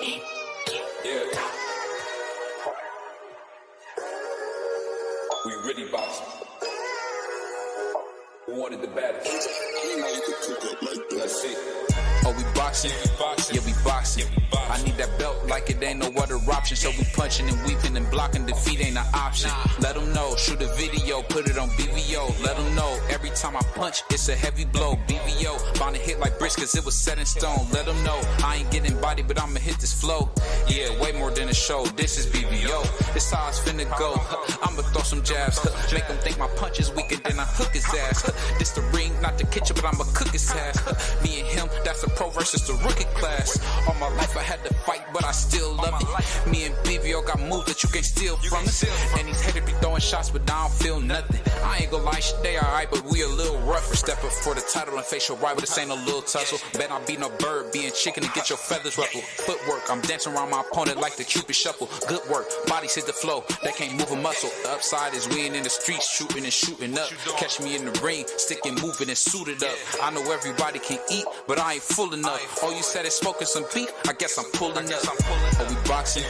Yeah. We really boxing. We wanted the baddest. Let's see. Oh, we boxing? Yeah, we boxing. I need that belt like it ain't no other option. So we punching and weaving and blocking. Defeat ain't an option. Let them know. Shoot a video, put it on BVO. Let them know. Every time I punch, it's a heavy blow. BVO, bound to hit like bricks cause it was set in stone. Let them know. I ain't getting body, but I'ma hit this flow. Yeah, way more than a show. This is BVO. This how it's finna go. I'ma throw some jabs. Make them think my punch is weaker than I hook his ass. This the ring, not the kitchen, but I'ma cook his ass. Me and him, that's a pro versus the rookie class. All my life I had to fight, but I still love it. Me and BVO got moves that you can't steal from us. And these haters be throwing shots, but I don't feel nothing. I ain't gonna lie, shit, they alright, but we a little rougher. Step up for the title and face your rival, this ain't no little tussle. Bet I be no bird, being chicken to get your feathers ruffled. Footwork, I'm dancing around my opponent like the Cupid shuffle. Good work, bodies hit the flow, they can't move a muscle. The upside is we ain't in the streets, shooting and shooting up. Catch me in the ring, sticking, moving and suited up. I know everybody can eat, but I ain't full enough. Oh, you said it's smoking some beef, I guess I'm pulling up. Oh, we boxing?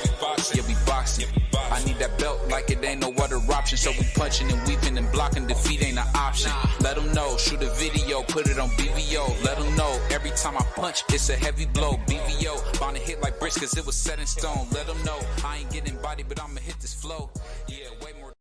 Yeah, we boxing. I need that belt like it ain't no other option. So we punching and weaving and blocking. Defeat ain't an option. Let them know. Shoot a video, put it on BVO. Let them know. Every time I punch, it's a heavy blow. BVO, bound to hit like bricks cause it was set in stone. Let them know. I ain't getting body, but I'ma hit this flow. Yeah, way more.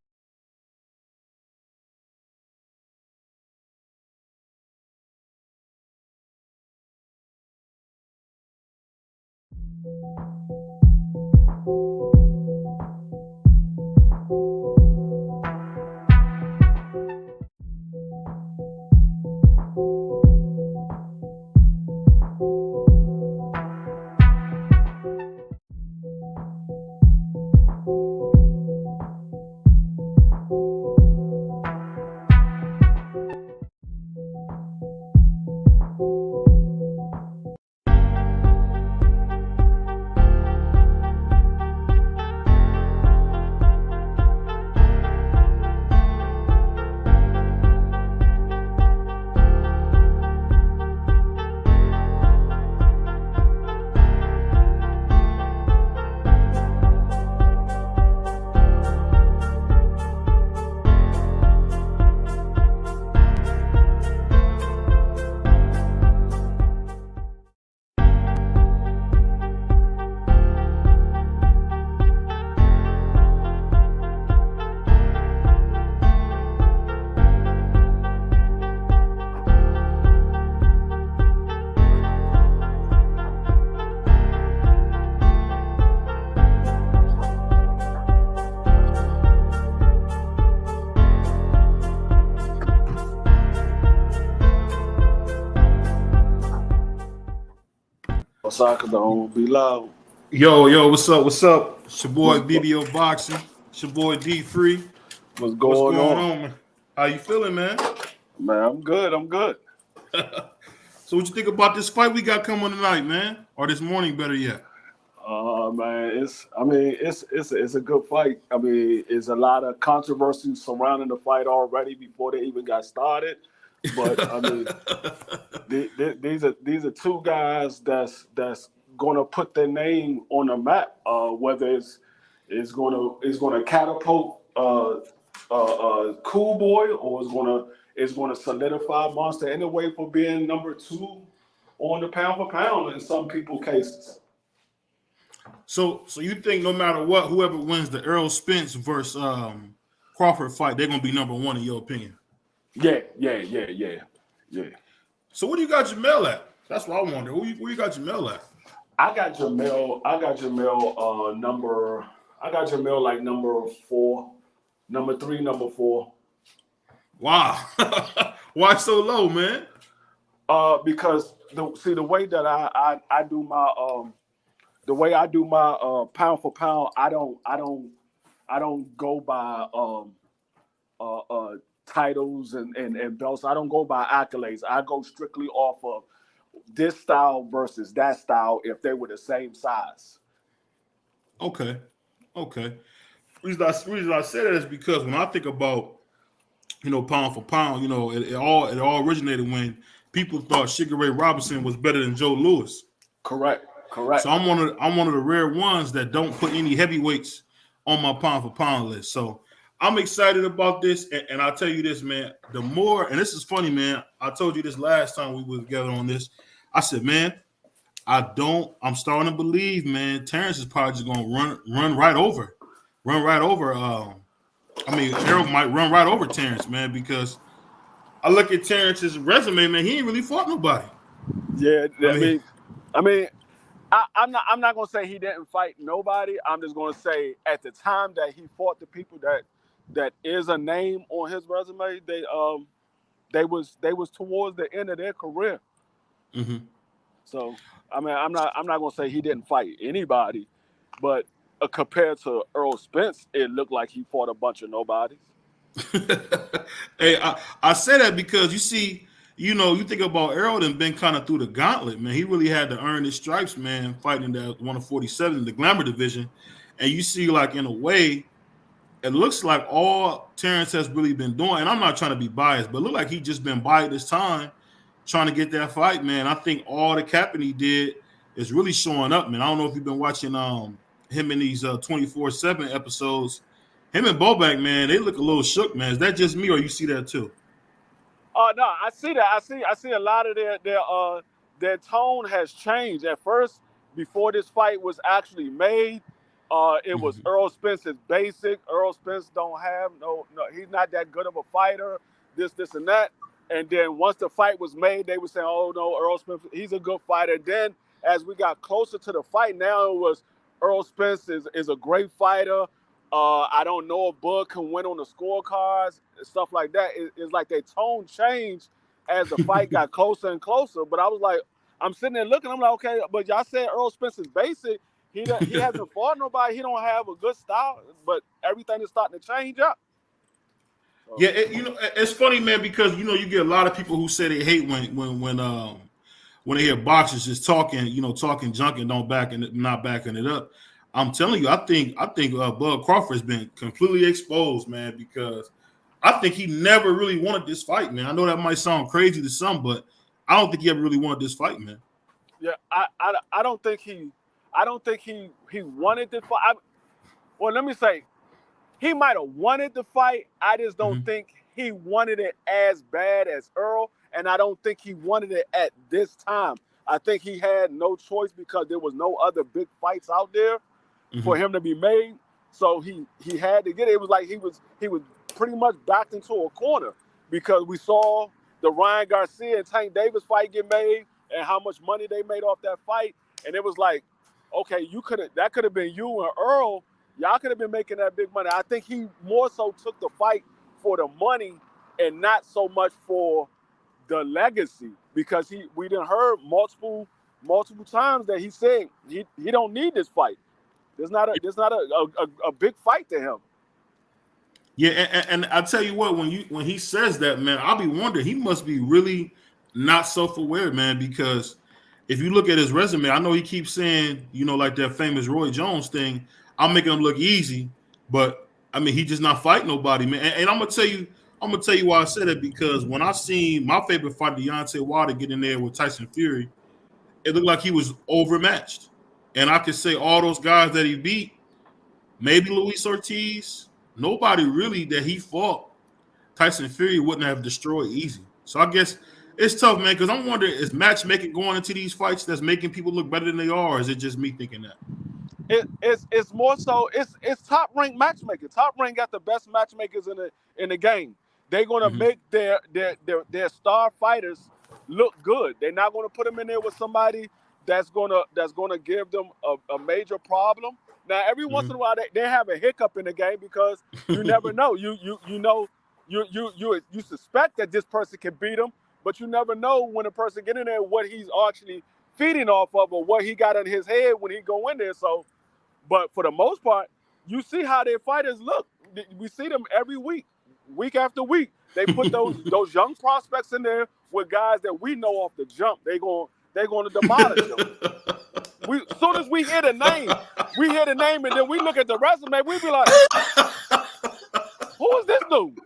Soccer don't be loud. Yo, what's up? It's your boy BVO Boxing. It's your boy D3. What's going on, man? How you feeling, man? Man, I'm good. So what you think about this fight we got coming tonight, man? Or this morning, better yet? Man, it's a good fight. I mean, it's a lot of controversy surrounding the fight already before they even got started. But I mean, these are two guys that's going to put their name on the map. Whether it's going to catapult Cool Boy or it's going to solidify Monster Inoue for being number 2 on the pound for pound in some people's cases. So you think no matter what, whoever wins the Errol Spence versus Crawford fight, they're gonna be number 1 in your opinion? Yeah. So where do you got Jamel at? That's what I wonder. Where you got Jamel at? I got Jamel like number 4, number 3, number 4. Wow. Why so low, man? Because the way that I do my pound for pound, I don't go by titles and belts. I don't go by accolades. I go strictly off of this style versus that style if they were the same size. Okay. Reason I say that is because when I think about, pound for pound, it all originated when people thought Sugar Ray Robinson was better than Joe Louis. Correct. Correct. So I'm one of the rare ones that don't put any heavyweights on my pound for pound list. So I'm excited about this, and I'll tell you this, man. The more, and this is funny, man. I told you this last time we were together on this. I said, man, I'm starting to believe, man, Terrence is probably just gonna run right over. Errol might run right over Terrence, man, because I look at Terrence's resume, man. He ain't really fought nobody. Yeah, I mean, I'm not gonna say he didn't fight nobody. I'm just gonna say at the time that he fought the people that is a name on his resume, they was towards the end of their career. Mm-hmm. So I mean, I'm not gonna say he didn't fight anybody, but compared to Earl Spence, it looked like he fought a bunch of nobodies. Hey, I say that because you see, you think about Errol and been kind of through the gauntlet, man. He really had to earn his stripes, man, fighting that 147 in the glamour division. And you see, like, in a way, it looks like all Terrence has really been doing, and I'm not trying to be biased, but it looked like he just been biding his time trying to get that fight, man. I think all the capping he did is really showing up, man. I don't know if you've been watching him in these 24/7 episodes. Him and Bobak, man, they look a little shook, man. Is that just me, or you see that too? No, I see that. I see a lot of their tone has changed. At first, before this fight was actually made, it was Earl Spence is basic. Earl Spence don't have no. He's not that good of a fighter. This, and that. And then once the fight was made, they were saying, "Oh no, Earl Spence, he's a good fighter." Then as we got closer to the fight, now it was Earl Spence is a great fighter. I don't know if Bud can win on the scorecards and stuff like that. It's like their tone changed as the fight got closer and closer. But I was like, I'm sitting there looking. I'm like, okay, but y'all said Earl Spence is basic. He hasn't fought nobody. He don't have a good style. But everything is starting to change up. So. Yeah, it's funny, man, because you get a lot of people who say they hate when they hear boxers just talking junk and not backing it up. I'm telling you, I think Bud Crawford's been completely exposed, man, because I think he never really wanted this fight, man. I know that might sound crazy to some, but I don't think he ever really wanted this fight, man. Yeah, I don't think he wanted the fight. Well, let me say, he might have wanted the fight. I just don't think he wanted it as bad as Earl, and I don't think he wanted it at this time. I think he had no choice because there was no other big fights out there for him to be made. So he had to get it. It was like he was pretty much backed into a corner because we saw the Ryan Garcia and Tank Davis fight get made and how much money they made off that fight. And it was like, okay, that could have been you and Earl. Y'all could have been making that big money. I think he more so took the fight for the money and not so much for the legacy, because we done heard multiple times that he said he don't need this fight. There's not a big fight to him. Yeah, and I tell you what, when he says that, man, I'll be wondering, he must be really not self-aware, man, because if you look at his resume, I know he keeps saying, like that famous Roy Jones thing, I'm making him look easy, but I mean, he just not fighting nobody, man. And I'm gonna tell you why I said it, because when I seen my favorite fighter, Deontay Wilder, get in there with Tyson Fury, it looked like he was overmatched. And I could say all those guys that he beat, maybe Luis Ortiz, nobody really that he fought, Tyson Fury wouldn't have destroyed easy. So I guess it's tough, man, because I'm wondering, is matchmaking going into these fights that's making people look better than they are, or is it just me thinking that? It's more so it's top ranked matchmaking. Top rank got the best matchmakers in the game. They're gonna make their star fighters look good. They're not gonna put them in there with somebody that's gonna give them a major problem. Now every once in a while they have a hiccup in the game because you never know. You suspect that this person can beat them, but you never know when a person get in there what he's actually feeding off of or what he got in his head when he go in there. So, but for the most part, you see how their fighters look. We see them every week after week. They put those young prospects in there with guys that we know off the jump. They're going to demolish them. As soon as we hear the name, and then we look at the resume, we be like, who is this dude?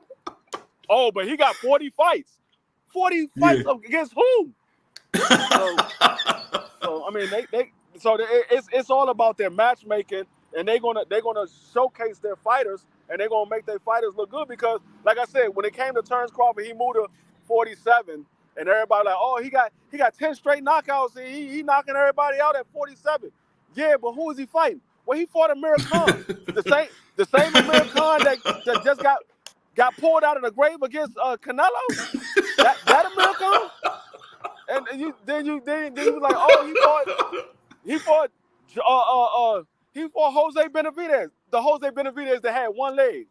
Oh, but he got 40 fights. 40 fights against who? So I mean, it's all about their matchmaking, and they're gonna showcase their fighters, and they're gonna make their fighters look good because, like I said, when it came to Terrence Crawford, he moved to 47, and everybody like, oh, he got 10 straight knockouts, and he knocking everybody out at 47. Yeah, but who is he fighting? Well, he fought Amir Khan, the same Amir Khan that just got pulled out of the grave against Canelo. That Amir Khan. And then you like, oh, he fought Jose Benavidez. The Jose Benavidez that had one leg.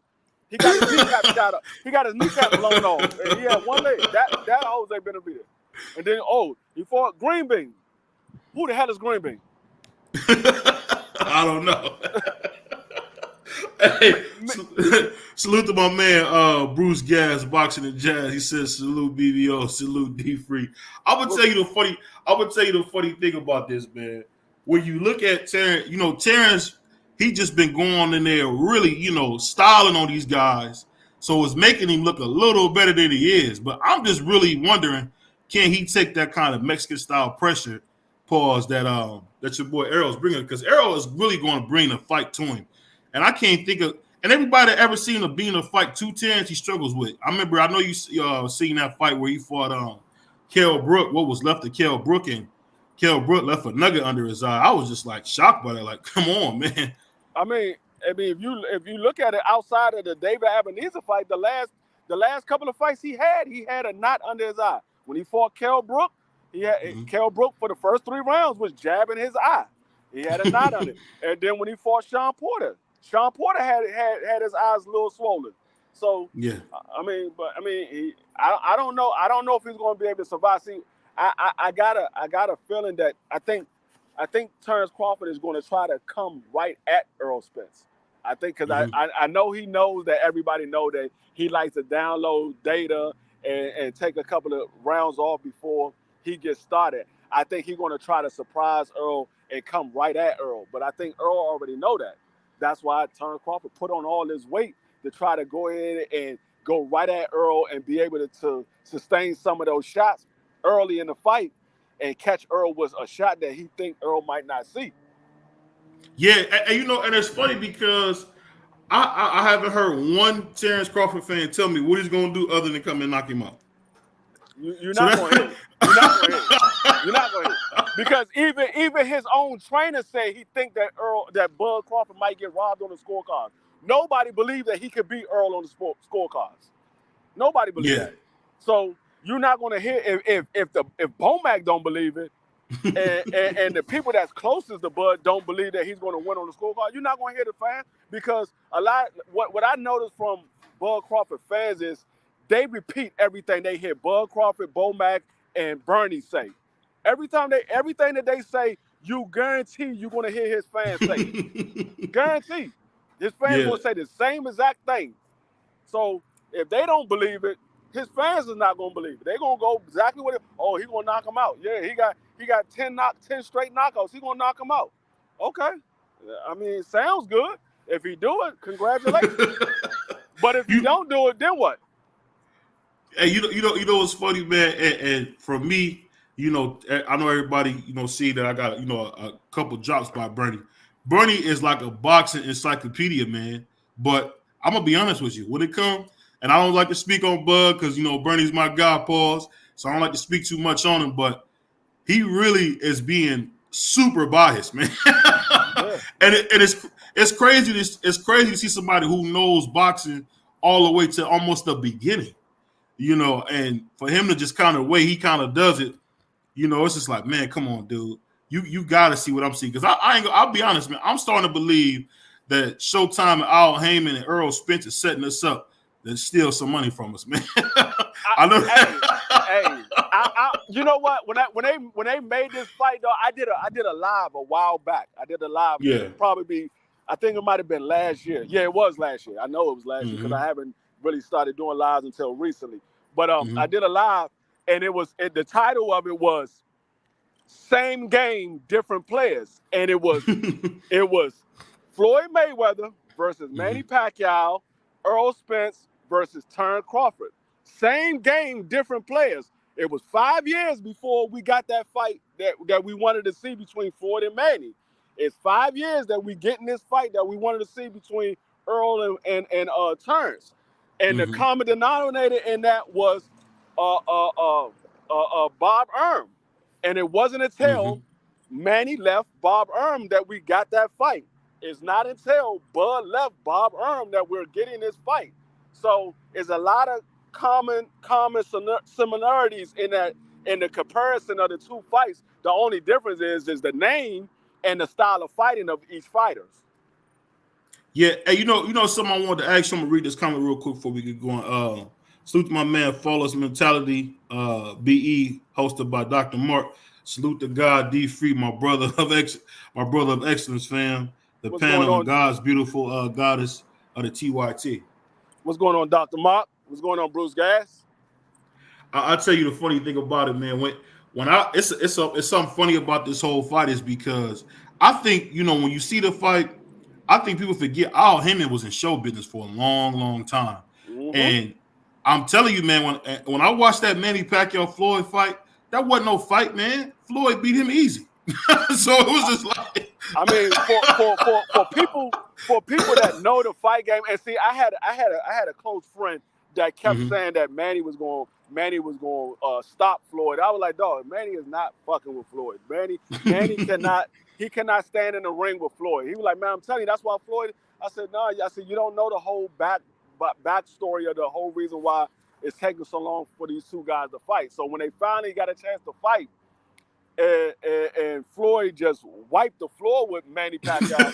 He got his kneecap shot up. He got his kneecap blown off, and he had one leg. That Jose Benavidez. And then he fought Greenbean. Who the hell is Greenbean? I don't know. Hey, salute to my man Bruce Gas, Boxing and Jazz. He says salute BVO, salute D Free. I would tell you the funny thing about this, man. When you look at Terrence, Terrence, he just been going in there really, styling on these guys. So it's making him look a little better than he is. But I'm just really wondering, can he take that kind of Mexican style pressure, that your boy Errol's bringing? Because Errol is really going to bring the fight to him. And I can't think of, and everybody that ever seen him being a fight to Terrence, he struggles with. I know you seen that fight where he fought Kell Brook, what was left of Kell Brook, and Kell Brook left a nugget under his eye. I was just like shocked by that. Like, come on, man. I mean, if you look at it outside of the David Ebenezer fight, the last couple of fights he had a knot under his eye. When he fought Kell Brook, Kell Brook for the first 3 rounds was jabbing his eye. He had a knot on it. And then when he fought Sean Porter had his eyes a little swollen. So yeah, I don't know. I don't know if he's going to be able to survive. See, I got a feeling that I think Terrence Crawford is going to try to come right at Errol Spence. I think because I know he knows that everybody know that he likes to download data and take a couple of rounds off before he gets started. I think he's going to try to surprise Earl and come right at Earl. But I think Earl already know that. That's why Terrence Crawford put on all his weight to try to go in and go right at Earl and be able to sustain some of those shots early in the fight and catch Earl with a shot that he think Earl might not see. Yeah, and it's funny because I haven't heard one Terrence Crawford fan tell me what he's going to do other than come and knock him out. You're not going to hit. You're not going to hit. Because even his own trainer said he think that Bud Crawford might get robbed on the scorecard. Nobody believed that he could beat Earl on the scorecards. Nobody believed that. So you're not going to hit if Bomac don't believe it, and the people that's closest to Bud don't believe that he's going to win on the scorecard. You're not going to hear the fans because what I noticed from Bud Crawford fans is they repeat everything they hear Bud Crawford, Bomac, and Bernie say. Everything that they say, you guarantee you're going to hear his fans say it. Guarantee. His fans will say the same exact thing. So if they don't believe it, his fans is not going to believe it. They're going to go exactly what he's going to knock him out. Yeah, he got 10 straight knockouts. He's going to knock him out. Okay. I mean, it sounds good. If he do it, congratulations. But if you don't do it, then what? Hey, you know what's funny, man? And for me, I know everybody, see that I got, a couple drops by Bernie. Bernie is like a boxing encyclopedia, man. But I'm going to be honest with you. When it comes, and I don't like to speak on Bud because, Bernie's my guy, pause. So I don't like to speak too much on him. But he really is being super biased, man. Yeah. And it's crazy. It's crazy to see somebody who knows boxing all the way to almost the beginning, and for him to just kind of way he kind of does it, it's just like, man, come on, dude. You got to see what I'm seeing. Because I'll be honest, man. I'm starting to believe that Showtime and Al Heyman and Earl Spence is setting us up to steal some money from us, man. I know. You know what? When they made this fight, though, I did a live a while back. I did a live. Yeah. I think it might have been last year. Yeah, it was last year. I know it was last year because I haven't really started doing lives until recently. But I did a live, and the title of it was Same Game, Different Players. And it was Floyd Mayweather versus Manny Pacquiao, Earl Spence versus Terrence Crawford. Same game, different players. It was 5 years before we got that fight that we wanted to see between Floyd and Manny. It's 5 years that we get in this fight that we wanted to see between Earl and Terrence. And the common denominator in that was Bob Erm. And it wasn't until Manny left Bob Erm that we got that fight. It's not until Bud left Bob Erm that we're getting this fight. So it's a lot of common similarities in the comparison of the two fights. The only difference is the name and the style of fighting of each fighters. Yeah, hey, you know something I wanted to ask you. I'm gonna read this comment real quick before we get going. Salute to my man, Flawless Mentality, BE, hosted by Dr. Mark. Salute to God, D Free, my brother of excellence, fam. The What's panel going and God's beautiful goddess of the TYT. What's going on, Dr. Mark? What's going on, Bruce Gas? I'll tell you the funny thing about it, man. It's something funny about this whole fight is because I think, when you see the fight, I think people forget Al Haymon was in show business for a long, long time. And I'm telling you, man, when I watched that Manny Pacquiao Floyd fight, that wasn't no fight, man. Floyd beat him easy. So it was just like, I mean, for people that know the fight game, and see, I had a close friend that kept saying that Manny was going to stop Floyd. I was like, dog, Manny is not fucking with Floyd. Manny cannot stand in the ring with Floyd. He was like, man, I'm telling you, that's why Floyd. I said, no. I said, you don't know the whole backstory of the whole reason why it's taking so long for these two guys to fight. So when they finally got a chance to fight, and Floyd just wiped the floor with Manny Pacquiao,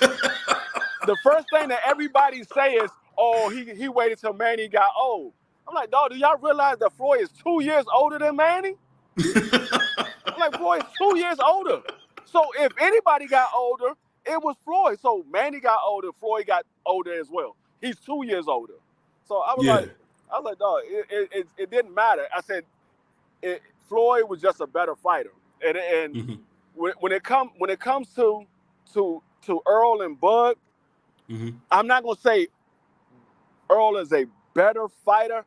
the first thing that everybody say is, oh, he waited till Manny got old. I'm like, dog, do y'all realize that Floyd is 2 years older than Manny? I'm like, Floyd is 2 years older. So if anybody got older, it was Floyd. So Manny got older, Floyd got older as well. He's 2 years older. So I was like, dog, it didn't matter. I said, Floyd was just a better fighter. And when it comes to Earl and Bud, I'm not gonna say Earl is a better fighter.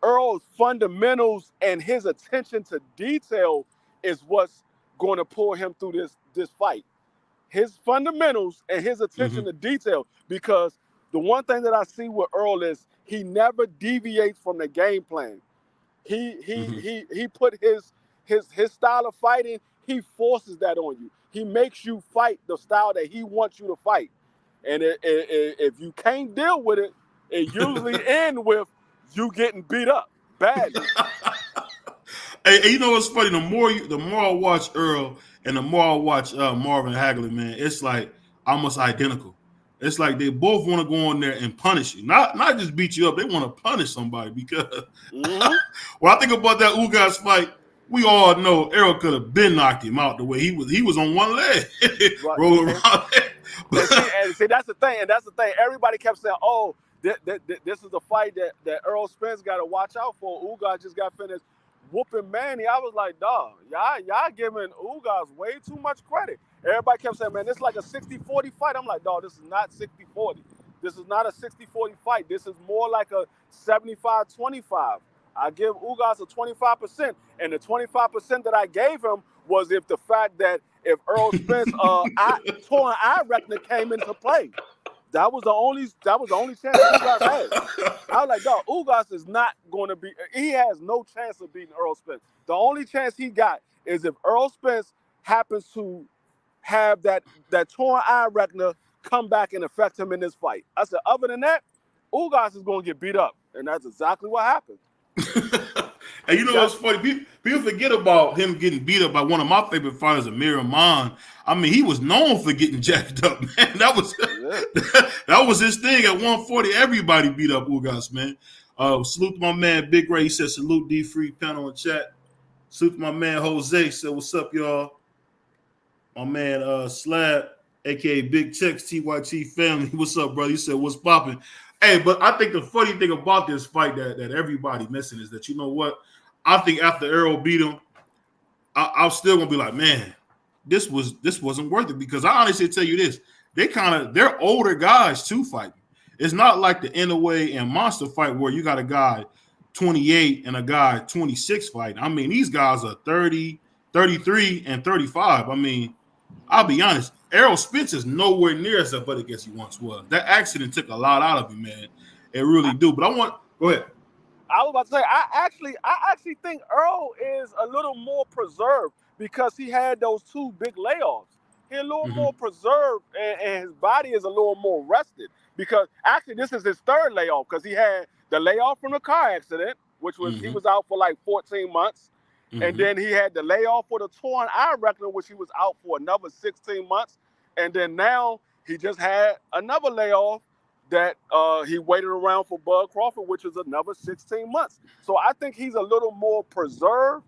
Earl's fundamentals and his attention to detail is what's going to pull him through this fight. His fundamentals and his attention to detail, because the one thing that I see with Earl is he never deviates from the game plan. He put his style of fighting, he forces that on you. He makes you fight the style that he wants you to fight. And if you can't deal with it, it usually ends with you getting beat up badly. Hey, you know what's funny? The more I watch Earl and the more I watch Marvin Hagler, man, it's like almost identical. It's like they both want to go in there and punish you, not just beat you up. They want to punish somebody because when I think about that Ugas fight, we all know Earl could have been knocked him out the way he was on one leg, rolling around. and see, that's the thing. Everybody kept saying, "Oh, this is the fight that Earl Spence got to watch out for." Ugas just got finished whooping Manny. I was like, dog, y'all giving Ugas way too much credit. Everybody kept saying, man, this is like a 60-40 fight. I'm like, dog, this is not 60-40. This is not a 60-40 fight. This is more like a 75-25. I give Ugas a 25%, and the 25% that I gave him was if the fact that if Earl Spence torn eye retina came into play. That was the only chance Ugas had. I was like, dog, Ugas is not going to be. He has no chance of beating Earl Spence. The only chance he got is if Earl Spence happens to have that torn eye retina come back and affect him in this fight. I said, other than that, Ugas is going to get beat up, and that's exactly what happened. And you know what's funny? People forget about him getting beat up by one of my favorite fighters, Amir Rahman. I mean, he was known for getting jacked up, man. That was his thing at 140. Everybody beat up Ugas, man. Salute to my man Big Ray. He said, salute D Free panel in chat. Salute to my man Jose. He said, what's up, y'all? My man Slab, aka Big Tex, TYT family. What's up, brother? He said, what's popping? Hey, but I think the funny thing about this fight that everybody missing is that, you know what? I think after Earl beat him, I'm still gonna be like, man, this wasn't worth it, because I honestly tell you this, they're older guys too fighting. It's not like the Inoue and Monster fight where you got a guy 28 and a guy 26 fight. I mean, these guys are 30, 33, and 35. I mean, I'll be honest, Errol Spence is nowhere near as athletic as he once was. That accident took a lot out of him, man. It really do. But go ahead. I was about to say, I actually think Earl is a little more preserved because he had those 2 big layoffs. He's a little more preserved, and his body is a little more rested. Because actually, this is his 3rd layoff because he had the layoff from the car accident, which was he was out for like 14 months. And then he had the layoff for the torn eye retina, which he was out for another 16 months. And then now he just had another layoff that he waited around for Bud Crawford, which is another 16 months. So I think he's a little more preserved.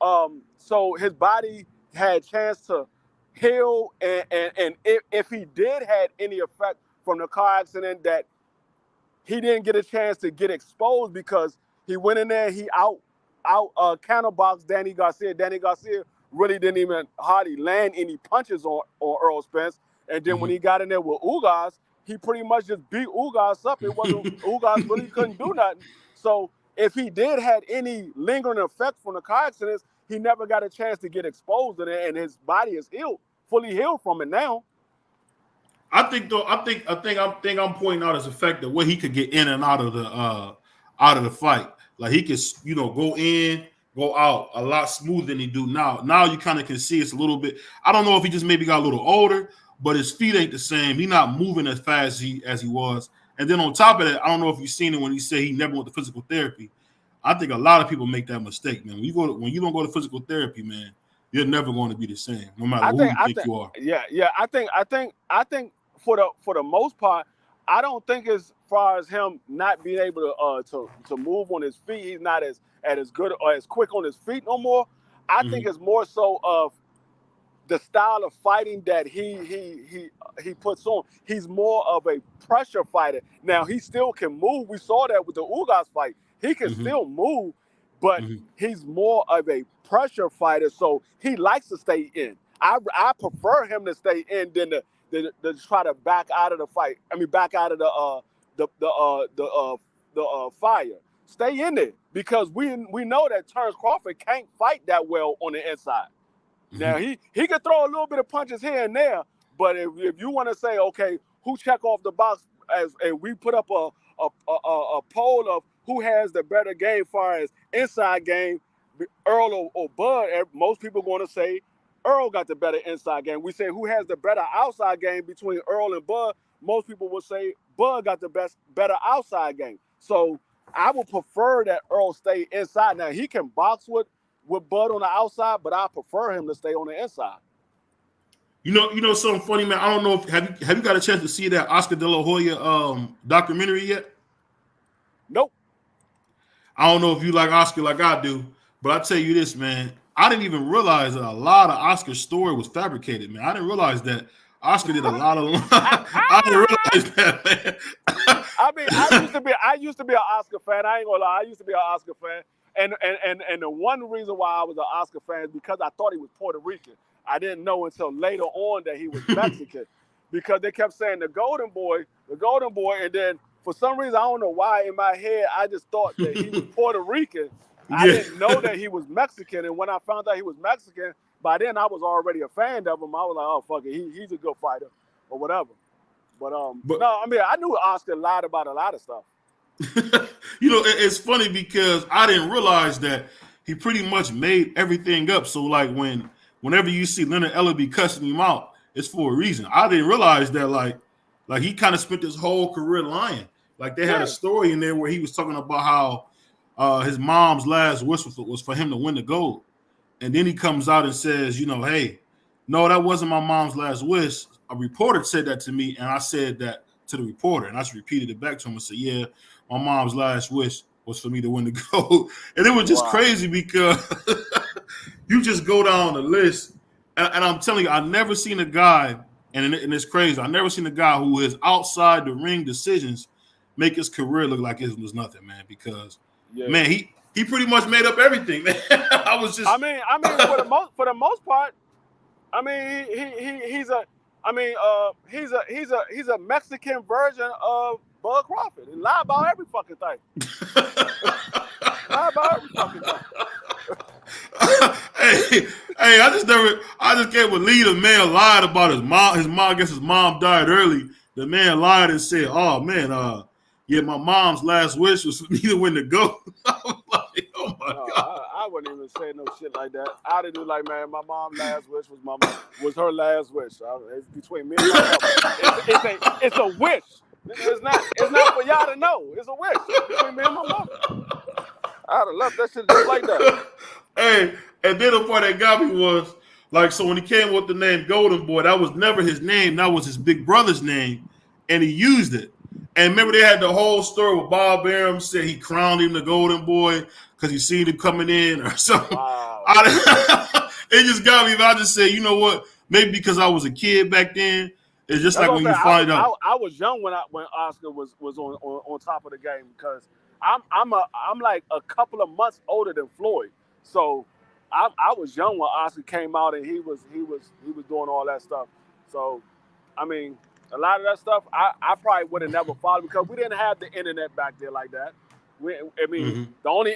So his body had a chance to heal. And if he did had any effect from the car accident, that he didn't get a chance to get exposed because he went in there, he counterboxed Danny Garcia. Danny Garcia really didn't even hardly land any punches on Earl Spence. And then when he got in there with Ugas, he pretty much just beat Ugas up. It wasn't Ugas really couldn't do nothing. So if he did had any lingering effects from the car accidents, he never got a chance to get exposed in it, and his body is fully healed from it now. I think I'm pointing out as a fact that where he could get in and out of the fight. Like he could, go in, go out a lot smoother than he do now. Now you kind of can see it's a little bit. I don't know if he just maybe got a little older, but his feet ain't the same. He's not moving as fast as he was. And then on top of that, I don't know if you've seen it when he said he never went to physical therapy. I think a lot of people make that mistake, man. When you don't go to physical therapy, man, you're never going to be the same, no matter who you think you are. Yeah. I think for the most part, I don't think as far as him not being able to move on his feet, he's not as good or as quick on his feet no more. I think it's more so of the style of fighting that he puts on. He's more of a pressure fighter. Now he still can move. We saw that with the Ugas fight. He can still move, but he's more of a pressure fighter. So he likes to stay in. I prefer him to stay in than to try to back out of the fight. I mean, back out of the fire. Stay in it because we know that Terrence Crawford can't fight that well on the inside. Now he can throw a little bit of punches here and there, but if you want to say, okay, who check off the box and we put up a poll of who has the better game as far as inside game, Earl or Bud, most people are going to say Earl got the better inside game. We say who has the better outside game between Earl and Bud, most people will say Bud got the better outside game. So I would prefer that Earl stay inside. Now he can box with Bud on the outside, but I prefer him to stay on the inside. You know something funny, man. I don't know if have you got a chance to see that Oscar De La Hoya documentary yet? Nope. I don't know if you like Oscar like I do, but I tell you this, man. I didn't even realize that a lot of Oscar's story was fabricated, man. I didn't realize that Oscar did a lot of. I didn't realize that, man. I mean, I used to be an Oscar fan. I ain't gonna lie. I used to be an Oscar fan. And the one reason why I was an Oscar fan is because I thought he was Puerto Rican. I didn't know until later on that he was Mexican because they kept saying the Golden Boy, and then for some reason, I don't know why in my head, I just thought that he was Puerto Rican. I didn't know that he was Mexican, and when I found out he was Mexican, by then I was already a fan of him. I was like, oh, fuck it, he's a good fighter or whatever. But no, I mean, I knew Oscar lied about a lot of stuff. It's funny because I didn't realize that he pretty much made everything up. So like whenever you see Leonard Ellerby cussing him out, it's for a reason. I didn't realize that like he kind of spent his whole career lying. Like they had a story in there where he was talking about how his mom's last wish was for him to win the gold. And then he comes out and says, hey, no, that wasn't my mom's last wish. A reporter said that to me, and I said that to the reporter, and I just repeated it back to him and said, yeah, my mom's last wish was for me to win the gold. And it was just crazy because you just go down the list, and I'm telling you, I've never seen a guy, and it's crazy, I've never seen a guy who is outside the ring decisions make his career look like it was nothing, man, because, man, he pretty much made up everything, man. I mean, for the most part, I mean, he's a Mexican version of Bud Crawford. He lied about every fucking thing. Lied about every fucking thing. Hey, I just can't believe the man lied about his mom. I guess his mom died early. The man lied and said, "Oh man, yeah, my mom's last wish was for me to win the GOAT." I was like, oh my God. I wouldn't even say no shit like that. I'd have been like, man, my mom's last wish was her last wish. It's between me and my mother. It's a wish. It's not for y'all to know. It's a wish. It's between me and my mother. I'd have left that shit just like that. Hey, and then the part that got me was like, so when he came with the name Golden Boy, that was never his name. That was his big brother's name, and he used it. And remember, they had the whole story with Bob Arum said he crowned him the Golden Boy because he seen him coming in or something. Wow. It just got me. But I just said, you know what? Maybe because I was a kid back then. It's just like when you find out. I was young when Oscar was on top of the game because I'm like a couple of months older than Floyd. So I was young when Oscar came out and he was doing all that stuff. So I mean, a lot of that stuff I probably would have never followed because we didn't have the internet back there like that. The only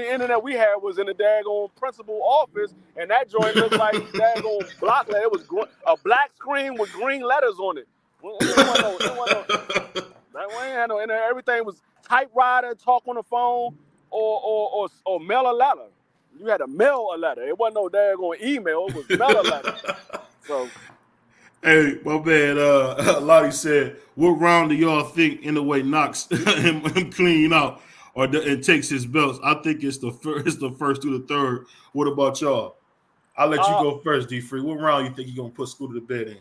internet we had was in the daggone principal office, and that joint looked like daggone block letter. It was a black screen with green letters on it. Everything was typewriter, talk on the phone, or mail a letter. You had to mail a letter. It wasn't no daggone email. It was mail a letter. So. Hey, my man, Lottie said, what round do y'all think Inoue knocks him clean out and takes his belts? I think it's the first to the third. What about y'all? I'll let you go first, D-Free. What round you think you're gonna put Scooter to bed in?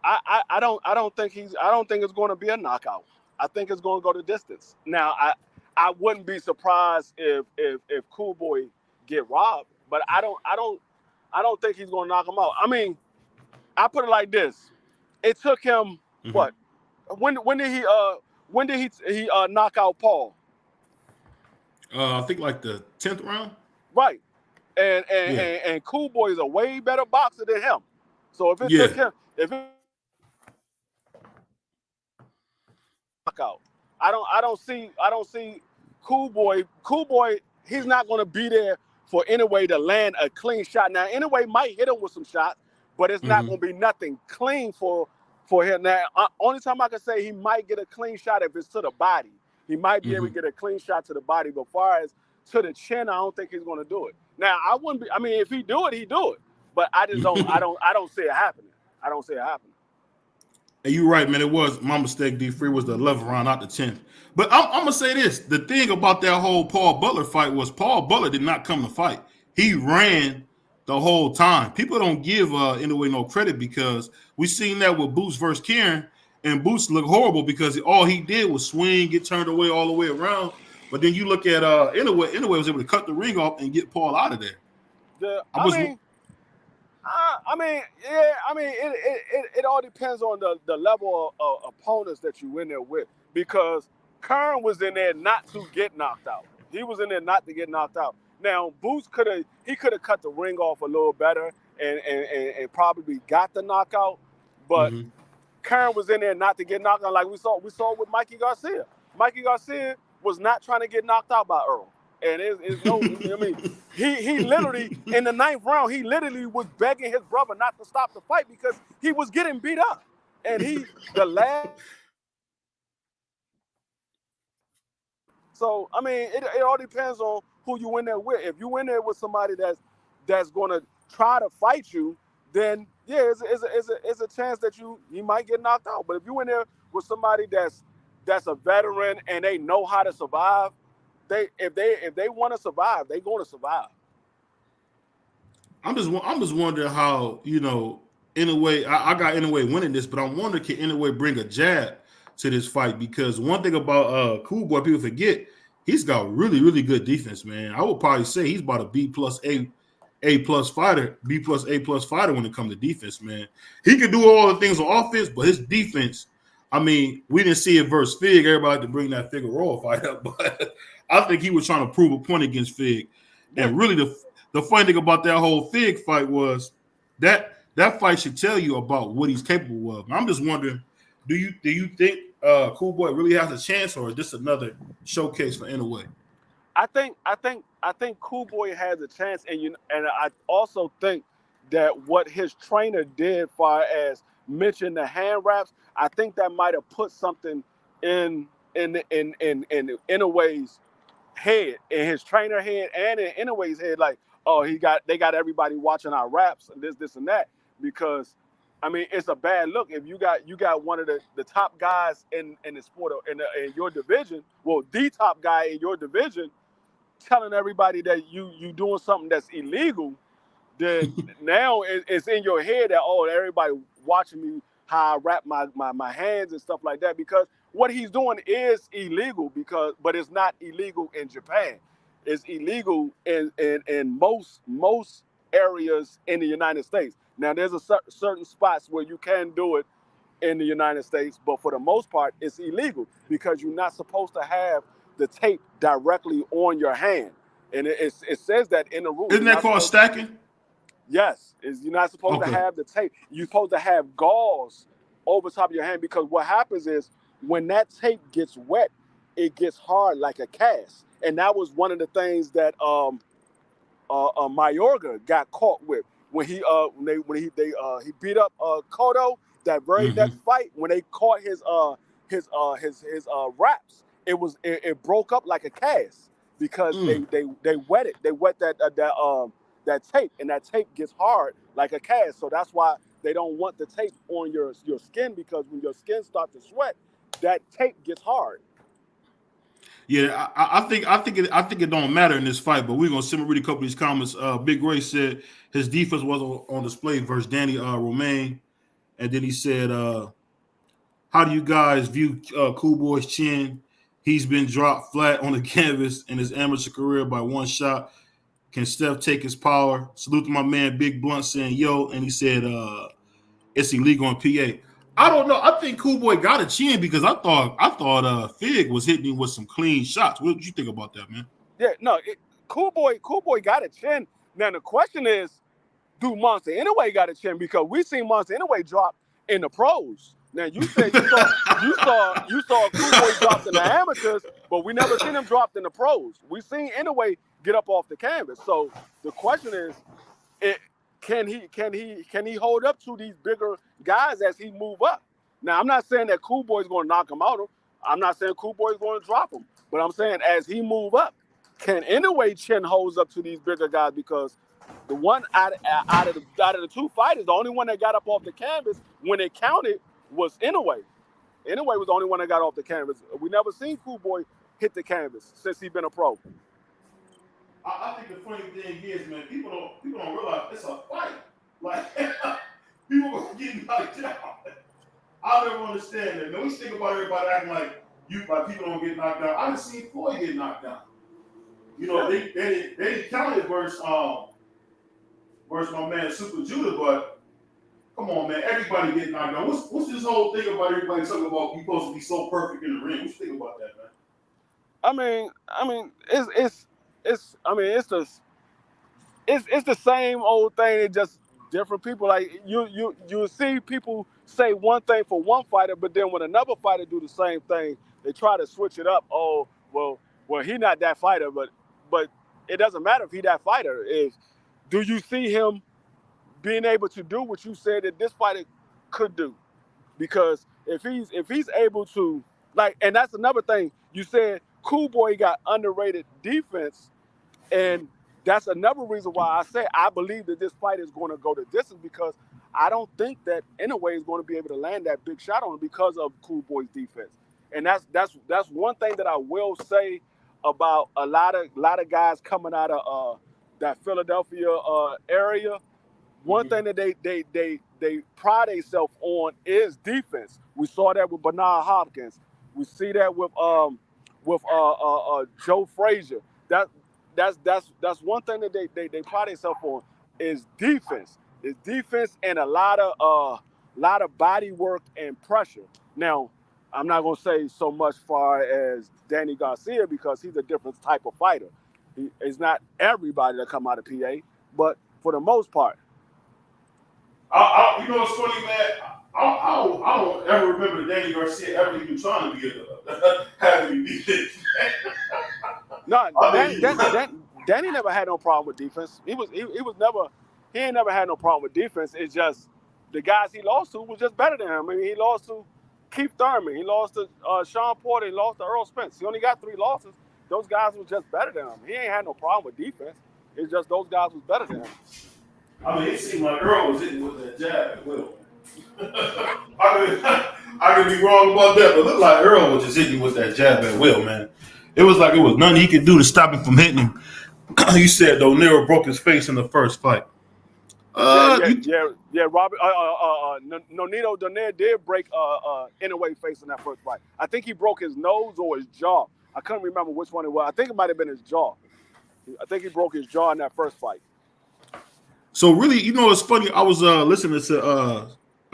I don't think it's going to be a knockout. I think it's going to go to distance. Now, I wouldn't be surprised if Cool Boy get robbed, but I don't think he's going to knock him out. I mean, I put it like this: it took him what? When did he knock out Paul? I think like the 10th round. Right, and Cool Boy is a way better boxer than him. So if it took him, knockout, I don't see Cool Boy. Cool Boy, he's not going to be there for Inoue to land a clean shot. Now Inoue might hit him with some shots, but it's not going to be nothing clean for him. Now, only time I can say he might get a clean shot if it's to the body. He might be able to get a clean shot to the body, but as far as to the chin, I don't think he's going to do it. Now, I wouldn't be. I mean, if he do it, he do it. But I just don't. I don't see it happening. I don't see it happening. And you're right, man. It was my mistake. D3 was the 11th round, not the 10th. But I'm gonna say this: the thing about that whole Paul Butler fight was Paul Butler did not come to fight. He ran the whole time. People don't give Inoue no credit because we seen that with Boots versus Kieran, and Boots looked horrible because all he did was swing, get turned away all the way around. But then you look at Inoue was able to cut the ring off and get Paul out of there. It all depends on the level of opponents that you in there with, because Kern was in there not to get knocked out. He was in there not to get knocked out. Now Boots could have cut the ring off a little better and probably got the knockout, but Kern was in there not to get knocked out, like we saw with Mikey Garcia. Mikey Garcia was not trying to get knocked out by Earl. And it's no, I mean, he literally, in the 9th round, he literally was begging his brother not to stop the fight because he was getting beat up. And so, I mean, it all depends on who you in there with. If you in there with somebody that's going to try to fight you, then, yeah, it's a chance that you might get knocked out. But if you in there with somebody that's a veteran and they know how to survive, if they want to survive, they're going to survive. I'm just wondering how, Inoue, I got Inoue winning this, but I'm wondering, can Inoue bring a jab to this fight? Because one thing about Cool Boy, people forget, he's got really, really good defense, man. I would probably say he's about a A+ fighter when it comes to defense, man. He can do all the things on offense, but his defense, I mean, we didn't see it versus Fig. Everybody had to bring that Figueroa fight up, but I think he was trying to prove a point against Fig. And really, the funny thing about that whole Fig fight was that fight should tell you about what he's capable of. I'm just wondering, do you think Cool Boy really has a chance, or is this another showcase for Inoue? I think Cool Boy has a chance, and I also think that what his trainer did, far as mention the hand wraps, I think that might have put something in Inoue's head, in his trainer head, and in Inoue's head, like, oh, they got everybody watching our raps and this and that, because I mean it's a bad look if you got one of the top guys in the sport, in your division, well, the top guy in your division, telling everybody that you doing something that's illegal. Then now it's in your head that, oh, everybody watching me how I wrap my hands and stuff like that, because what he's doing is illegal, but it's not illegal in Japan. It's illegal in most areas in the United States. Now there's certain spots where you can do it in the United States, but for the most part, it's illegal because you're not supposed to have the tape directly on your hand, and it says that in the rules. Isn't that called stacking? Yes, you're not supposed to have the tape. You're supposed to have gauze over top of your hand, because what happens is when that tape gets wet, it gets hard like a cast, and that was one of the things that Mayorga got caught with when he beat up Cotto that very next fight, when they caught his wraps. It broke up like a cast because they wet that tape, and that tape gets hard like a cast. So that's why they don't want the tape on your skin, because when your skin starts to sweat, that tape gets hard. Yeah, I think it don't matter in this fight, but we're gonna read a couple of these comments. Big Ray said his defense was on display versus Danny Romaine, and then he said, "How do you guys view Cool Boy's chin? He's been dropped flat on the canvas in his amateur career by one shot. Can Steph take his power? Salute to my man Big Blunt saying yo," and he said, "It's illegal in PA." I don't know. I think Cool Boy got a chin, because I thought Fig was hitting him with some clean shots. What did you think about that, man? Yeah, no, Cool Boy got a chin. Now the question is, do Monster Inoue got a chin? Because we seen Monster Inoue drop in the pros. Now you said you saw Cool Boy dropped in the amateurs, but we never seen him dropped in the pros. We seen Inoue get up off the canvas. So the question is, can he hold up to these bigger guys as he move up? Now I'm not saying that Cool Boy's going to knock him out. I'm not saying Cool Boy's going to drop him, but I'm saying as he move up, can Inoue chin holds up to these bigger guys? Because the one out of the two fighters, the only one that got up off the canvas when it counted was Inoue. Inoue was the only one that got off the canvas. We never seen Cool Boy hit the canvas since he's been a pro. I think the funny thing is, man, people don't realize it's a fight. Like people are getting knocked out. I never understand that. Man, we think about everybody acting like people don't get knocked out. I done seen Floyd get knocked out. You know, they didn't count it versus my man Super Judah, but come on, man, everybody getting knocked out. What's this whole thing about everybody talking about you supposed to be so perfect in the ring? What you think about that, man? I mean, it's the same old thing. It's just different people. Like you see people say one thing for one fighter, but then when another fighter do the same thing, they try to switch it up. Oh, well, he not that fighter, but it doesn't matter if he that fighter. Do you see him being able to do what you said that this fighter could do? Because if he's able to, like, and that's another thing you said, Cool Boy got underrated defense, and that's another reason why I say I believe that this fight is going to go the distance, because I don't think that Inoue is going to be able to land that big shot on him because of Cool Boy's defense. And that's one thing that I will say about a lot of guys coming out of that Philadelphia area. One thing that they pride themselves on is defense. We saw that with Bernard Hopkins. We see that with Joe Frazier. That's one thing that they pride themselves on is defense. It's defense and a lot of body work and pressure. Now, I'm not gonna say so much far as Danny Garcia, because he's a different type of fighter. It's not everybody that come out of PA, but for the most part. You know what's funny, man? I don't ever remember Danny Garcia ever even trying to be having me beat. No, I mean, Danny never had no problem with defense. He ain't never had no problem with defense. It's just the guys he lost to was just better than him. I mean, he lost to Keith Thurman, he lost to Sean Porter, he lost to Earl Spence. He only got 3 losses. Those guys was just better than him. He ain't had no problem with defense. It's just those guys was better than him. I mean, it seemed like Earl was hitting with that jab at will. I could be wrong about that, but it looked like Earl was just hitting with that jab at will, man. It was like it was nothing he could do to stop him from hitting him. You said Nero broke his face in the first fight. Yeah, Robert. Nonito Donaire did break Inoue face in that first fight. I think he broke his nose or his jaw. I couldn't remember which one it was. I think it might have been his jaw. I think he broke his jaw in that first fight. So really, it's funny. I was listening to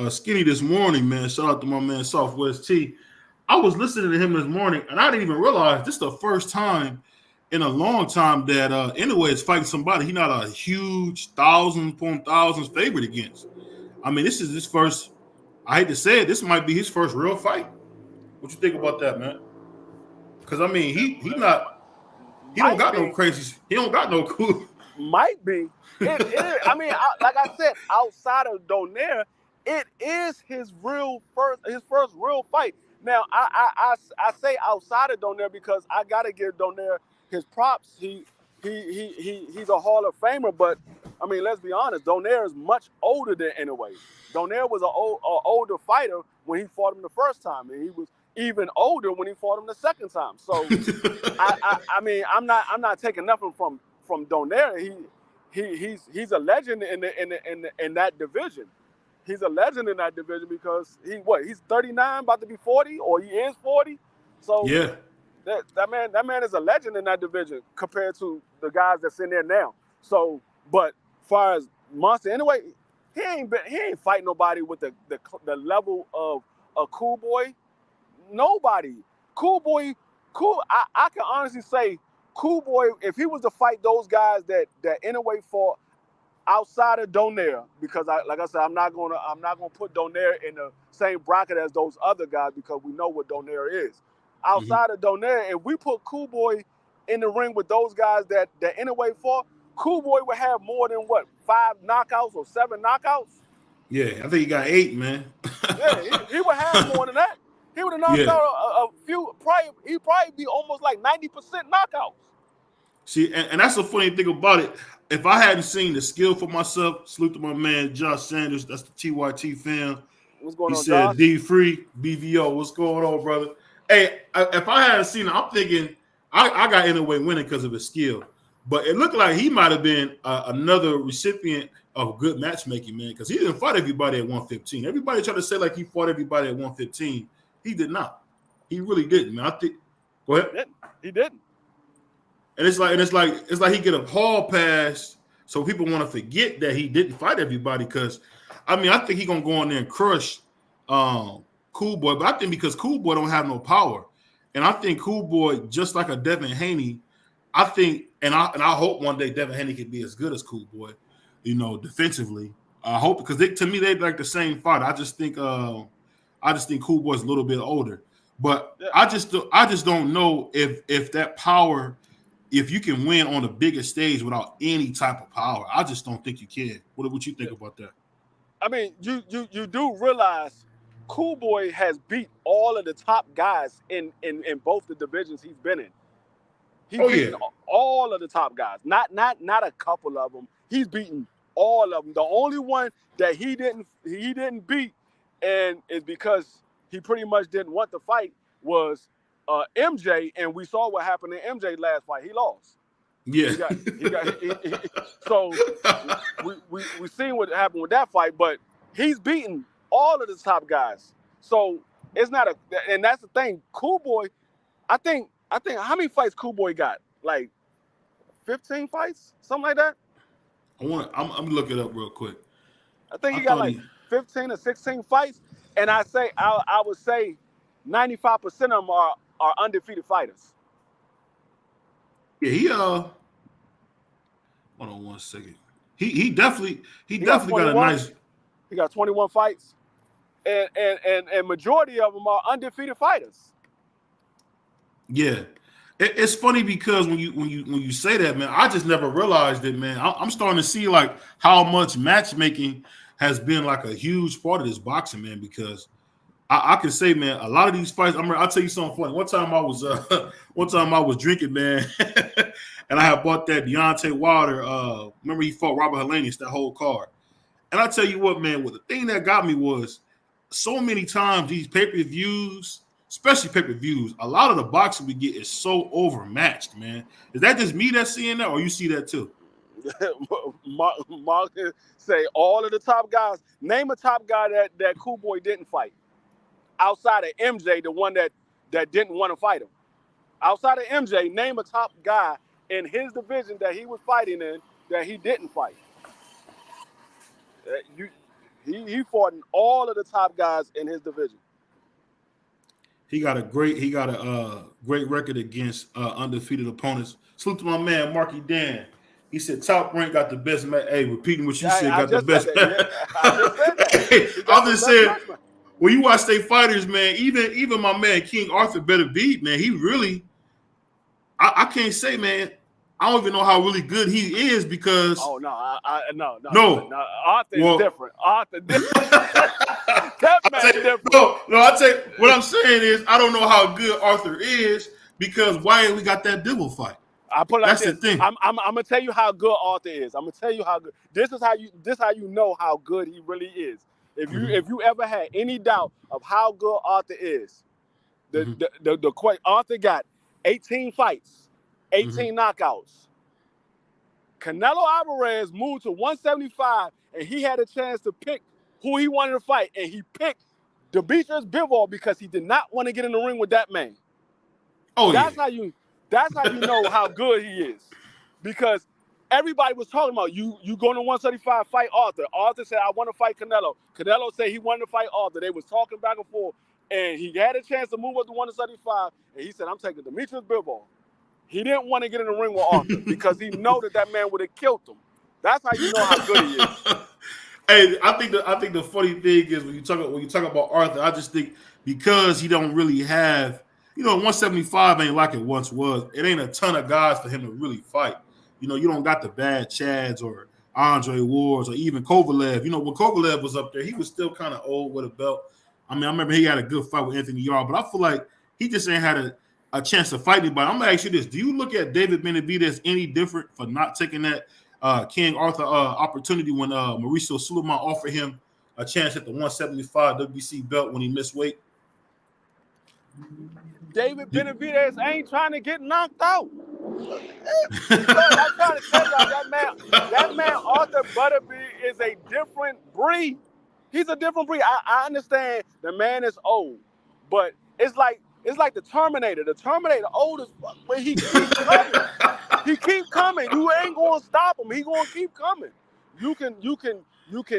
Skinny this morning, man. Shout out to my man Southwest T. I was listening to him this morning, and I didn't even realize this is the first time in a long time that Inoue is fighting somebody he's not a huge thousands favorite against. I mean, this is his first. I hate to say it, this might be his first real fight. What you think about that, man? Because I mean, he don't got no crazy. He don't got no cool. Might be. I mean, like I said, outside of Donaire, it is his first real fight. Now, I say outside of Donaire because I gotta give Donaire his props. He's a Hall of Famer, but I mean, let's be honest, Donaire is much older than Inoue. Donaire was an older fighter when he fought him the first time, and he was even older when he fought him the second time. So, I mean, I'm not taking nothing from Donaire. He's a legend in that division. He's a legend in that division because he's 39, about to be 40, or he is 40. So yeah, that man is a legend in that division compared to the guys that's in there now. So, but as far as Monster Inoue, he ain't fighting nobody with the level of a Cool Boy. Nobody. I can honestly say Cool Boy, if he was to fight those guys that Inoue fought outside of Donaire, because like I said, I'm not gonna put Donaire in the same bracket as those other guys because we know what Donaire is. Outside of Donaire, if we put Cool Boy in the ring with those guys that Inoue fought, Cool Boy would have more than 5 knockouts or 7 knockouts. Yeah, I think he got 8, man. Yeah, he would have more than that. He would have knocked out a few. He'd probably be almost like 90% knockouts. See, and that's the funny thing about it. If I hadn't seen the skill for myself, salute to my man Josh Sanders. That's the TYT fan. What's going on, He said, Josh? D Free, BVO. What's going on, brother? Hey, if I hadn't seen it, I'm thinking I got Inoue winning because of his skill. But it looked like he might have been another recipient of good matchmaking, man, because he didn't fight everybody at 115. Everybody tried to say like he fought everybody at 115. He did not. He really didn't, man. Go ahead. He didn't. And it's like he get a hall pass, so people want to forget that he didn't fight everybody. Because I mean, I think he's gonna go in there and crush Cool Boy, but I think because Cool Boy don't have no power, and I think Cool Boy, just like a Devin Haney, I think, and I hope one day Devin Haney can be as good as Cool Boy, defensively. I hope, because to me they're like the same fight. I just think Cool Boy's a little bit older, but yeah. I just don't know if that power. If you can win on the biggest stage without any type of power, I just don't think you can. What you think about that? I mean, you do realize Cool Boy has beat all of the top guys in both the divisions he's been in. He's beaten all of the top guys, not a couple of them. He's beaten all of them. The only one that he didn't beat, and is because he pretty much didn't want to fight, was MJ, and we saw what happened in MJ last fight. He lost. Yeah. So we seen what happened with that fight, but he's beaten all of the top guys. So it's not and that's the thing. Cool Boy, I think how many fights Cool Boy got? Like 15 fights, something like that. I'm gonna look it up real quick. I think he got like 15 or 16 fights, and I would say 95% of them are undefeated fighters. Yeah, hold on one second. He definitely got a nice. He got 21 fights. and majority of them are undefeated fighters. Yeah. It's funny because when you say that, man, I just never realized it, man. I'm starting to see like how much matchmaking has been like a huge part of this boxing, man. Because I can say, man, a lot of these fights. I'll tell you something funny. One time I was drinking, man, and I had bought that Deontay Wilder. Remember he fought Robert Helenius, that whole card. And I tell you what, man, the thing that got me was so many times these pay-per-views. Especially pay-per-views, a lot of the boxing we get is so overmatched, man. Is that just me that's seeing that, or you see that too? Mark say all of the top guys. Name a top guy that Cool Boy didn't fight. Outside of MJ, the one that didn't want to fight him. Outside of MJ, name a top guy in his division that he was fighting in that he didn't fight. He fought in all of the top guys in his division. He got a great record against undefeated opponents. Salute to my man Marky Dan. He said Top Rank got the best match. Hey, repeating what you said, got the best. I just said that. Hey, I'm just saying, when you watch state fighters, man, even my man King Arthur better beat, man. He really, I can't say, man. I don't even know how really good he is because. Oh no, no. Arthur is different. Arthur different. That man's different. No. I tell you, what I'm saying is I don't know how good Arthur is because why we got that devil fight. I put it like That's this. the thing. I'm gonna tell you how good Arthur is. I'm gonna tell you how good. This how you know how good he really is. If you ever had any doubt of how good Arthur is, Arthur got 18 fights, 18 knockouts. Canelo Alvarez moved to 175, and he had a chance to pick who he wanted to fight, and he picked Demetrius Bivol because he did not want to get in the ring with that man. Oh, that's how you know how good he is, because everybody was talking about you going to 175, fight Arthur. Arthur said, I want to fight Canelo. Canelo said he wanted to fight Arthur. They was talking back and forth, and he had a chance to move up to 175, and he said, I'm taking Demetrius Bivol. He didn't want to get in the ring with Arthur because he know that man would have killed him. That's how you know how good he is. Hey, I think the funny thing is when you talk about Arthur, I just think because he don't really have, 175 ain't like it once was. It ain't a ton of guys for him to really fight. You don't got the bad Chads or Andre Wards or even Kovalev. When Kovalev was up there, he was still kind of old with a belt. I remember he had a good fight with Anthony Yarde, but I feel like he just ain't had a chance to fight anybody. I'm gonna ask you this: do you look at David Benavidez any different for not taking that King Arthur opportunity when Mauricio Sulaiman offered him a chance at the 175 WBC belt when he missed weight? David Benavidez ain't trying to get knocked out. I'm trying to tell y'all that man Arthur Butterby is a different breed. He's a different breed. I understand the man is old, but it's like the Terminator. The Terminator old as fuck, but he keeps coming. He keep coming. You ain't gonna stop him. He gonna keep coming. You can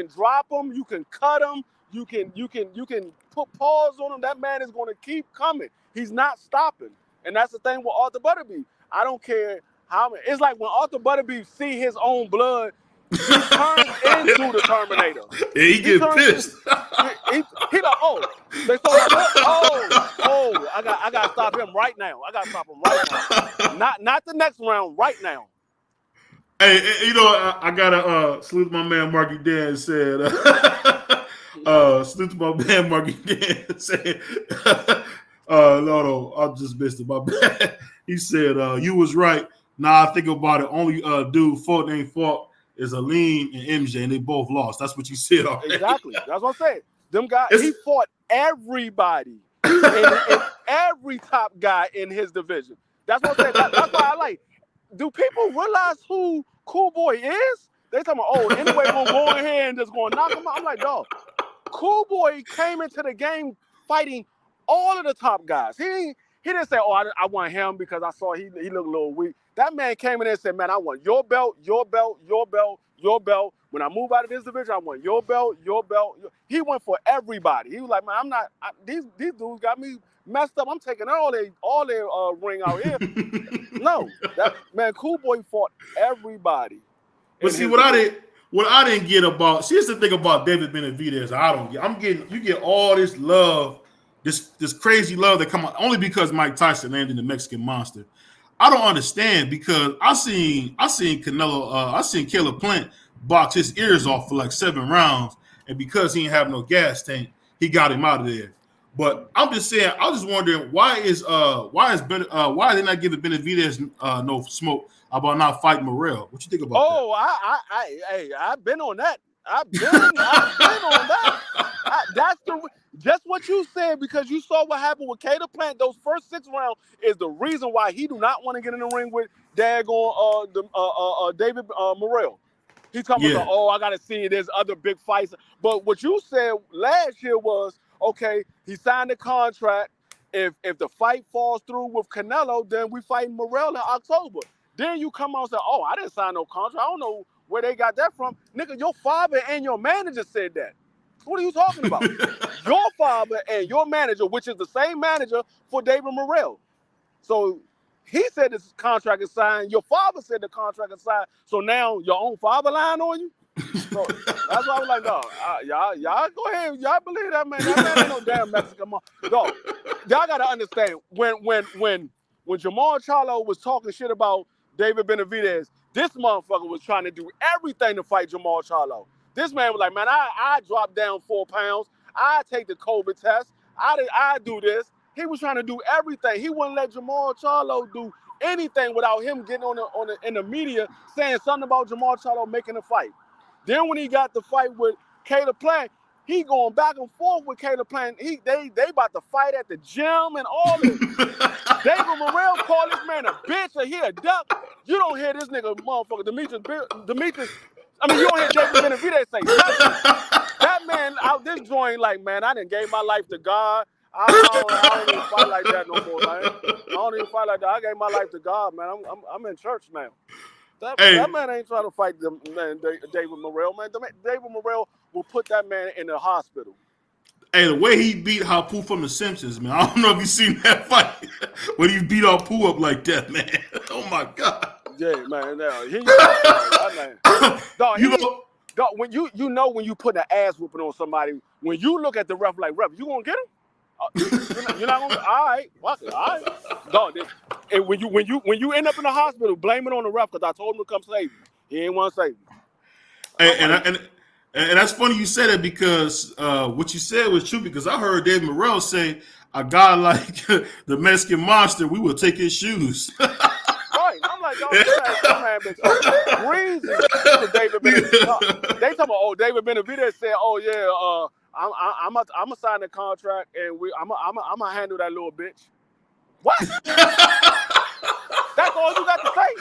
drop him. You can cut him. You can put pause on him. That man is gonna keep coming. He's not stopping. And that's the thing with Arthur Butterby. I don't care how many. It's like when Arthur Butterby see his own blood, he turns into the Terminator. Yeah, he get pissed. He like, oh, they saw my blood. Oh, I got to stop him right now. I got to stop him right now. Not the next round, right now. Hey, I gotta salute my man Marky Dan said. Salute to my man Marky Dan said. No, I just missed it. My bad. He said, "You was right." Nah, I think about it. Only dude Fulton ain't fought is Aline and MJ, and they both lost. That's what you said already. Exactly. That's what I'm saying. Them guys, he fought everybody, and every top guy in his division. That's what I'm saying. That's why I like. Do people realize who Cool Boy is? They talking about, anyway, we'll go in here and just going to knock him out. I'm like, dog, Cool Boy came into the game fighting all of the top guys. He didn't say, I want him because I saw he looked a little weak. That man came in there and said, man, I want your belt, your belt, your belt, your belt. When I move out of this division, I want your belt, your belt. He went for everybody. He was like, man, these dudes got me messed up. I'm taking all their ring out here. No, that man, Cool Boy fought everybody. But see, what I what I didn't get about, see, here's the thing about David Benavidez. I don't get. You get all this love, this crazy love that come out only because Mike Tyson landed the Mexican Monster. I don't understand because I seen Canelo, I seen Caleb Plant box his ears off for like 7 rounds, and because he didn't have no gas tank, he got him out of there. But I'm just saying, I was wondering why they not giving Benavidez no smoke about not fighting Morrell? What you think about that? I've been on that. I've been on that. That's just what you said, because you saw what happened with Caleb Plant. Those first 6 rounds is the reason why he do not want to get in the ring with David Morrell. He's talking about, I got to see there's other big fights. But what you said last year was, okay, he signed a contract. If the fight falls through with Canelo, then we fight Morrell in October. Then you come out and say, I didn't sign no contract. I don't know where they got that from. Nigga, your father and your manager said that. What are you talking about? Your father and your manager, which is the same manager for David Morrell. So he said this contract is signed. Your father said the contract is signed. So now your own father lying on you? So that's why I was like, no, y'all go ahead. Y'all believe that man. That man ain't no damn Mexican. No, y'all got to understand, when Jamal Charlo was talking shit about David Benavidez, this motherfucker was trying to do everything to fight Jamal Charlo. This man was like, man, I dropped down 4 pounds. I take the COVID test. I do this. He was trying to do everything. He wouldn't let Jamal Charlo do anything without him getting in the media saying something about Jamal Charlo making a fight. Then when he got the fight with Caleb Plant, he going back and forth with Caleb Plant. They about to fight at the gym and all this. David Morrell called this man a bitch or he a duck. You don't hear this nigga motherfucker Demetrius. I mean, you don't hear David Benavidez say nothing. That man out this joint like, man, I done gave my life to God. I don't even fight like that no more, man. I don't even fight like that. I gave my life to God, man. I'm in church now. That man ain't trying to fight David Morrell, man. David Morrell will put that man in the hospital. Hey, the way he beat Hapu from The Simpsons, man. I don't know if you seen that fight when he beat Hapu up like that, man. Oh my God. Yeah, man. When you put an ass whooping on somebody, when you look at the ref like, ref, you gonna get him? You're not gonna. All right, fuck it. All right. Dog, and when you end up in the hospital, blame it on the ref because I told him to come save you. He ain't want to save you. And that's funny you said it because what you said was true, because I heard David Morrell say a guy like the Mexican Monster, we will take his shoes. Right. I'm like, that man been so crazy to David Benavidez. They talking about, David Benavidez said, I'm gonna sign the contract and I'm gonna handle that little bitch. What? That's all you got to say?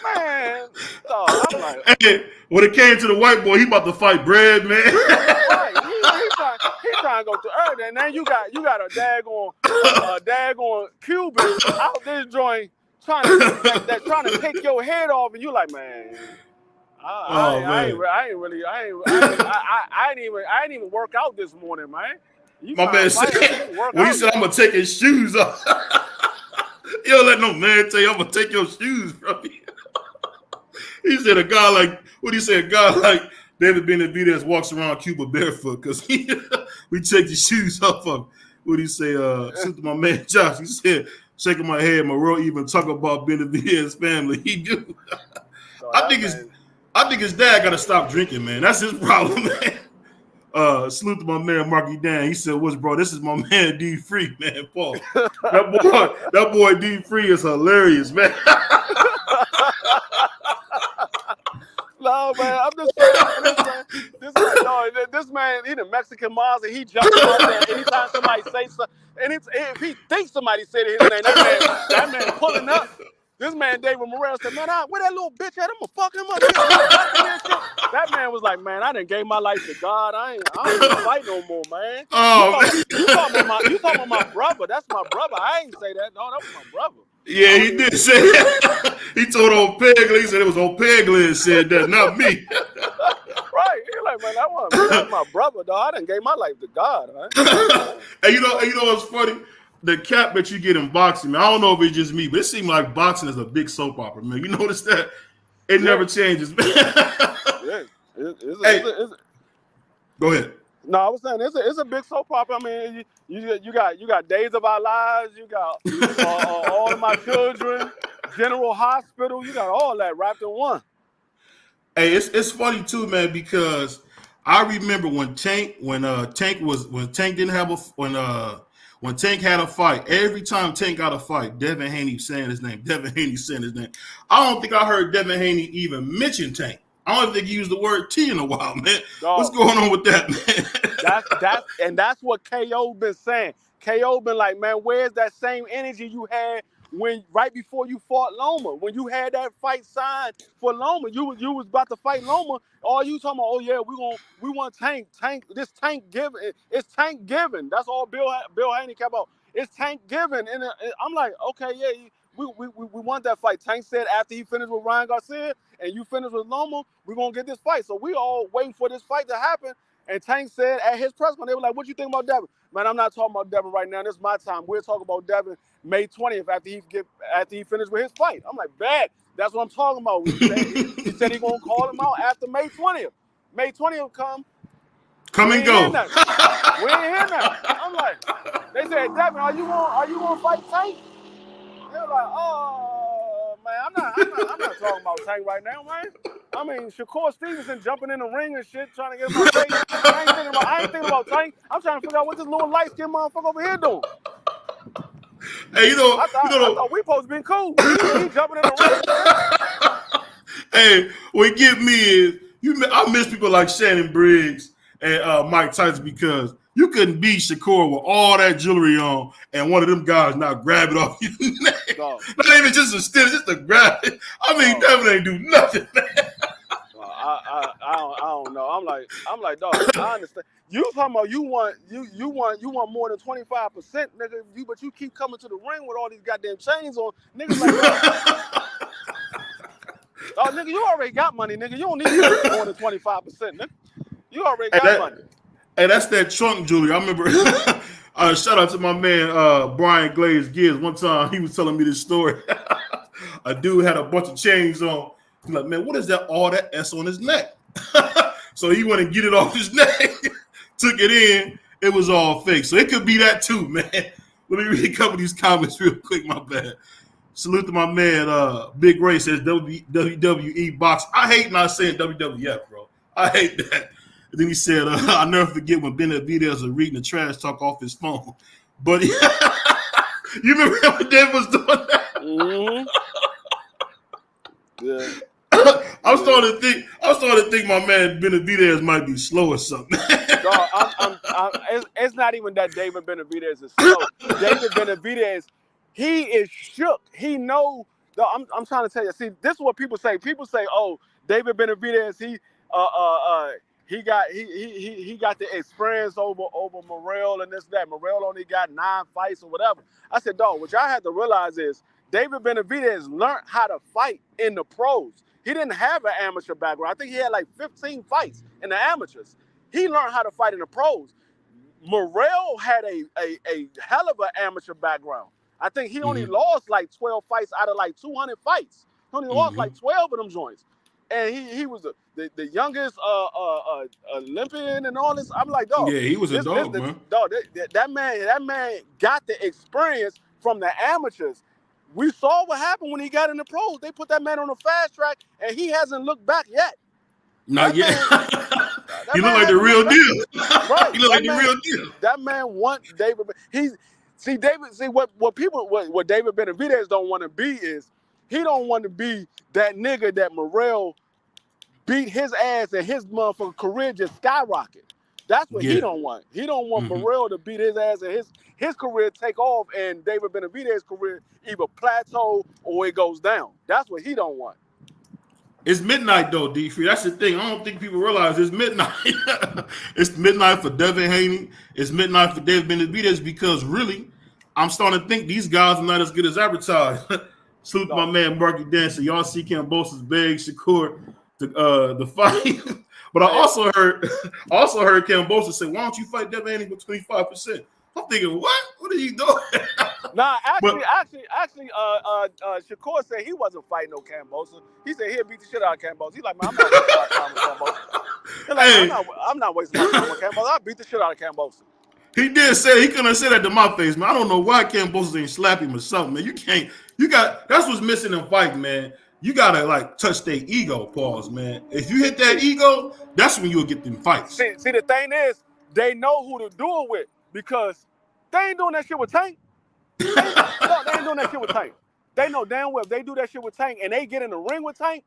Man, I'm like, hey, when it came to the white boy, he about to fight Bread, man. Right, he trying to go to Earth, and then you got a daggone Cuban out this joint trying to take your head off, and you like, man. I ain't even work out this morning, man. My man said, when he said, I'm gonna take his shoes off. You don't let no man tell you I'm gonna take your shoes from you. He said a guy like David Benavidez walks around Cuba barefoot because we take the shoes off of him. What do you say? Sent to my man Josh. He said, shaking my head, Morrell even talk about Benavidez's family. He do. I think his dad gotta stop drinking, man. That's his problem, man. Salute to my man Marky Dan. He said, "What's bro? This is my man D Free, man. Paul. That boy D Free is hilarious, man." No, man, I'm just saying, this man, he the Mexican Monster. He jumps out there anytime somebody say something, and if he thinks somebody said his name, that man pulling up. This man, David Morrell, said, man, where that little bitch at? I'm gonna fuck him up. That man was like, man, I done gave my life to God. I ain't gonna fight no more, man. You talking about my brother. That's my brother. I ain't say that. No, that was my brother. Yeah, he did say that. He told old Pegley, he said it was old Pegley that said that, not me. Right. He like, man, that was my brother, dog. I done gave my life to God, man. And you know what's funny? The cap that you get in boxing, man, I don't know if it's just me, but it seems like boxing is a big soap opera, man. You notice that? It never changes. Yeah. Go ahead. No, I was saying it's a big soap opera. I mean, you got Days of Our Lives, you got All of My Children, General Hospital, you got all that wrapped in one. Hey, it's funny too, man, because I remember when Tank had a fight. Every time Tank got a fight, Devin Haney saying his name. I don't think I heard Devin Haney even mention Tank. I don't think he used the word T in a while, man. Dog, what's going on with that, man? That's what KO been saying. KO been like, man, where's that same energy you had when right before you fought Loma? When you had that fight signed for Loma, you was about to fight Loma. All you talking about? Oh yeah, we want Tank. This Tank giving. It's Tank giving. That's all Bill Haney kept about. It's Tank giving, and I'm like, okay, yeah. We want that fight. Tank said after he finished with Ryan Garcia and you finished with Loma, we're going to get this fight. So we all waiting for this fight to happen. And Tank said at his press conference, they were like, what you think about Devin? Man, I'm not talking about Devin right now. This is my time. We're talking about Devin May 20th after he finished with his fight. I'm like, bad. That's what I'm talking about. He said he's going to call him out after May 20th. May 20th come. Come and go. We ain't hear nothing. I'm like, they said, Devin, are you going to fight Tank? They were like, oh man, I'm not talking about Tank right now, man. I mean, Shakur Stevenson jumping in the ring and shit, trying to get my face. I ain't thinking about Tank. I'm trying to figure out what this little light skinned motherfucker over here doing. Hey, I thought we supposed to be cool. He jumping in the ring. Hey, what get me is I miss people like Shannon Briggs and Mike Tyson because you couldn't beat Shakur with all that jewelry on and one of them guys not grab it off your neck. No. Not even just a still, just to grab it. I mean, Devin ain't do nothing, man. I don't know. I'm like, dog, I understand. You talking about you want more than 25%, nigga. But you keep coming to the ring with all these goddamn chains on, niggas like. Oh, nigga, you already got money, nigga. You don't need more than 25%, nigga. You already got money. Hey, that's that trunk jewelry. I remember. Shout out to my man Brian Glaze Gibbs. One time he was telling me this story. A dude had a bunch of chains on. I'm like, man, what is that? All that S on his neck. So he went and get it off his neck. Took it in. It was all fake. So it could be that too, man. Let me read a couple of these comments real quick. My bad. Salute to my man Big Ray says WWE Boxing. I hate not saying WWF, bro. I hate that. And then he said, I'll never forget when Benavidez was reading the trash talk off his phone. But you remember when Dave was doing that? Mm-hmm. Yeah. I'm starting to think my man Benavidez might be slow or something. Dog, it's not even that David Benavidez is slow. David Benavidez, he is shook. He know. I'm trying to tell you. See, this is what people say. People say, "Oh, David Benavidez, he got the experience over Morrell and this that. Morrell only got 9 fights or whatever." I said, "Dog, what y'all have to realize is David Benavidez learned how to fight in the pros. He didn't have an amateur background. I think he had like 15 fights in the amateurs. He learned how to fight in the pros. Morrell had a hell of an amateur background. I think he only lost like 12 fights out of like 200 fights. He only lost like 12 of them joints. And he was the youngest Olympian and all this. I'm like, dog. Yeah, he was a dog, man. Dog, that man got the experience from the amateurs. We saw what happened when he got in the pros. They put that man on a fast track, and he hasn't looked back yet. Not yet. He looked like the real deal. Right. He looked like the real deal. That man want David. What David Benavidez don't want to be is he don't want to be that nigga that Morrell beat his ass and his motherfucking career just skyrocket. That's what he don't want. He don't want Morrell to beat his ass and his career take off and David Benavidez's career either plateau or it goes down. That's what he don't want. It's midnight though, D3. That's the thing. I don't think people realize it's midnight. It's midnight for Devin Haney. It's midnight for David Benavidez because really, I'm starting to think these guys are not as good as advertised. Salute to my man Marky Dancer. Y'all see Kambosos beg Shakur the fight. But I also heard Kambosos say, "Why don't you fight Devin Haney with 25%?" I'm thinking, what? What are you doing? Nah, But actually, Shakur said he wasn't fighting no Cambosa. He said he'd beat the shit out of Cambosa. He's like, man, I'm not wasting my time with Cambosa. He's like, man, hey, I'm not wasting my time with Cambosa. I'll beat the shit out of Cambosa. he did say he couldn't have said that to my face, man. I don't know why Cambosa ain't slap him or something, man. That's what's missing in fight, man. You gotta like touch their ego, pause, man. If you hit that ego, that's when you'll get them fights. See, the thing is, they know who to do it with because they ain't doing that shit with Tank. They ain't doing that shit with Tank. They know damn well if they do that shit with Tank and they get in the ring with Tank,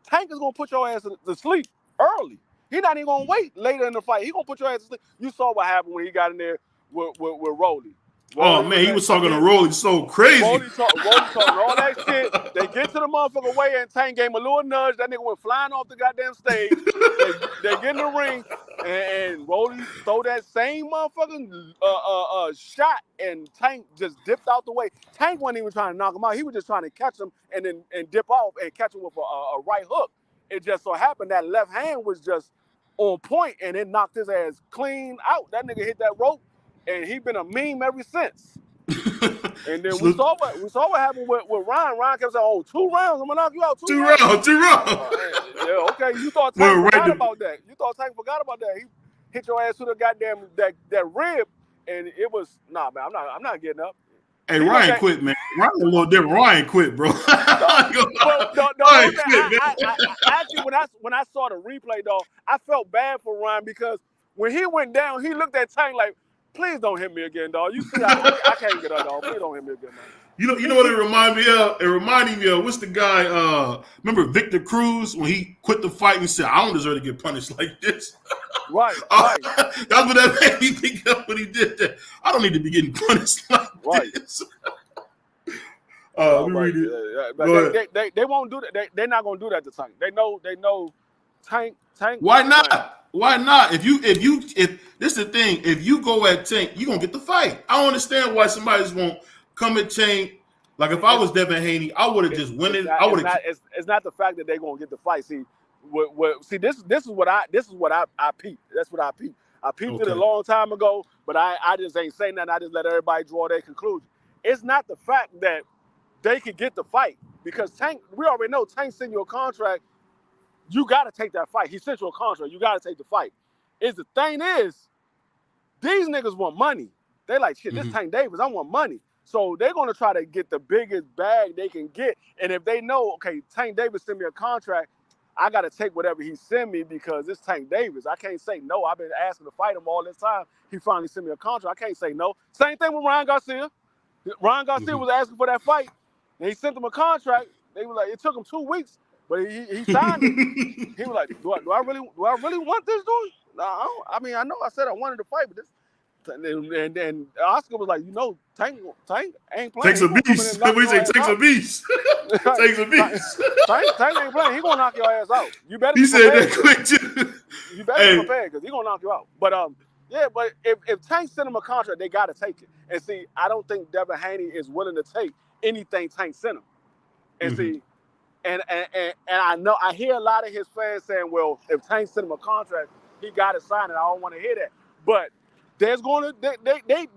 Tank is gonna put your ass to sleep early. He not even gonna wait later in the fight. He gonna put your ass to sleep. You saw what happened when he got in there with Rolly. Oh man, he was talking to Rolly so crazy. Rolly talking all that shit. They get to the motherfucker way and Tank gave him a little nudge. That nigga went flying off the goddamn stage. They get in the ring and Rolly throw that same motherfucking shot and Tank just dipped out the way. Tank wasn't even trying to knock him out. He was just trying to catch him and dip off and catch him with a right hook. It just so happened that left hand was just on point and it knocked his ass clean out. That nigga hit that rope. And he been a meme ever since. And then we saw what happened with Ryan. Ryan kept saying, "Oh, 2 rounds. I'm gonna knock you out. Two rounds. Yeah, okay. You thought Tank forgot about that. He hit your ass to the goddamn that rib, and it was man. I'm not getting up. Hey, Ryan quit, man. Ryan a little different. Ryan quit, bro. Actually, when I saw the replay, though, I felt bad for Ryan because when he went down, he looked at Tank like, please don't hit me again, dog. You see, I can't get up, dog. Please don't hit me again, man. You know what it reminded me of? It reminded me of what's the guy? Remember Victor Cruz when he quit the fight and said, "I don't deserve to get punished like this." Right. That's what that made me think of when he did that. I don't need to be getting punished like this. They won't do that. They're not gonna do that to Tank. They know Tank. Why not? Why not? If this is the thing, if you go at Tank, you're gonna get the fight. I don't understand why somebody just won't come at Tank. Like if I was Devin Haney, I would have just won it. It's not the fact that they're gonna get the fight. See, this is what I peeped. That's what I peeped. I peeped it a long time ago, but I just ain't saying nothing. I just let everybody draw their conclusion. It's not the fact that they could get the fight because Tank. We already know Tank sent you a contract. You got to take that fight. He sent you a contract. You got to take the fight. The thing is, these niggas want money. They like, shit, this Tank Davis, I want money. So they're going to try to get the biggest bag they can get. And if they know, okay, Tank Davis sent me a contract, I got to take whatever he sent me because it's Tank Davis. I can't say no. I've been asking to fight him all this time. He finally sent me a contract. I can't say no. Same thing with Ryan Garcia. Ryan Garcia was asking for that fight, and he sent him a contract. They were like, it took him 2 weeks. But he signed it. He was like, do I really want this, dude? No, I mean, I know I said I wanted to fight, but this. And Oscar was like, Tank ain't playing. Takes a beast. What do you say? Takes a beast. Takes a beast. Tank ain't playing. He gonna knock your ass out. You better. He said that quick too. You better be prepared because he gonna knock you out. But but if Tank sent him a contract, they gotta take it. And see, I don't think Devin Haney is willing to take anything Tank sent him. And see. And I know I hear a lot of his fans saying, well, if Tank sent him a contract, he got to sign it. I don't want to hear that. But there's going to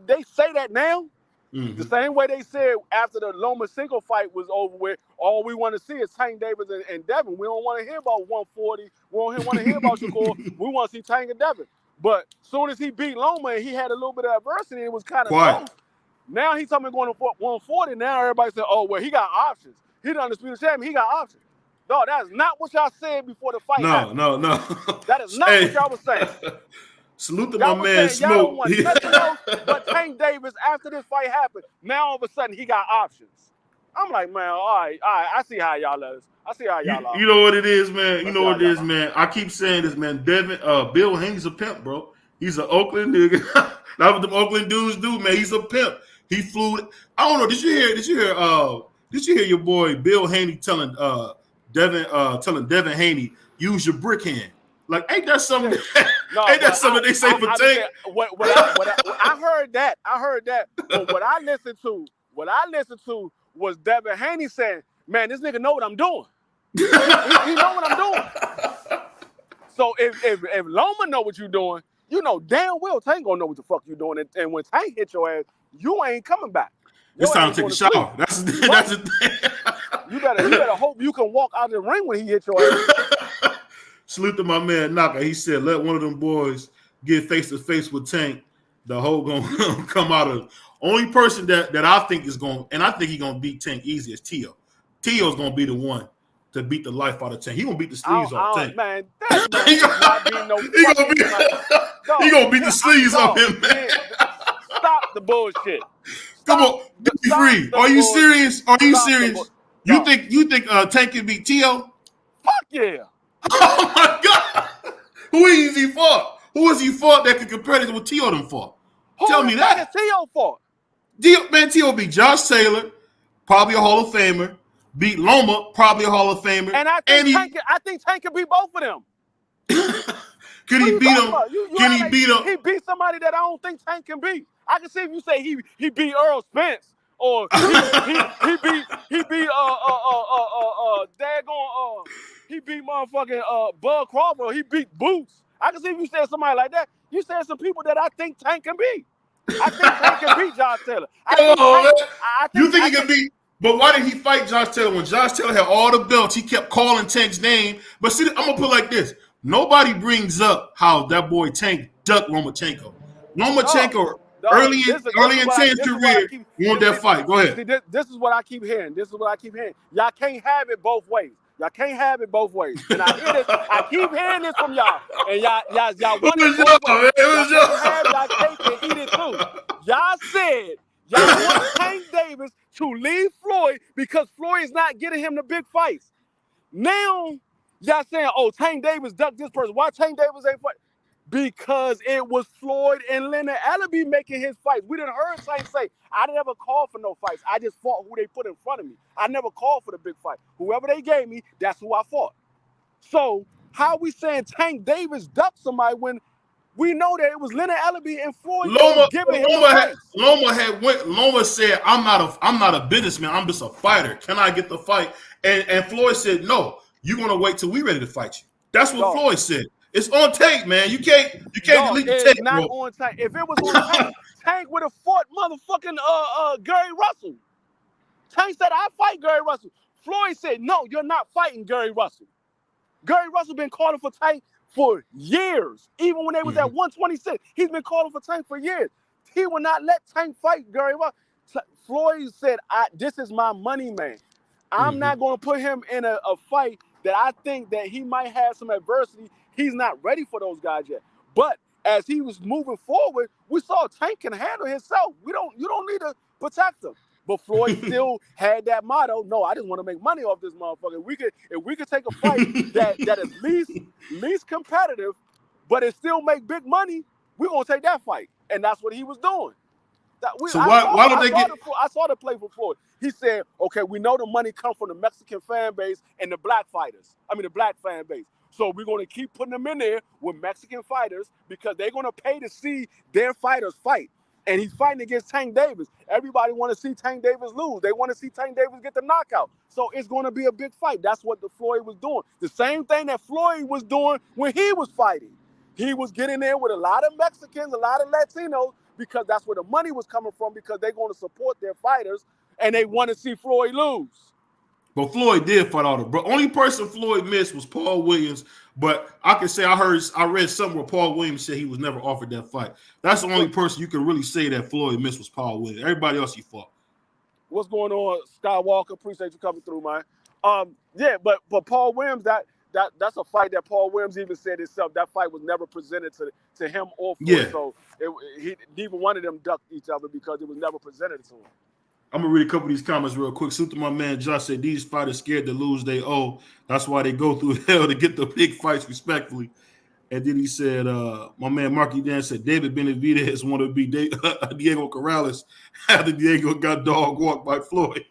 they say that now. The same way they said after the Lomachenko fight was over with, all we want to see is Tank Davis and Devin. We don't want to hear about 140. We don't want to hear about Shakur. We want to see Tank and Devin. But as soon as he beat Loma and he had a little bit of adversity, it was kind of close. Now he's talking going to 140. Now everybody said, oh, well, he got options. He the undisputed champion. He got options. No, that is not what y'all said before the fight happened. No. That is not what y'all was saying. Salute to my man Smoke. Y'all don't want nothing else but Tank Davis after this fight happened. Now all of a sudden he got options. I'm like, man, all right. I see how y'all are. You know what it is, man. You know what it is, man. I keep saying this, man. Bill Haney's a pimp, bro. He's an Oakland nigga. That's what the Oakland dudes do, man. He's a pimp. He flew. I don't know. Did you hear your boy Bill Haney telling Devin Haney, use your brick hand? Like, ain't that something? Ain't that something they say for Tank? I heard that. But what I listened to was Devin Haney saying, "Man, this nigga know what I'm doing. he know what I'm doing." So if Loma know what you're doing, you know damn well Tank gonna know what the fuck you doing. And when Tank hit your ass, you ain't coming back. It's Your time ass to take going a to sleep. shower. That's the thing. You better hope you can walk out of the ring when he hit your ass. Salute to my man Naka. He said, let one of them boys get face to face with Tank. The whole gonna come out of. Only person that I think is going, and I think he's gonna beat Tank easy is Teo. Teo's gonna be the one to beat the life out of Tank. He gonna beat the sleeves off Tank. Man, that man is not beating no fucking He gonna beat the sleeves off him, man. Stop the bullshit. Come on, be free. Are you serious? Are you serious? You think Tank can beat Teo? Fuck yeah. Oh my God. Who is he fought? Who is he fought that could compare it with Teo them fought? Tell me that. Who is Teo fought? Teo beat Josh Taylor, probably a Hall of Famer. Beat Loma, probably a Hall of Famer. And I think Tank can beat both of them. Could he beat him? Can he beat him? He beat somebody that I don't think Tank can beat. I can see if you say he beat Earl Spence or he beat he beat motherfucking Bud Crawford, or he beat Boots. I can see if you said somebody like that. You said some people that I think Tank can beat. I think Tank can beat Josh Taylor. You think he can beat? But why did he fight Josh Taylor when Josh Taylor had all the belts? He kept calling Tank's name. But see, I'm gonna put it like this: nobody brings up how that boy Tank ducked Lomachenko. Lomachenko early in Tank's career won that fight. Go ahead. See, this is what I keep hearing. Y'all can't have it both ways. Y'all can't have it both ways. And I hear this. I keep hearing this from y'all. And y'all want it both ways. Y'all can't eat it too. Y'all said y'all want Tank Davis to leave Floyd because Floyd is not getting him the big fights. Now y'all saying, oh, Tank Davis ducked this person. Why Tank Davis ain't fight? Because it was Floyd and Leonard Allaby making his fights. We didn't heard Tank say, I never called for no fights. I just fought who they put in front of me. I never called for the big fight. Whoever they gave me, that's who I fought. So how we saying Tank Davis ducked somebody when we know that it was Leonard Allaby and Floyd giving him fights? Loma said, I'm not a businessman. I'm just a fighter. Can I get the fight? And Floyd said, no, you're gonna wait till we ready to fight you. That's what Floyd said. It's on tape, man. You can't delete the tape. It's not on tape. If it was on tape, Tank would have fought motherfucking Gary Russell. Tank said, I fight Gary Russell. Floyd said, no, you're not fighting Gary Russell. Gary Russell been calling for Tank for years. Even when they was at 126, he's been calling for Tank for years. He will not let Tank fight Gary Russell. Floyd said, this is my money man. I'm not going to put him in a fight that I think that he might have some adversity. He's not ready for those guys yet. But as he was moving forward, we saw Tank can handle himself. You don't need to protect him. But Floyd still had that motto. No, I just want to make money off this motherfucker. If we could take a fight that is least competitive, but it still make big money, we're gonna take that fight. And that's what he was doing. I saw the play for Floyd. He said, okay, we know the money comes from the Mexican fan base and the black fan base. So we're going to keep putting them in there with Mexican fighters because they're going to pay to see their fighters fight. And he's fighting against Tank Davis. Everybody want to see Tank Davis lose. They want to see Tank Davis get the knockout. So it's going to be a big fight. That's what the Floyd was doing. The same thing that Floyd was doing when he was fighting. He was getting there with a lot of Mexicans, a lot of Latinos, because that's where the money was coming from, because they're going to support their fighters and they want to see Floyd lose. But Floyd did fight all the only person Floyd missed was Paul Williams. But I can say I read somewhere where Paul Williams said he was never offered that fight. That's the only person you can really say that Floyd missed was Paul Williams. Everybody else he fought. What's going on, Skywalker? Appreciate you coming through, man. But Paul Williams, that's a fight that Paul Williams even said himself. That fight was never presented to him or Floyd. Yeah. So neither one of them ducked each other because it was never presented to him. I'm going to read a couple of these comments real quick. Suit to my man Josh said, these fighters scared to lose they owe. That's why they go through hell to get the big fights respectfully. And then he said, my man Marky Dan said, David Benavidez wanted to be Diego Corrales after Diego got dog walked by Floyd.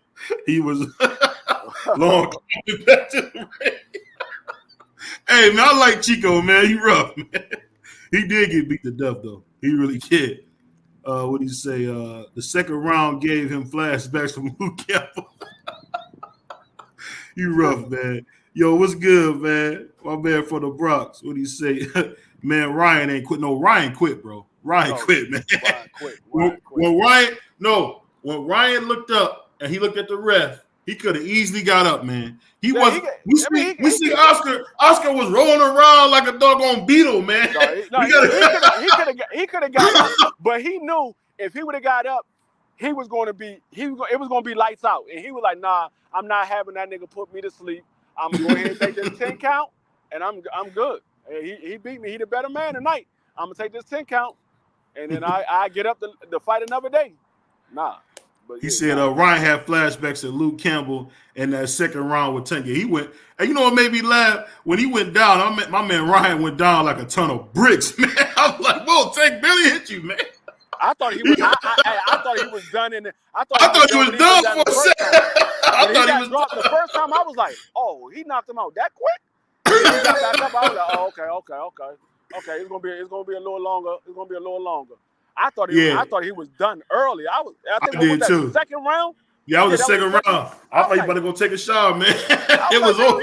He was long back to the ring. Hey, man, I like Chico, man. He rough, man. He did get beat to death, though. He really did. What did he say? The second round gave him flashbacks from Luke Campbell. You rough, man. Yo, what's good, man? My man from the Bronx. What did he say? Man, Ryan ain't quit. No, Ryan quit, bro. Ryan quit, man. Ryan quit. when Ryan looked up and he looked at the ref, he could have easily got up, man. We see Oscar. Oscar was rolling around like a doggone beetle, man. He could have got up, but he knew if he would have got up, it was going to be lights out, and he was like, "Nah, I'm not having that nigga put me to sleep. I'm gonna go ahead and take this 10 count, and I'm good." And he beat me. He the better man tonight. I'm gonna take this 10 count, and then I get up to fight another day. Nah. But he said Ryan had flashbacks of Luke Campbell in that second round with Tank. He went, and you know what made me laugh? When he went down, my man Ryan went down like a ton of bricks, man. I was like, whoa, Tank Billy hit you, man. I thought he was. I thought he was done in. I thought he was done for a second. I thought he was dropped the first time. I was like, oh, he knocked him out that quick. He got back up. I was like, oh, okay. It's gonna be a little longer. It's gonna be a little longer. I thought he was done early. I think did that too. Second round. Yeah, the second round. I thought you better go take a shower, man. It was over.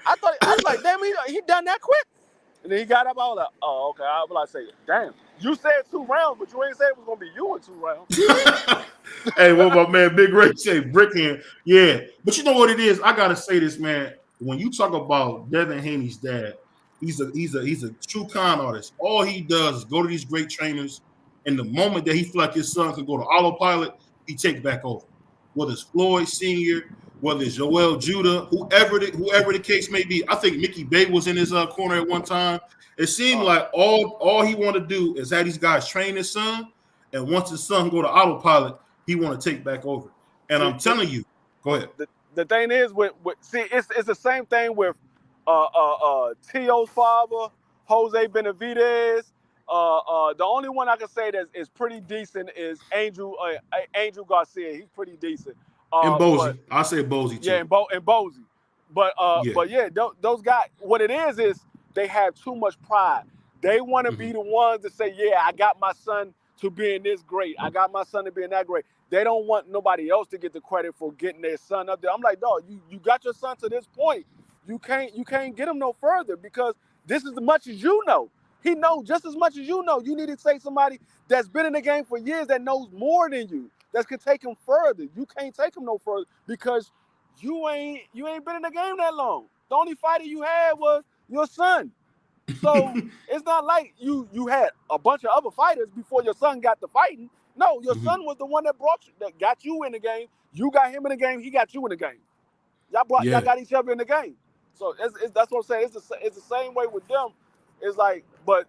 I was like, damn, he done that quick. And then he got up. I was like, oh, okay. I was like, say, damn. You said 2 rounds, but you ain't say it was gonna be you in 2 rounds. Hey, what my man Big Ray say? Bricking, yeah. But you know what it is? I gotta say this, man. When you talk about Devin Haney's dad, he's a true con artist. All he does is go to these great trainers, and the moment that he feel like his son can go to autopilot, he takes back over. Whether it's Floyd Sr., whether it's Joel Judah, whoever the case may be. I think Mickey Bay was in his corner at one time. It seemed like all he wanted to do is have these guys train his son, and once his son go to autopilot, he want to take back over. And I'm telling you, go ahead. The thing is, it's the same thing with Teo's father, Jose Benavidez. The only one I can say that is pretty decent is Angel Garcia. He's pretty decent. And Bozy. I say Bozy too. Yeah, and Bozy. But those guys, what it is they have too much pride. They want to be the ones to say, yeah, I got my son to being this great. I got my son to being that great. They don't want nobody else to get the credit for getting their son up there. I'm like, dog, you got your son to this point. You can't get him no further because this is as much as you know. He knows just as much as you know. You need to say somebody that's been in the game for years that knows more than you, that can take him further. You can't take him no further because you ain't been in the game that long. The only fighter you had was your son. So it's not like you had a bunch of other fighters before your son got to fighting. No, your son was the one that got you in the game. You got him in the game. He got you in the game. Y'all got each other in the game. So that's what I'm saying. It's the same way with them. It's like, but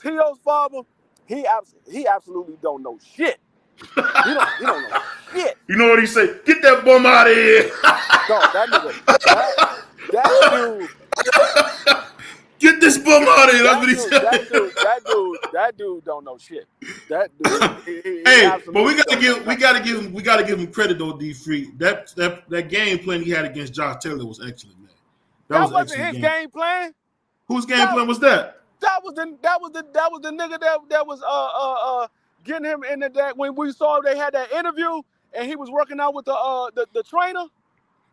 Teo's father, he absolutely don't know shit. He don't know shit. You know what he say? Get that bum out of here. Dog, that nigga, that dude. Get this bum out of here. That's what he said. That dude don't know shit. That dude. Hey, but we gotta give him credit though, D-Free. That game plan he had against Josh Taylor was excellent, man. That wasn't his game plan. Whose game plan was that? That was the nigga that was getting him in the when we saw they had that interview and he was working out with the trainer.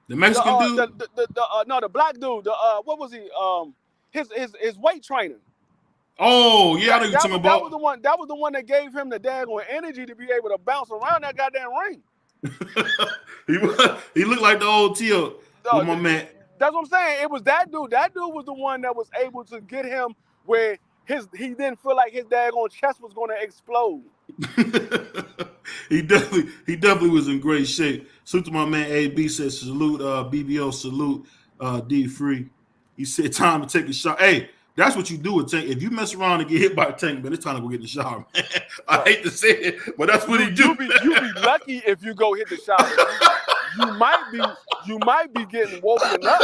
The Mexican dude? The black dude. What was he? His weight trainer. Oh, yeah, I know you're talking about. That was the one that gave him the daggone energy to be able to bounce around that goddamn ring. He looked like the old Teo with my man. That's what I'm saying. It was that dude. That dude was the one that was able to get him where he didn't feel like his daggone chest was going to explode. He definitely was in great shape. Salute to my man AB says salute BVO, salute D-Free. He said time to take a shot. Hey, that's what you do with Tank. If you mess around and get hit by a Tank, man, it's time to go get in the shower, man. I hate to say it, but that's what he do. You be lucky if you go hit the shower. You might be getting woken up.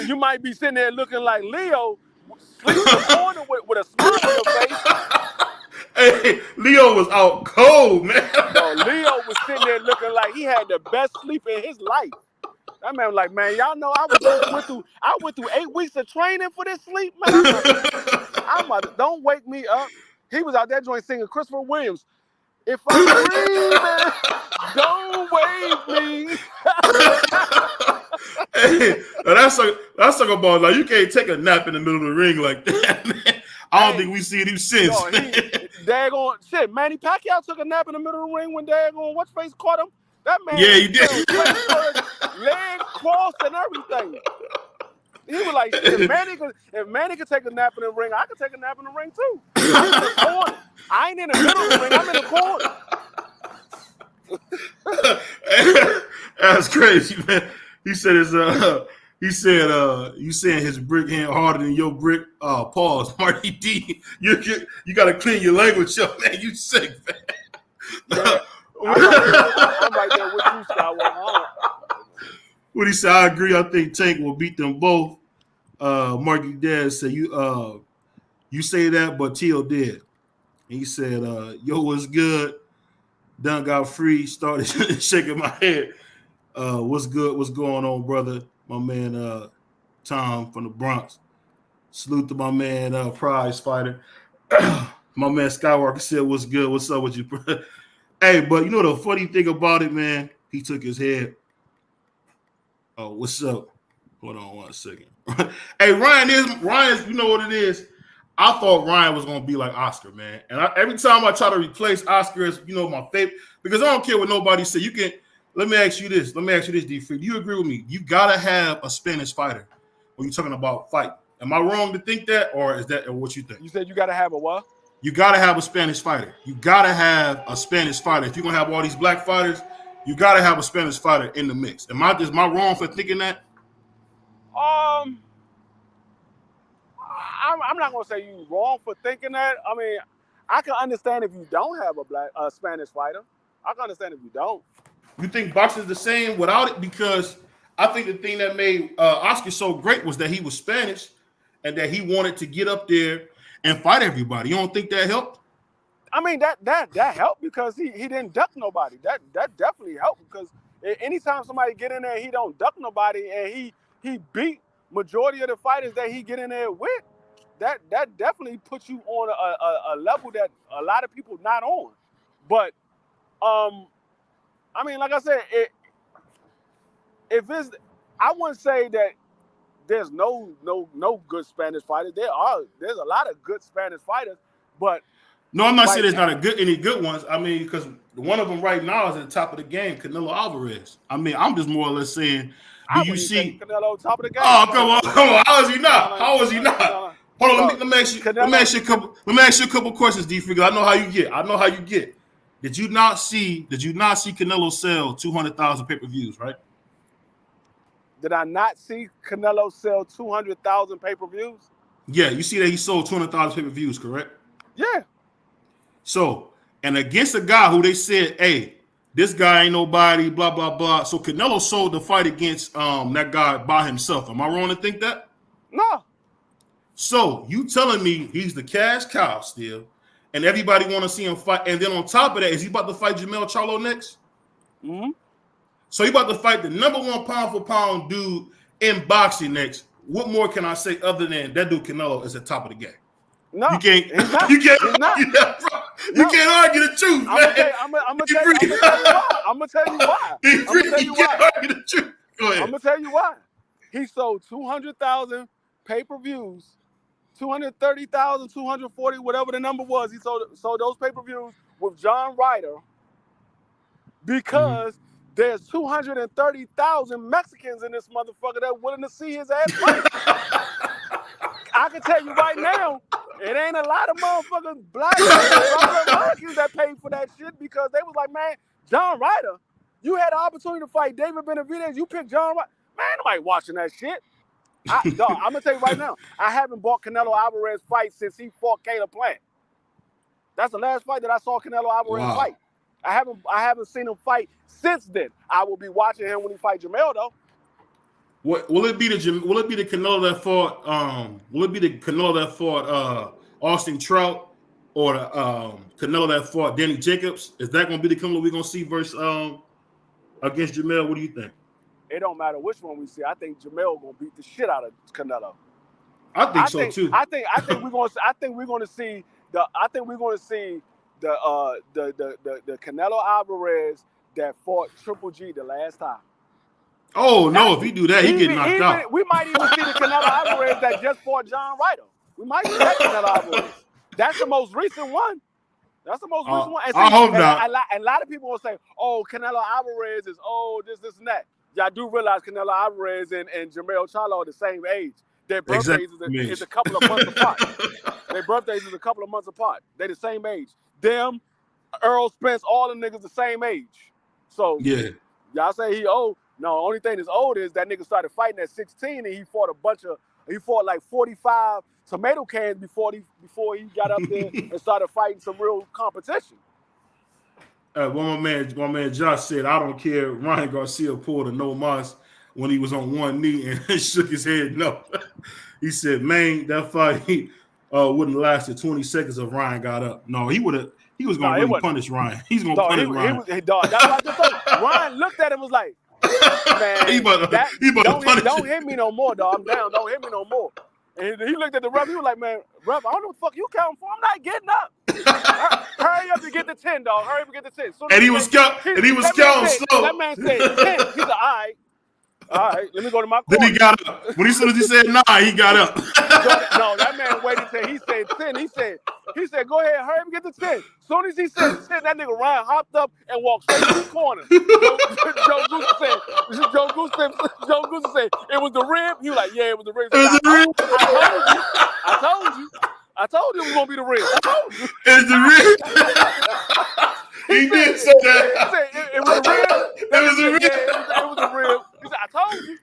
You might be sitting there looking like Leo, sleeping in the corner with a smile on your face. Hey, Leo was out cold, man. No, Leo was sitting there looking like he had the best sleep in his life. That man was like, man, y'all know I went through 8 weeks of training for this sleep, man. Don't wake me up. He was out there joint singing Christopher Williams. If I'm dreaming, don't wake me. Hey, that's talking about like you can't take a nap in the middle of the ring like that, man. I don't think we see him since. daggone shit. Manny Pacquiao took a nap in the middle of the ring when daggone what's face caught him. That man, Yeah, he did. Face first, legs crossed and everything. He was like, shit, if Manny could take a nap in the ring, I could take a nap in the ring too. I'm in the corner. I ain't in the middle of the ring. I'm in the corner. That's crazy, man. He said you saying his brick hand harder than your brick. Pause, Marty D. You gotta clean your language up, man. You sick, man. Yeah, I'm right there with you, Skywalker. What he said, I agree. I think Tank will beat them both. Marky Dad said you say that, but Teo did. He said, yo, what's good? Done got free, started shaking my head. What's good? What's going on, brother? My man Tom from the Bronx. Salute to my man Prize Fighter. My man Skywalker said, what's good? What's up with you? Hey, but you know the funny thing about it, man? He took his head. Oh, what's up? Hold on 1 second. Hey, Ryan, you know what it is? I thought Ryan was gonna be like Oscar, man. And every time I try to replace Oscar as my favorite, because I don't care what nobody say. You can. Let me ask you this, D-Free. Do you agree with me? You gotta have a Spanish fighter when you're talking about fight. Am I wrong to think that, or is that what you think? You said you gotta have a what? You gotta have a Spanish fighter. You gotta have a Spanish fighter. If you're gonna have all these black fighters, you gotta have a Spanish fighter in the mix. Am I wrong for thinking that? I'm not gonna say you wrong for thinking that. I mean, I can understand if you don't have a Spanish fighter. I can understand if you don't. You think boxing's the same without it? Because I think the thing that made Oscar so great was that he was Spanish and that he wanted to get up there and fight everybody. You don't think that helped? I mean, that helped because he didn't duck nobody. That definitely helped because anytime somebody get in there, he don't duck nobody, and he beat majority of the fighters that he get in there with. That definitely puts you on a level that a lot of people not on. But I mean, like I said, I wouldn't say that there's no good Spanish fighters. There's a lot of good Spanish fighters, but no, I'm not saying there's not any good ones. I mean, because one of them right now is at the top of the game, Canelo Alvarez. I mean, I'm just more or less saying, do you see Canelo top of the game? Oh, come on! How is he not? How is he not? Hold on, let me ask you a couple questions, D. Because I know how you get. Did you not see Canelo sell 200,000 pay-per-views, right? Did I not see Canelo sell 200,000 pay-per-views? Yeah, you see that he sold 200,000 pay-per-views, correct? Yeah. So, and against a guy who they said, hey, this guy ain't nobody, blah, blah, blah. So Canelo sold the fight against that guy by himself. Am I wrong to think that? No. So you telling me he's the cash cow still, and everybody want to see him fight. And then on top of that, is he about to fight Jermell Charlo next? Mm-hmm. So he about to fight the number one pound for pound dude in boxing next. What more can I say other than that dude Canelo is at the top of the game? No, you can't. He's not. You can't. He's not. You can't argue the truth, man. I'm gonna tell you why. I'm gonna tell you why. You can't argue the truth. Go ahead. I'm gonna tell you why. He sold 200,000 pay-per-views, 230,000, 240, whatever the number was. He sold those pay-per-views with John Ryder because there's 230,000 Mexicans in this motherfucker that willing to see his ass fight. I can tell you right now, it ain't a lot of motherfuckers black Americans that paid for that shit because they was like, man, John Ryder, you had the opportunity to fight David Benavidez, you picked John Ryder. Man, nobody watching that shit. I'm gonna tell you right now, I haven't bought Canelo Alvarez fight since he fought Caleb Plant. That's the last fight that I saw Canelo Alvarez fight. I haven't seen him fight since then. I will be watching him when he fight Jermell though. Will it be the Canelo that fought? Will it be the Canelo that fought Austin Trout, or the Canelo that fought Danny Jacobs? Is that going to be the Canelo we're going to see versus against Jermell? What do you think? It don't matter which one we see. I think Jermell gonna beat the shit out of Canelo. I think so too. I think we're gonna see the Canelo Alvarez that fought Triple G the last time. Oh no! If he do that, he get knocked out. We might even see the Canelo Alvarez that just fought John Ryder. We might see that Canelo Alvarez. That's the most recent one. That's the most recent one. And I see, hope not. a lot of people will say, "Oh, Canelo Alvarez is old, this, and that." Y'all do realize Canelo Alvarez and Jermell Charlo are the same age. Their birthdays is a couple of months apart. Their birthdays is a couple of months apart. They the same age. Them, Earl Spence, all them niggas the same age. So Yeah. y'all say he old. No, only thing that's old is that nigga started fighting at 16 and he fought like 45 tomato cans before he got up there and started fighting some real competition. One man Josh said, I don't care. Ryan Garcia pulled a no mas when he was on one knee and shook his head no. He said, man, that fight wouldn't have lasted 20 seconds if Ryan got up. No, he was going to really punish Ryan. He's going to punish Ryan. That's what I just said. Ryan looked at him and was like, man, don't hit me no more, dog. I'm down. Don't hit me no more. And he looked at the ref. He was like, man, ref, I don't know what the fuck you counting for. I'm not getting up. Hurry up and get the 10, dog. Hurry up and get the 10. And he was counting slow. That man said 10. He's like, all right, let me go to my corner. Then he got up. As soon as he said 9, he got up. No, that man waited till he said 10. He said, go ahead, hurry up and get the 10. As soon as he said 10, that nigga Ryan hopped up and walked straight to the corner. Joe Goose said, it was the rib. He was like, yeah, it was the rib. I told you it was going to be the rib. I told you. It's the rib. He did say that. He said, it was the rib. It was the rib. Yeah, it was the rib. He said, I told you.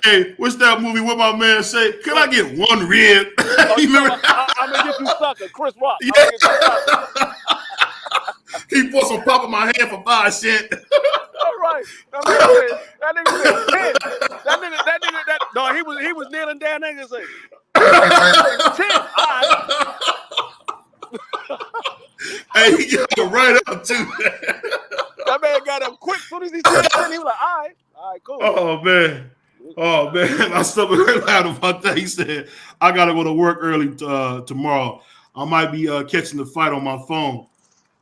Hey, what's that movie where my man say, can I get one rib? I'm going to get you sucker, Chris Rock. Yeah. He put some pop in my hand for 5 cents. All right. That nigga said 10. No, he was kneeling down there and said 10. All right. Hey, he got right up too. That man got up quick. As soon as he said 10, he was like, all right, cool. Oh man, my stomach hurt loud about that. He said, I gotta go to work early tomorrow. I might be catching the fight on my phone.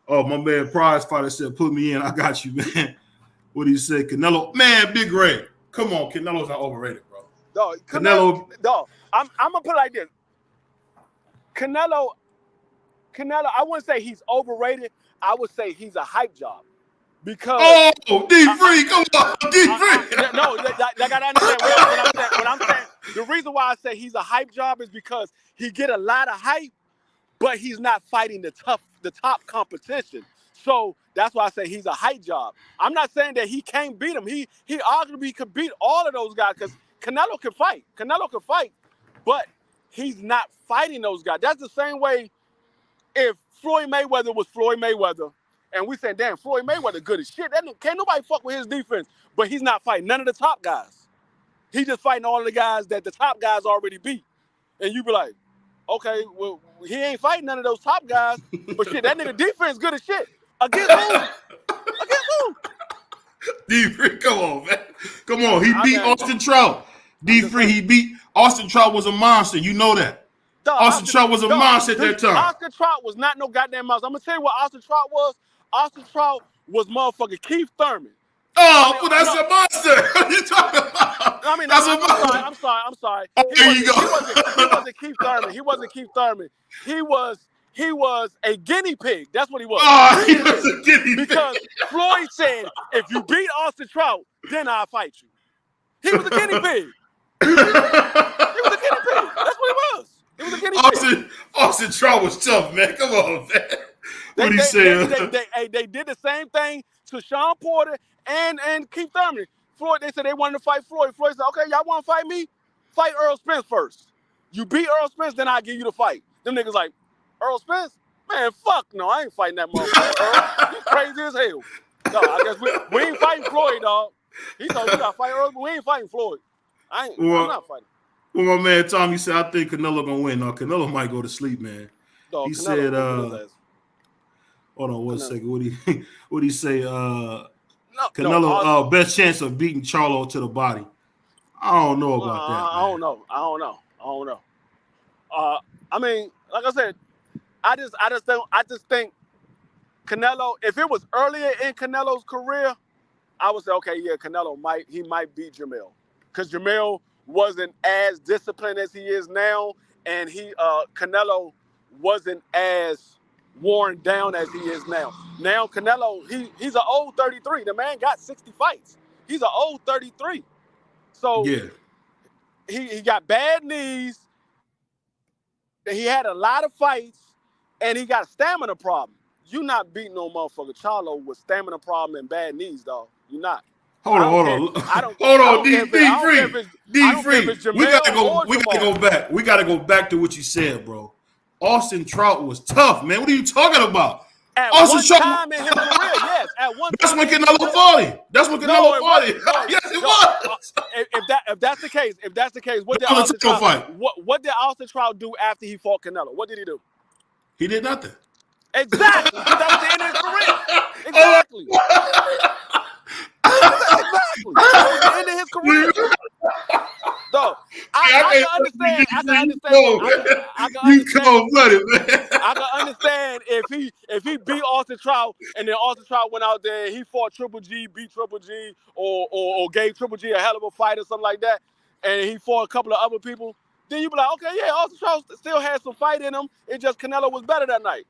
Oh, my man Prize Fighter said, put me in. I got you, man. What do you say? Canelo, man, Big Ray. Come on, Canelo's not overrated, bro. Dog, Canelo. Dog, I'm gonna put it like this. Canelo, I wouldn't say he's overrated. I would say he's a hype job. Because D3, come on, D3. No, I gotta understand what I'm saying. The reason why I say he's a hype job is because he get a lot of hype, but he's not fighting the top competition. So that's why I say he's a hype job. I'm not saying that he can't beat him. He arguably could beat all of those guys because Canelo can fight. But he's not fighting those guys. That's the same way if Floyd Mayweather was Floyd Mayweather, and we saying, damn, Floyd Mayweather good as shit. Can't nobody fuck with his defense, but he's not fighting none of the top guys. He just fighting all of the guys that the top guys already beat. And you be like, okay, well, he ain't fighting none of those top guys, but shit, that nigga defense good as shit. Against who? D3, come on, man. Come on, he beat Austin Trout. D3, he beat Austin Trout was a monster. You know that. Austin Trout was a monster at that time. Austin Trout was not no goddamn monster. I'm going to tell you what Austin Trout was. Austin Trout was motherfucking Keith Thurman. Well, that's a monster. What are you talking about? I'm sorry. There you go. He wasn't Keith Thurman. He was a guinea pig. That's what he was. He was a guinea pig. Because Floyd said, if you beat Austin Trout, then I'll fight you. He was a guinea pig. That's what he was. He was a guinea pig. Austin Trout was tough, man. Come on, man. What he saying? They did the same thing to Sean Porter and Keith Thurman. Floyd, they said they wanted to fight Floyd. Floyd said, okay, y'all want to fight me? Fight Earl Spence first. You beat Earl Spence, then I'll give you the fight. Them niggas like, Earl Spence? Man, fuck no. I ain't fighting that motherfucker, Earl. You crazy as hell. No, I guess we ain't fighting Floyd, dog. He told you got to fight Earl, but we ain't fighting Floyd. I'm not fighting. Well, my man Tommy said, I think Canelo going to win. No, Canelo might go to sleep, man. Dog, he Canelo said, hold on one second. What he say? Canelo, best chance of beating Charlo to the body. I don't know about that. I don't know. I mean, like I said, I just think Canelo. If it was earlier in Canelo's career, I would say, okay, yeah, Canelo might beat Jermell, because Jermell wasn't as disciplined as he is now, and Canelo wasn't as worn down as he is now. Now Canelo, he's an old 33. The man got 60 fights. He's an old 33. So Yeah. he got bad knees. He had a lot of fights, and he got a stamina problem. You not beating no motherfucker Charlo with stamina problem and bad knees, dog. You not. Hold on. D3. We gotta go back. We gotta go back to what you said, bro. Austin Trout was tough, man. What are you talking about? At Austin one Trout, time in his career, yes. At one that's time. when Canelo fought him. That's when Canelo fought him. Yes, it was. If that's the case, what did Austin Trout do after he fought Canelo? What did he do? He did nothing. Exactly. That was the end of his career. Exactly. Exactly. That was the end of his career. So I can understand. I can understand if he beat Austin Trout and then Austin Trout went out there, he fought Triple G, beat Triple G, or gave Triple G a hell of a fight or something like that, and he fought a couple of other people. Then you be like, okay, yeah, Austin Trout still had some fight in him. It just Canelo was better that night.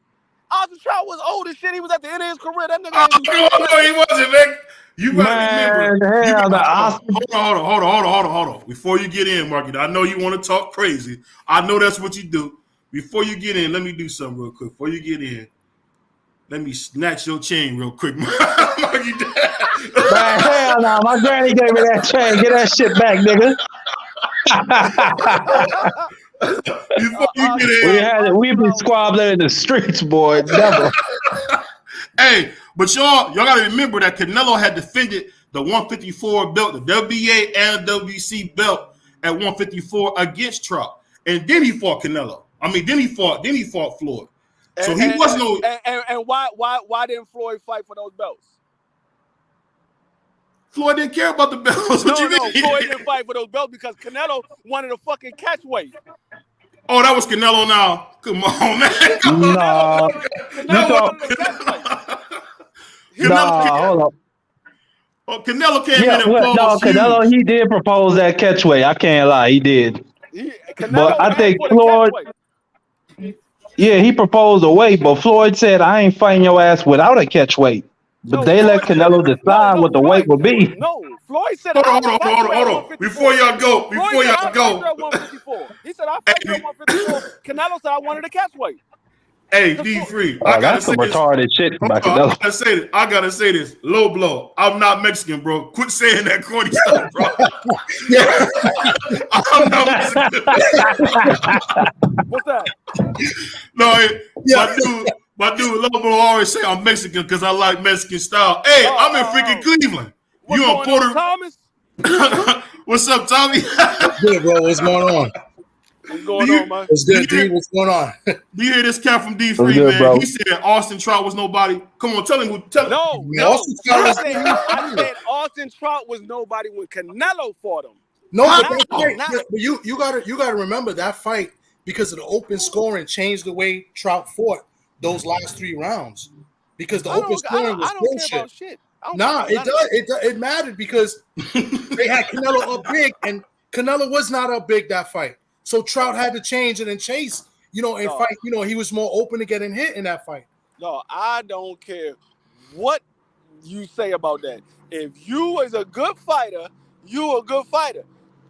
Austin Trout was old as shit. He was at the end of his career. That nigga. No, he wasn't, man. You gotta remember. Hold on. Before you get in, Marky, I know you want to talk crazy. I know that's what you do. Before you get in, let me do something real quick. Before you get in, let me snatch your chain real quick, Marky. Man, hell no. My granny gave me that chain. Get that shit back, nigga. Before you get in, we been squabbling in the streets, boy. Never. Hey, but y'all gotta remember that Canelo had defended the 154 belt, the WBA and WBC belt at 154 against Trout, and then he fought Canelo. I mean, then he fought Floyd. So he wasn't no. And why didn't Floyd fight for those belts? Floyd didn't care about the belts. No, Floyd didn't fight for those belts because Canelo wanted a fucking catch weight. Oh, that was Canelo now. Come on, man. No. Hold on. Oh, Canelo came in and Canelo, he did propose that catchweight. I can't lie, he did. But I think Floyd, he proposed a weight, but Floyd said, I ain't fighting your ass without a catchweight. But they let Canelo decide what the weight would be. No, Floyd said, hold on. Before y'all go. He said, I fight you at 154. Canelo said, I wanted a catchweight. Hey, D3. That's some retarded shit by Canelo. I gotta say this. Low blow. I'm not Mexican, bro. Quit saying that corny stuff, bro. I'm not Mexican. What's that? No, my dude, Low blow always say I'm Mexican because I like Mexican style. Hey, I'm in freaking Cleveland. You on Puerto Thomas? What's up, Tommy? What's good, bro? What's going on? What's going on, man? What's good, D? What's going on? Do you hear this cat from D3, man? Bro. He said Austin Trout was nobody. Come on, tell him. No. I said Austin Trout was nobody when Canelo fought him. But you gotta remember that fight because of the open scoring changed the way Trout fought those last 3 rounds. Because the open scoring was bullshit. It mattered because they had Canelo up big and Canelo was not up big that fight. So Trout had to change it and chase, fight. He was more open to getting hit in that fight. No, I don't care what you say about that. If you was a good fighter, you a good fighter.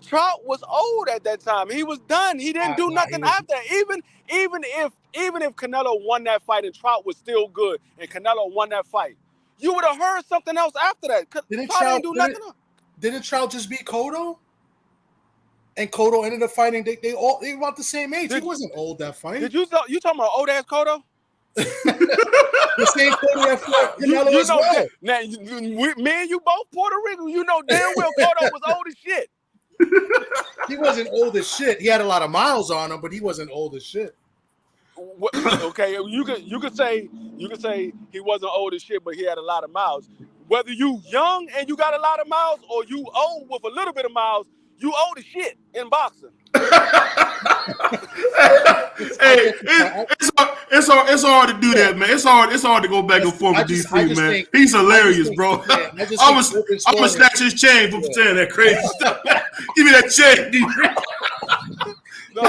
Trout was old at that time. He was done. He didn't do nothing after that. Even if Canelo won that fight and Trout was still good and Canelo won that fight, you would have heard something else after that. Trout didn't do nothing else. Didn't Trout just beat Cotto? And Cotto ended up fighting. They were about the same age. He wasn't old that fight. You talking about old ass Cotto? The same Cotto that fought Canelo as well. Now, me and you both Puerto Rican. You know damn well Cotto was old as shit. He wasn't old as shit. He had a lot of miles on him, but he wasn't old as shit. Okay, you could say he wasn't old as shit, but he had a lot of miles. Whether you young and you got a lot of miles, or you old with a little bit of miles, you old as shit in boxing. Hey, it's hard to do that, man. It's hard to go back and forth with D3, man. He's hilarious, bro. I was snatch his chain for saying that crazy stuff. Give me that chain, D3. No,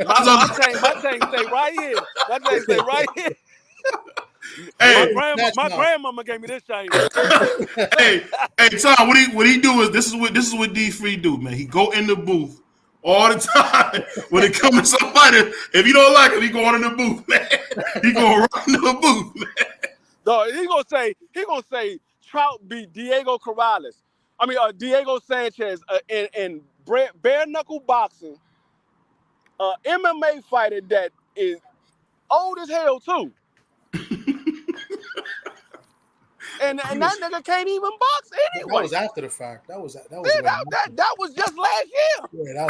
my chain stay right here. That chain stay right here. Hey, my grandmama gave me this shame. hey, Tom, what he do is this is what D Free do, man. He go in the booth all the time. When it comes to somebody, if you don't like him, he going in the booth, man. He going right into the booth, man. No, he gonna say Trout beat Diego Corrales. I mean, Diego Sanchez in bare knuckle boxing. MMA fighter that is old as hell too. and that nigga can't even box anyway. That was after the fact. That was that was just last year. Yeah,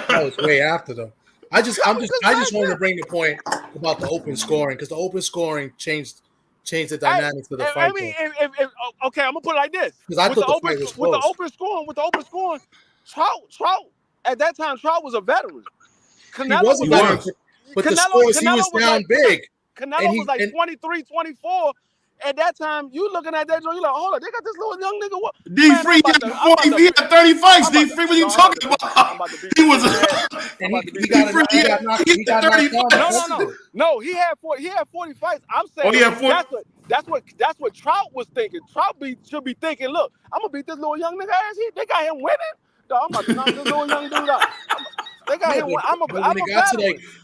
that was way after though. I just wanted to bring the point about the open scoring because the open scoring changed the dynamics of the fight. I mean, if okay, I'm gonna put it like this: because I thought the fight was close. With the open scoring, Trout at that time, Trout was a veteran. Canelo he was a veteran, but the scores he was down big. Canelo was like 23, 24. At that time, you looking at that, you're like, hold on, they got this little young nigga. What? D-Free had 30 fights. D-Free, what are you talking about? He was he got 30 fights. No, he had 40 fights. I'm saying he had 40. That's what Trout was thinking. Trout should be thinking, look, I'm gonna beat this little young nigga ass. They got him winning. I'm about to knock this little young dude out. They got him.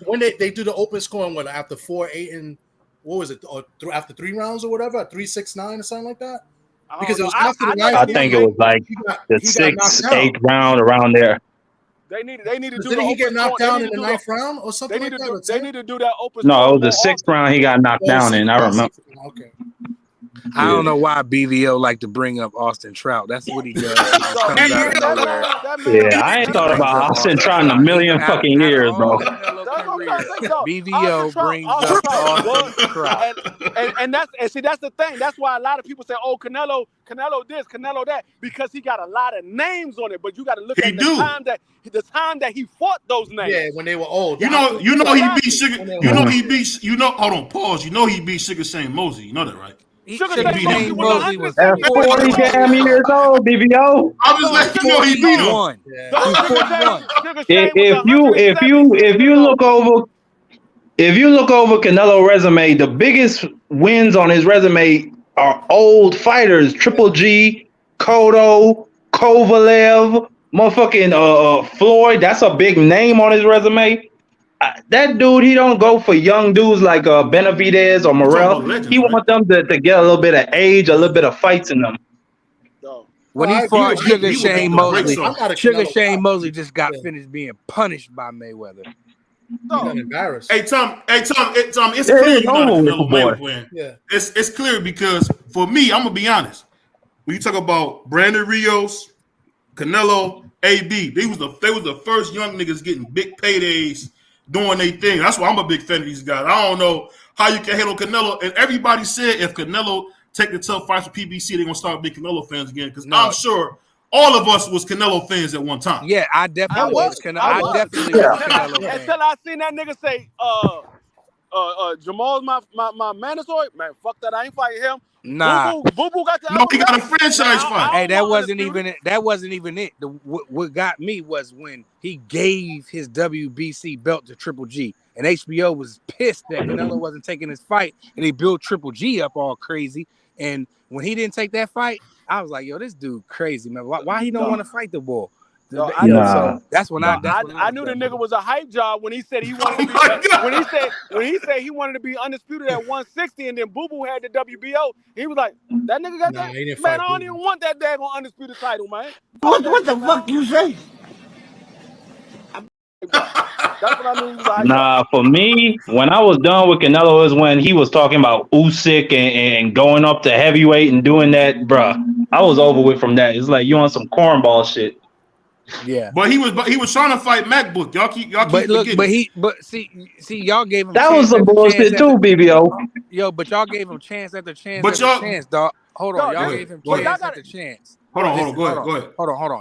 When they do the open scoring, after 4, 8, and what was it? After 3 rounds or whatever, 3, 6, 9 or something like that. Because it was after the 9th. I think it was like the 6th, 8th round around there. They need to do. Did he get knocked down in the 9th round or something like that? They need to do that open. No, it was the 6th round he got knocked down in. I remember. Okay. I don't know why BVO like to bring up Austin Trout. That's what he does. He comes out of nowhere. Yeah, I ain't thought about Austin Trout in a million fucking years, bro. BVO brings up Austin Trout. And that's the thing. That's why a lot of people say, "Oh, Canelo this, Canelo that," because he got a lot of names on it. But you got to look at the time that he fought those names. Yeah, when they were old. You know he beat Sugar. Hold on, pause. You know he beat Sugar Shane Mosley. You know that, right? Sugar Shane Mosley was 40 damn years old, BVO. I was like, you know he beat him. If you look over Canelo's resume, the biggest wins on his resume are old fighters: Triple G, Cotto, Kovalev, motherfucking Floyd. That's a big name on his resume. That dude, he don't go for young dudes like Benavidez or Morrell. He wants them to get a little bit of age, a little bit of fights in them. When he fought Sugar Shane Mosley, Shane Mosley just got finished being punished by Mayweather. No. Embarrassed. Hey Tom, it's clear you're not a Canelo fan. Yeah. It's clear because for me, I'm gonna be honest. When you talk about Brandon Rios, Canelo, AB, they was the first young niggas getting big paydays doing their thing. That's why I'm a big fan of these guys. I don't know how you can handle Canelo. And everybody said if Canelo take the tough fights with PBC, they're gonna start being Canelo fans again. Because I'm sure all of us was Canelo fans at one time. Yeah, I definitely was Canelo fan. Until I seen that nigga say, Jamal's my mandatory. Man, fuck that. I ain't fighting him. Nah. Boo Boo got the he got a franchise fight. Hey, that wasn't even it. What got me was when he gave his WBC belt to Triple G, and HBO was pissed that Canelo wasn't taking his fight, and he built Triple G up all crazy. And when he didn't take that fight, I was like, yo, this dude crazy, man. Why he don't want to fight the bull? So that's when I knew the nigga was a hype job when he said he wanted to be when he said he wanted to be undisputed at 160, and then Boo Boo had the WBO. He was like, that nigga got that. Man, I don't even want that daggone undisputed title, man. What the fuck you say? That's what I mean. Like, nah, for me, when I was done with Canelo is when he was talking about Usyk and going up to heavyweight and doing that, bruh. I was over with from that. It's like you on some cornball shit. Yeah, but he was trying to fight MacBook. Y'all keep see y'all gave him that was some bullshit too, BBO. Yo, but y'all gave him chance after chance. But chance, dog. Hold on, y'all gave him chance after chance. Hold on. Go ahead.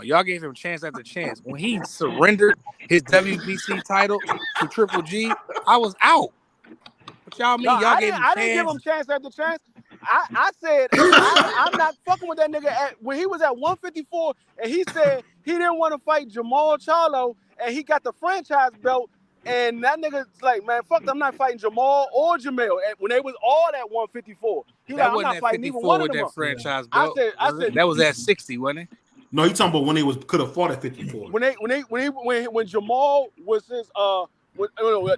Y'all gave him chance after chance. When he surrendered his WBC title to Triple G, I was out. What y'all mean? Y'all gave him I didn't give him chance after chance. I said I'm not fucking with that nigga when he was at 154 and he said he didn't want to fight Jamal Charlo and he got the franchise belt And that nigga's like, man, fuck, I'm not fighting Jamal or Jamel. And when they was all at 154, he was like, I'm not fighting even one of them. That franchise belt. I said that was at 60, wasn't it? No, you talking about when they could have fought at 54. When Jamal was his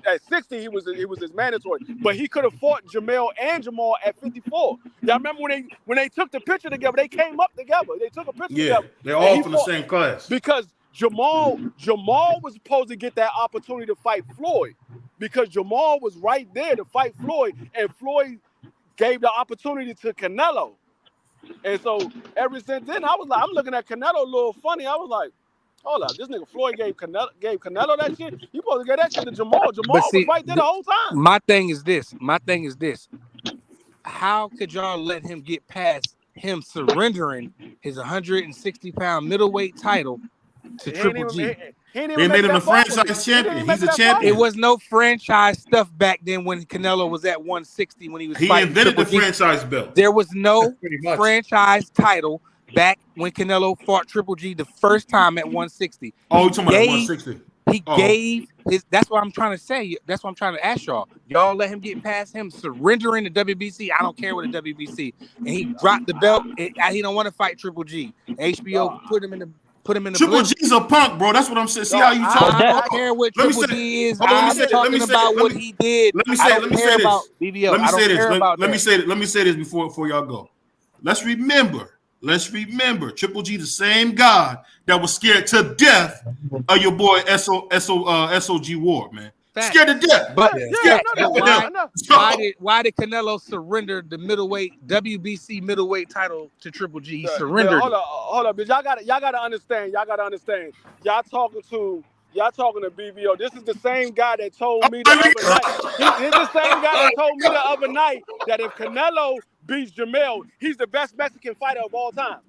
at 60 he was his mandatory, but he could have fought Jamel and Jamal at 54. Y'all remember when they took the picture together? They came up together. They took a picture together. They're all from the same class. Because Jamal was supposed to get that opportunity to fight Floyd, because Jamal was right there to fight Floyd, and Floyd gave the opportunity to Canelo. And so ever since then, I was like, I'm looking at Canelo a little funny. I was like, hold up, this nigga Floyd gave Canelo that shit. You supposed to get that shit to Jamal. Jamal was right there the whole time. My thing is this. How could y'all let him get past him surrendering his 160-pound middleweight title to Triple G? They made him a franchise champion. He's a champion. It was no franchise stuff back then when Canelo was at 160 when he was fighting. He invented Triple the franchise belt. There was no franchise title back when Canelo fought Triple G the first time at 160. Oh, you talking about 160? He gave his. That's what I'm trying to say. That's what I'm trying to ask y'all. Y'all let him get past him surrendering the WBC. I don't care what the WBC. And he dropped the belt. He don't want to fight Triple G. HBO put him in the. Triple G's a punk, bro. That's what I'm saying. See how you talk. I don't care what Triple G is. I'm talking about what he did. Let me say this. BVO. Let me say this before y'all go. Let's remember, Triple G, the same guy that was scared to death of your boy SOG Ward, man. Fact. Scared to death. But why did Canelo surrender the WBC middleweight title to Triple G? He surrendered. Hold up, bitch. Y'all gotta understand. Y'all talking to BVO. This is the same guy that told me the other night. He's the same guy that told me the other night that if Canelo beats Jamel, he's the best Mexican fighter of all time.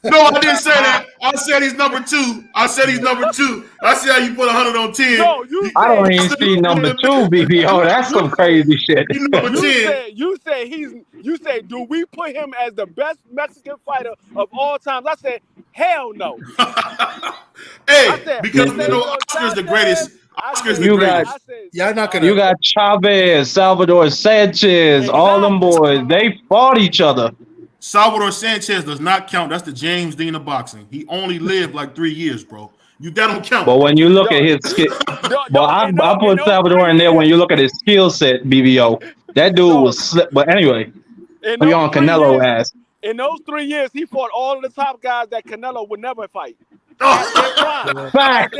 No, I didn't say that. I said he's number 2. I see how you put 100 on 10. No, I don't even see number 2, BBO. That's some crazy shit. You said, do we put him as the best Mexican fighter of all time? I said, hell no. Because Oscar's the greatest. You got Chavez, Salvador Sanchez, all them boys. They fought each other. Salvador Sanchez does not count. That's the James Dean of boxing. He only lived like 3 years, bro. That don't count. But when you look at his skill, I put Salvador in there. When you look at his skill set, BBO, that dude was slip. But anyway, we on Canelo ass. In those 3 years, he fought all of the top guys that Canelo would never fight. Fact.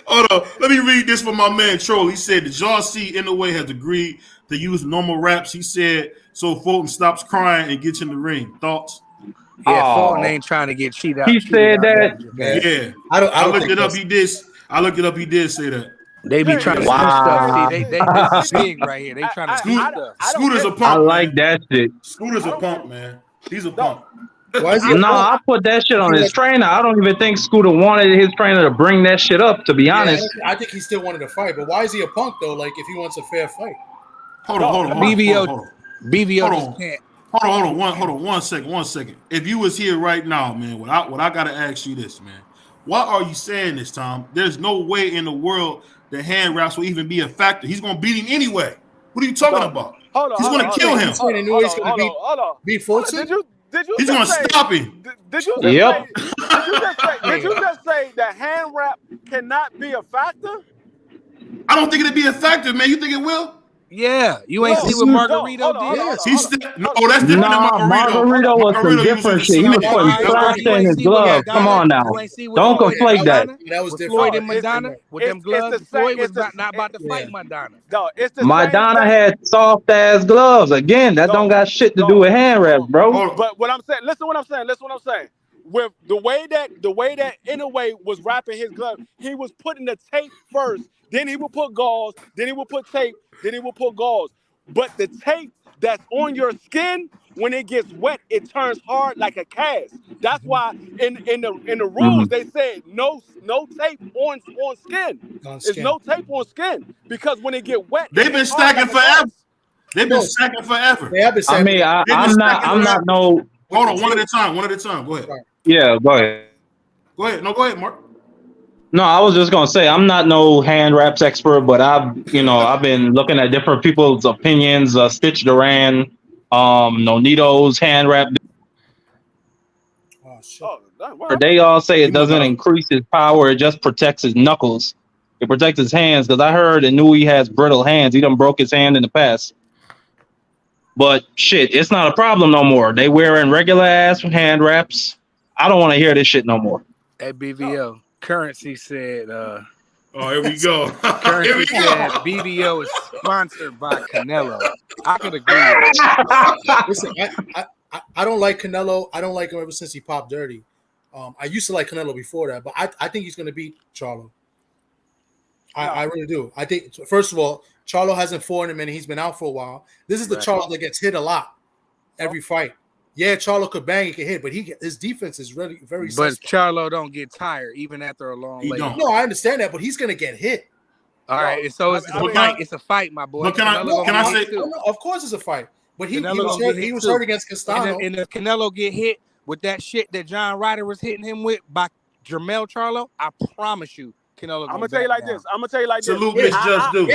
Hold on, let me read this from my man Troll. He said, "Did y'all see Inoue has agreed to use normal raps?" He said, "So Fulton stops crying and gets in the ring." Thoughts? Yeah, Fulton ain't trying to get cheated out. He said that. Yeah, I looked it up. He did. I looked it up. He did say that. They be trying to do stuff. See, this is big right here. They trying to do stuff. Scooter's a punk. I like that shit. Scooter's a punk, man. He's a punk. I put that shit on his trainer. I don't even think Scooter wanted his trainer to bring that shit up, to be honest. I think he still wanted to fight, but why is he a punk though? Like if he wants a fair fight. Hold on. BVO just can't. Hold on. One second. If you was here right now, man, what I gotta ask you this, man. Why are you saying this, Tom? There's no way in the world that hand wraps will even be a factor. He's gonna beat him anyway. What are you talking about? He's gonna kill him. He's gonna beat Fulton. He's gonna stop him. Did you just say that hand wrap cannot be a factor? I don't think it'd be a factor, man. You think it will? Yeah, you ain't see what Margarito did. That's different than Margarito. Margarito was some different shit. He was putting plaster in his glove. Come on now, don't conflate that. That was different. Floyd and Madonna with them gloves. Floyd was not about to fight Madonna. Madonna had soft ass gloves. Again, that don't got shit to do with hand wraps, bro. But what I'm saying, listen what I'm saying. With the way that Inoue was wrapping his glove, he was putting the tape first. Then he would put gauze. Then he would put tape. Then he will put gauze. But the tape that's on your skin, when it gets wet, it turns hard like a cast. That's why in the rules they said no tape on skin. It's no tape on skin because when it get wet, they've been stacking forever. They've been stacking forever. I mean, I'm not no. Hold on, one at a time. Go ahead. Yeah, go ahead. Go ahead. No, go ahead, Mark. No, I was just gonna say I'm not no hand wraps expert, but I've been looking at different people's opinions. Stitch Duran, Nonito's hand wrap. Oh shit! They all say it doesn't increase his power; it just protects his knuckles. It protects his hands because I heard Inoue has brittle hands. He done broke his hand in the past. But shit, it's not a problem no more. They wearing regular ass hand wraps. I don't want to hear this shit no more. At BVO, Currency said, oh, here we go. Currency said BVO is sponsored by Canelo. I could agree with that. Listen, I don't like Canelo. I don't like him ever since he popped dirty. I used to like Canelo before that, but I think he's going to beat Charlo. I really do. I think, first of all, Charlo hasn't fought him and he's been out for a while. This is the Charlo that gets hit a lot every fight. Yeah, Charlo could bang, he could hit, but his defense is really very. But Charlo don't get tired even after a long layoff. No, I understand that, but he's gonna get hit. All right, so it's a fight. It's a fight, my boy. But can I say? No, of course, it's a fight. But he was hurt against Castano. And if Canelo get hit with that shit that John Ryder was hitting him with by Jermell Charlo, I promise you, Canelo. I'm gonna tell you like this. Salute Miss Just Do.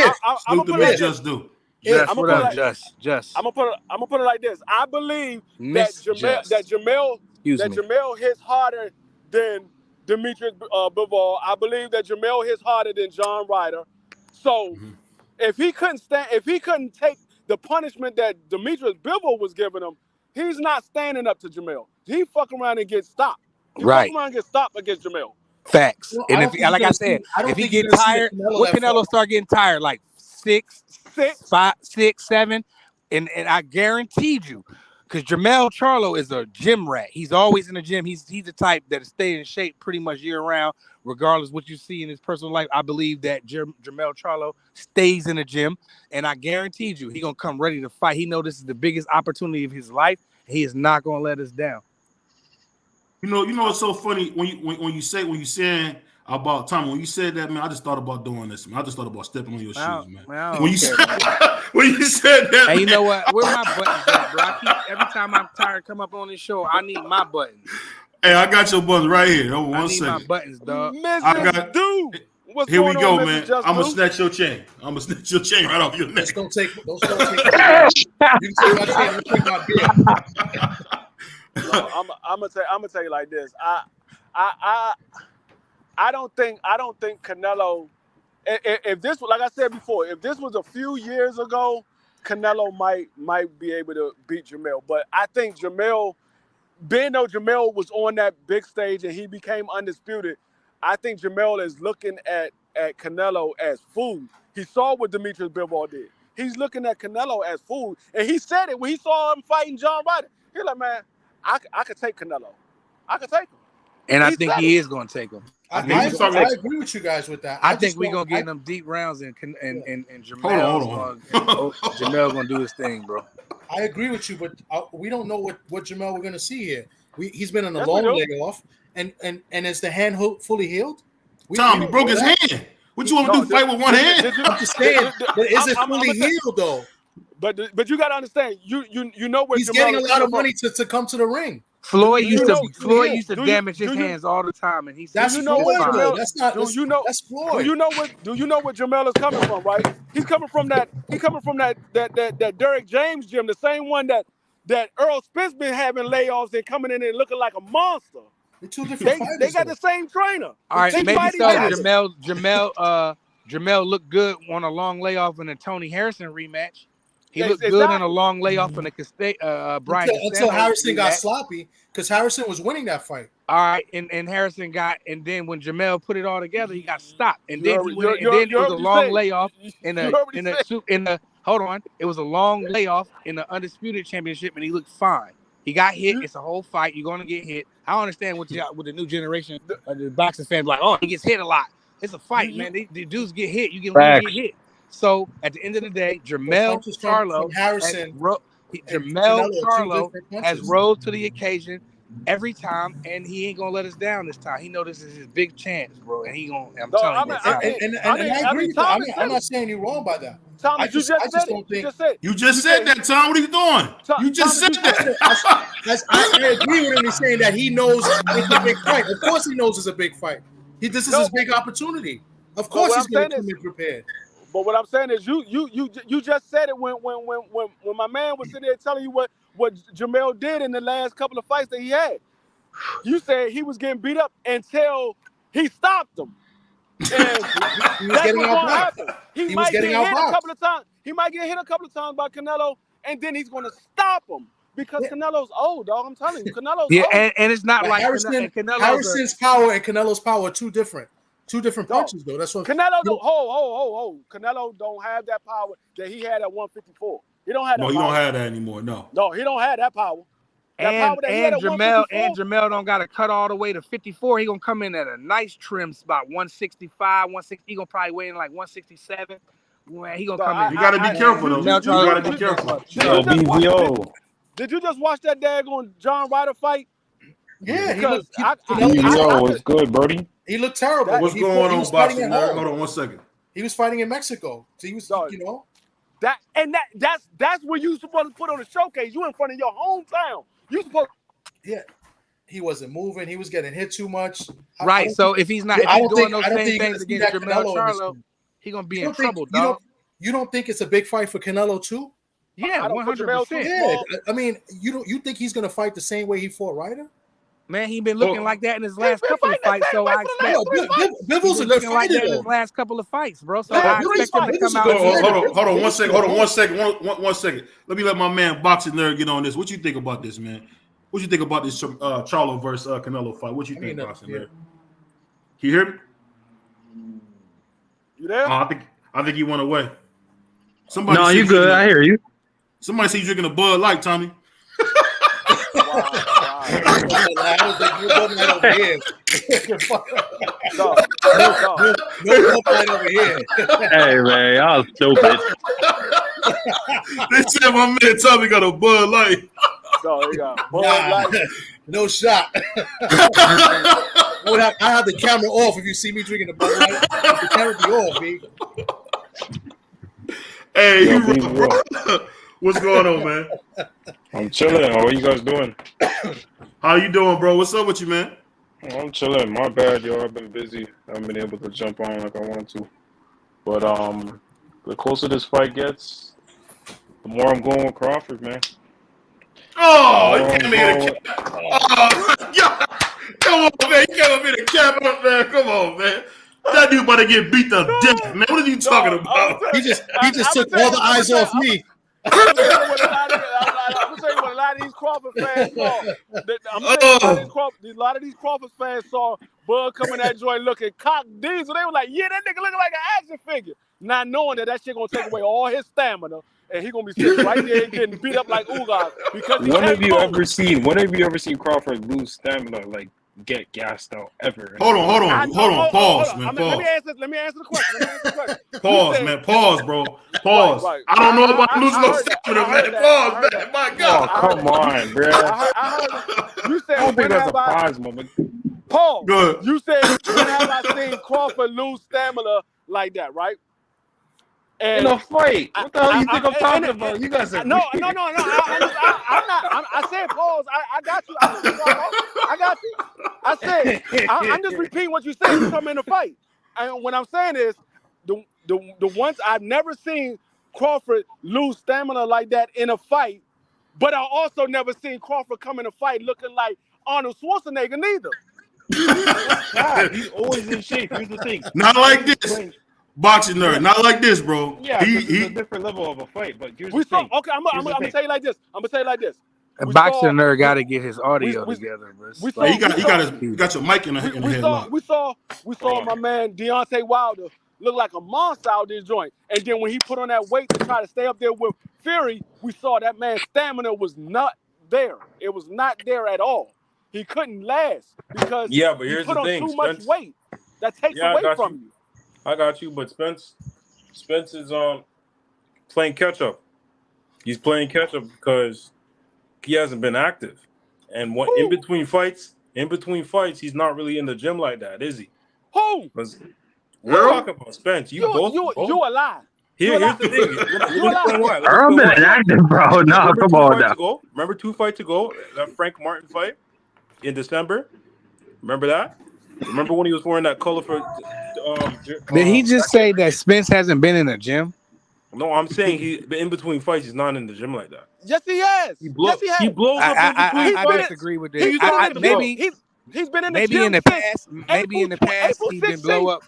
Salute the Miss Just Do. Just what up, Just. I'm gonna put it like this. I believe that Jermell hits harder than Demetrius Bivol. I believe that Jermell hits harder than John Ryder. So if he couldn't take the punishment that Demetrius Bivol was giving him, he's not standing up to Jermell. He fuck around and get stopped. Fuck around and get stopped against Jermell. Facts. Well, and if, like I said, if he get tired, what Canelo start getting tired? Like 6, 5, 6, 7, and I guaranteed you, because Jermell Charlo is a gym rat. He's always in the gym. He's the type that stay in shape pretty much year round, regardless of what you see in his personal life. I believe that Jermell Charlo stays in the gym, and I guaranteed you, he gonna come ready to fight. He know this is the biggest opportunity of his life. He is not gonna let us down. You know, it's so funny when you saying about Tom. When you said that, man, I just thought about doing this, man. I just thought about stepping on your shoes, man. When you said that, hey, you know what? Where my buttons at, bro? Every time I'm tired, come up on this show, I need my buttons. Hey, I got your buttons right here. Hold I one need second. my buttons, dog. Here we go, man. I'm gonna snatch your chain. I'm gonna snatch your chain right off your neck. Don't take. You can take my chain. Don't take my beer. I'm gonna tell you like this. I don't think Canelo. If this, like I said before, if this was a few years ago, Canelo might be able to beat Jermell. But I think Jermell, being though Jermell was on that big stage and he became undisputed, I think Jermell is looking at Canelo as food. He saw what Demetrius Bivol did. He's looking at Canelo as food, and he said it when he saw him fighting John Ryder. He's like, man, I could take Canelo. I could take him. And I think he is going to take him. I agree with you guys with that. I think we're going to get in them deep rounds, and Jermell going to do his thing, bro. I agree with you, but we don't know what Jermell we're going to see here. He's been on a long layoff, and is the hand fully healed? Tom, he broke his hand. What you want to do, fight with one hand? I'm just saying, but is it fully healed, though? But you got to understand, you know where he's getting a lot of money to come to the ring. Floyd used to damage his hands all the time, and that's Floyd. That's Floyd. Do you know what Jermell is coming from? Right? He's coming from that Derrick James gym, the same one that Earl Spence been having layoffs and coming in and looking like a monster. They're two different fighters. They got the same trainer. All right, maybe so. Jermell looked good on a long layoff in a Tony Harrison rematch. He looked good on a long layoff in the Brian until Harrison got sloppy, because Harrison was winning that fight. All right, and Harrison and then when Jermell put it all together, he got stopped, and then it was a long layoff in the hold on, it was a long layoff in the Undisputed Championship, and he looked fine. He got hit. It's a whole fight. You're gonna get hit. I don't understand what the new generation of the boxing fans like. Oh, he gets hit a lot. It's a fight, man. The dudes get hit. You get hit. So at the end of the day, Jermell Charlo has rose to the occasion every time, and he ain't gonna let us down this time. He know this is his big chance, bro, and he gonna. I agree. I'm not saying you're wrong by that. Tom, you just said that, Tom. What are you doing? You just said that. I agree with him in saying that he knows it's a big fight. Of course, he knows it's a big fight. This is his big opportunity. Of course, he's going to come in prepared. But what I'm saying is, you just said it when my man was sitting there telling you what Jamel did in the last couple of fights that he had. You said he was getting beat up until he stopped him. And he was getting outboxed. He might get hit a couple of times. He might get hit a couple of times by Canelo, and then he's going to stop him because Canelo's old, dog. I'm telling you, Canelo's old. And it's not like Harrison's power and Canelo's power are two different punches, though. That's what Canelo don't. Canelo don't have that power that he had at 154. He don't have that. No, he don't have that anymore. No, he don't have that power. And Jamel don't got to cut all the way to 54. He gonna come in at a nice trim spot, 165, 160. He gonna probably weigh in like 167. Man, he gonna come in. You gotta be careful though. You gotta be careful. BVO. Did you just watch that daggone John Ryder fight? Yeah, BVO was good, Brody. He looked terrible. What's going on, boxing? Hold on 1 second. He was fighting in Mexico, so he was, that's where you supposed to put on a showcase. You in front of your hometown. You supposed. Yeah, he wasn't moving. He was getting hit too much. Right. So if he's not doing those same things against Jamel Charlo, he's gonna be in trouble, dog. You don't think it's a big fight for Canelo too? Yeah, 100%. Yeah, I mean, you think he's gonna fight the same way he fought Ryder? Man, he been looking like that in his last couple of fights. So I expect Bivens a good fighter in his last couple of fights, bro. So I expect him to come out. Hold on 1 second. One second. Let me let my man boxing nerd get on this. What you think about this, man? What you think about this Charlo versus Canelo fight? What you think, boxing nerd? Can you hear me? You there? I think he went away. No, you good. I hear you. Somebody say you drinking a Bud Light, Tommy. I don't think you're going right over here. No right over here. Hey man, y'all stupid. They said my man Tommy got a Bud Light. No, he got Bud Light. No shot. I have the camera off if you see me drinking the Bud Light. The camera be off, B. Hey, what's going on, man? I'm chilling. How are you guys doing? How you doing, bro? What's up with you, man? I'm chilling. My bad, yo. I've been busy. I haven't been able to jump on like I want to. But the closer this fight gets, the more I'm going with Crawford, man. Oh, you can't make it. Come on, man. You can't make a cap up, man. Come on, man. That dude about to get beat to death, man. What are you talking about? He just took all the eyes off me. I'm gonna tell you what a lot of these Crawford fans saw. I'm telling you, a lot of these Crawford fans saw Bud coming that joint looking cock diesel. They were like, yeah, that nigga looking like an action figure. Not knowing that shit gonna take away all his stamina, and he gonna be sitting right there getting beat up like Ugas because when have you ever seen Crawford lose stamina, like get gassed out ever? Hold on. Pause, man. Pause. Let me answer the question. Pause, man. Pause, bro. Pause. Right. I don't know about losing no stamina, man. Pause, man. My God. Oh, come on, bro. I heard you said, I don't think that's a pause moment. Paul, good. You said, when have I seen Crawford lose stamina like that, right? And in a fight. What the hell you think I'm talking about? You guys are No. I'm not. I said pause. I got you. I got you. I said I'm just repeating what you said. You come in a fight, and what I'm saying is the ones I've never seen Crawford lose stamina like that in a fight, but I also never seen Crawford come in a fight looking like Arnold Schwarzenegger neither. He's always in shape. Here's the thing. Not like this. Boxing nerd, not like this, bro. Yeah, he's a different level of a fight. But here's the thing. Okay, I'm gonna tell you like this. Boxing nerd got to get his audio together, bro. You got your mic in the headlock. We saw my man Deontay Wilder look like a monster out this joint, and then when he put on that weight to try to stay up there with Fury, we saw that man's stamina was not there. It was not there at all. He couldn't last because but here's he put the on thing, too much weight. That takes away from you. I got you, but Spence is playing catch up. He's playing catch up because he hasn't been active, and in between fights, he's not really in the gym like that, is he? Who? We're talking about Spence. You a lie. Here's the thing. I'm been active, bro. No, come on now. Remember 2 fights ago, that Frank Martin fight in December? Remember that? Remember when he was wearing that colorful? Did he just say that Spence hasn't been in a gym? No, I'm saying he in between fights, he's not in the gym like that. Yes, he has. Yes, he has. He blows up in between I fights. disagree with this. He's been in the maybe gym in the past. Maybe in the past he didn't blow up.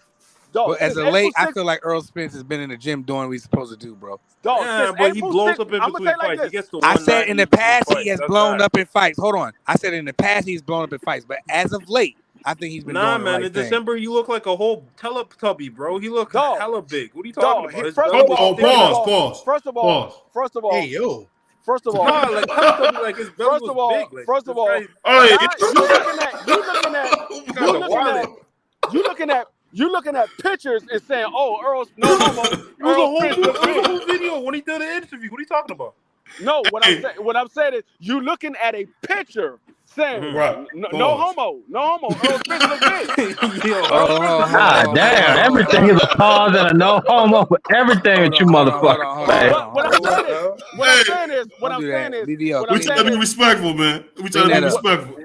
But as of late, I feel like Earl Spence has been in the gym doing what he's supposed to do, bro. Yeah, but he blows up in between fights. He gets to I said in the past he has blown up in fights. Hold on. I said in the past he's blown up in fights, but as of late, I think he's been doing the right in thing. December, you look like a whole Teletubby, bro. He look hella big. What are you talking about? First of all. Hey, yo. First of all, like Teletubby, like his belly was big. Like, first of all, you looking at pictures and saying, "Oh, Earl's no homo." It was a whole video when he did an interview. What are you talking about? No, what I'm saying is you looking at a picture saying no homo. Earl Spence look big. God damn, everything is a pause and a no homo for everything with you motherfuckers. What I'm saying is, we try to be respectful, man. We try to be respectful.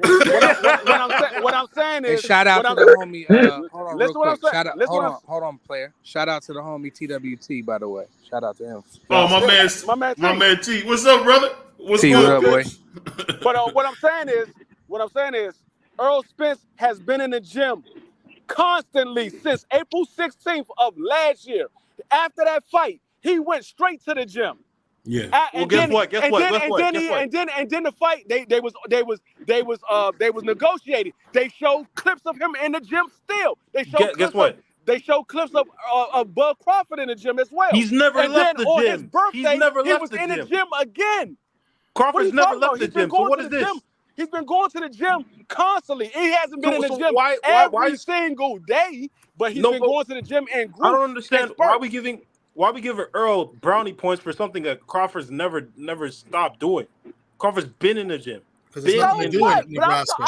What I'm saying is, shout out to the homie. Hold on, listen real quick. Shout out, hold on, player. Shout out to the homie TWT, by the way. Shout out to him. Oh, my man T. What's up, brother? What's T, up, boy? But what I'm saying is, Earl Spence has been in the gym constantly since April 16th of last year. After that fight, he went straight to the gym. Yeah. Guess what? And then the fight, they was negotiating. They showed clips of him in the gym still. They showed guess what? They show clips of Bud Crawford in the gym as well. He's never left the on gym. His birthday, he was in the gym again. Crawford's never left the gym. So what is this? He's been going to the gym constantly. He hasn't been in the gym every single day, but he's been going to the gym and groups. I don't understand why we giving Earl brownie points for something that Crawford's never stopped doing. Crawford's been in the gym. Because it's nothing to do in Nebraska.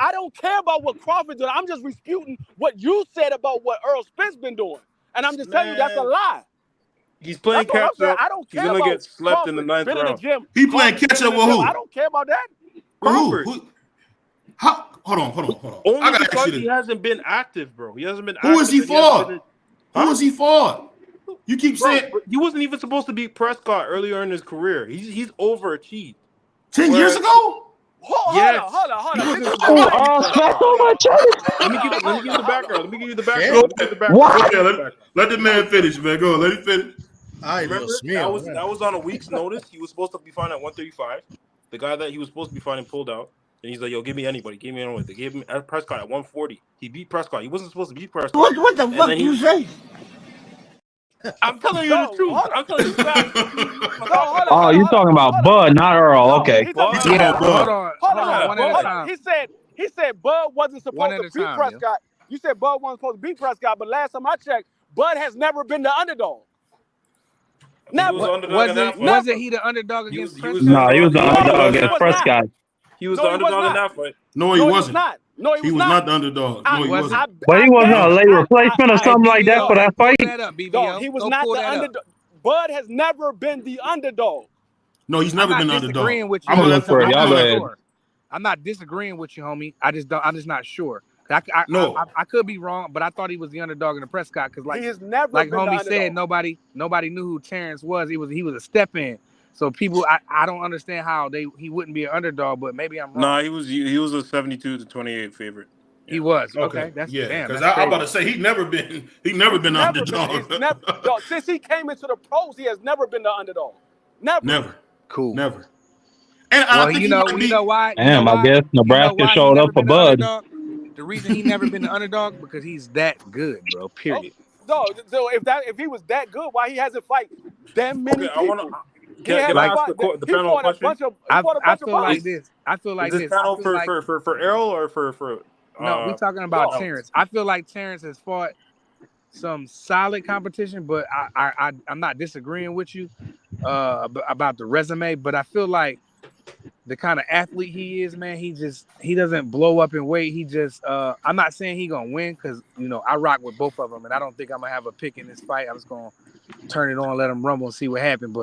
I don't care about what Crawford did. I'm just disputing what you said about what Earl Spence been doing. And I'm just telling you that's a lie. He's playing catch up. I don't care. He's gonna get slept in the 9th round. He playing catch up with who? I don't care about that. Crawford. Hold on. Only because he hasn't been active, bro. He hasn't been active. Who is he for? Who is he for? You keep saying he wasn't even supposed to beat Prescott earlier in his career. He's overachieved. 10 years ago? Hold on. Let me give you the background. Let the man finish, man. Go on, let him finish. Remember, that was on a week's notice. He was supposed to be fighting at 135. The guy that he was supposed to be fighting pulled out. And he's like, yo, give me anybody. Give me anyone. They gave him Prescott at 140. He beat Prescott. He wasn't supposed to beat Prescott. What the fuck you say? I'm telling you the truth. I'm telling you the fact. Oh, you talking about Bud, not Earl. Okay. Hold on. One at a time. He said Bud wasn't supposed to beat Prescott. Yeah. You said Bud wasn't supposed to beat Prescott, but last time I checked, Bud has never been the underdog. Never. Wasn't he the underdog against Prescott? No, he was the underdog against Prescott. He was the underdog in that fight. No, he wasn't. No, he was not the underdog. No, he wasn't. But he wasn't a late replacement or something like that for that fight. No, he was not the underdog. Bud has never been the underdog. No, he's never been the underdog. I'm not disagreeing with you, homie. I'm just not sure. I could be wrong, but I thought he was the underdog in the Prescott because, like, he has never like been homie said, nobody knew who Terrence was. He was a step in. So people, I don't understand how he wouldn't be an underdog, but maybe I'm wrong. No, he was a 72-28 favorite. Yeah. He was okay. That's because I'm about to say he's never been the underdog. Since he came into the pros, he has never been the underdog. Never. Cool. Never. And well, you know why? Damn, I guess Nebraska showed up for Bud. The reason he never been the underdog because he's that good, bro. Period. No, so if he was that good, why he hasn't fight that many people? Can I ask the panel a question? I feel like this. Is this panel for Errol or for? No, we're talking about Terrence. I feel like Terrence has fought some solid competition, but I'm not disagreeing with you about the resume. But I feel like the kind of athlete he is, man, he doesn't blow up in weight. He just I'm not saying he gonna win because I rock with both of them, and I don't think I'm gonna have a pick in this fight. I'm just gonna turn it on, let him rumble, and see what happens.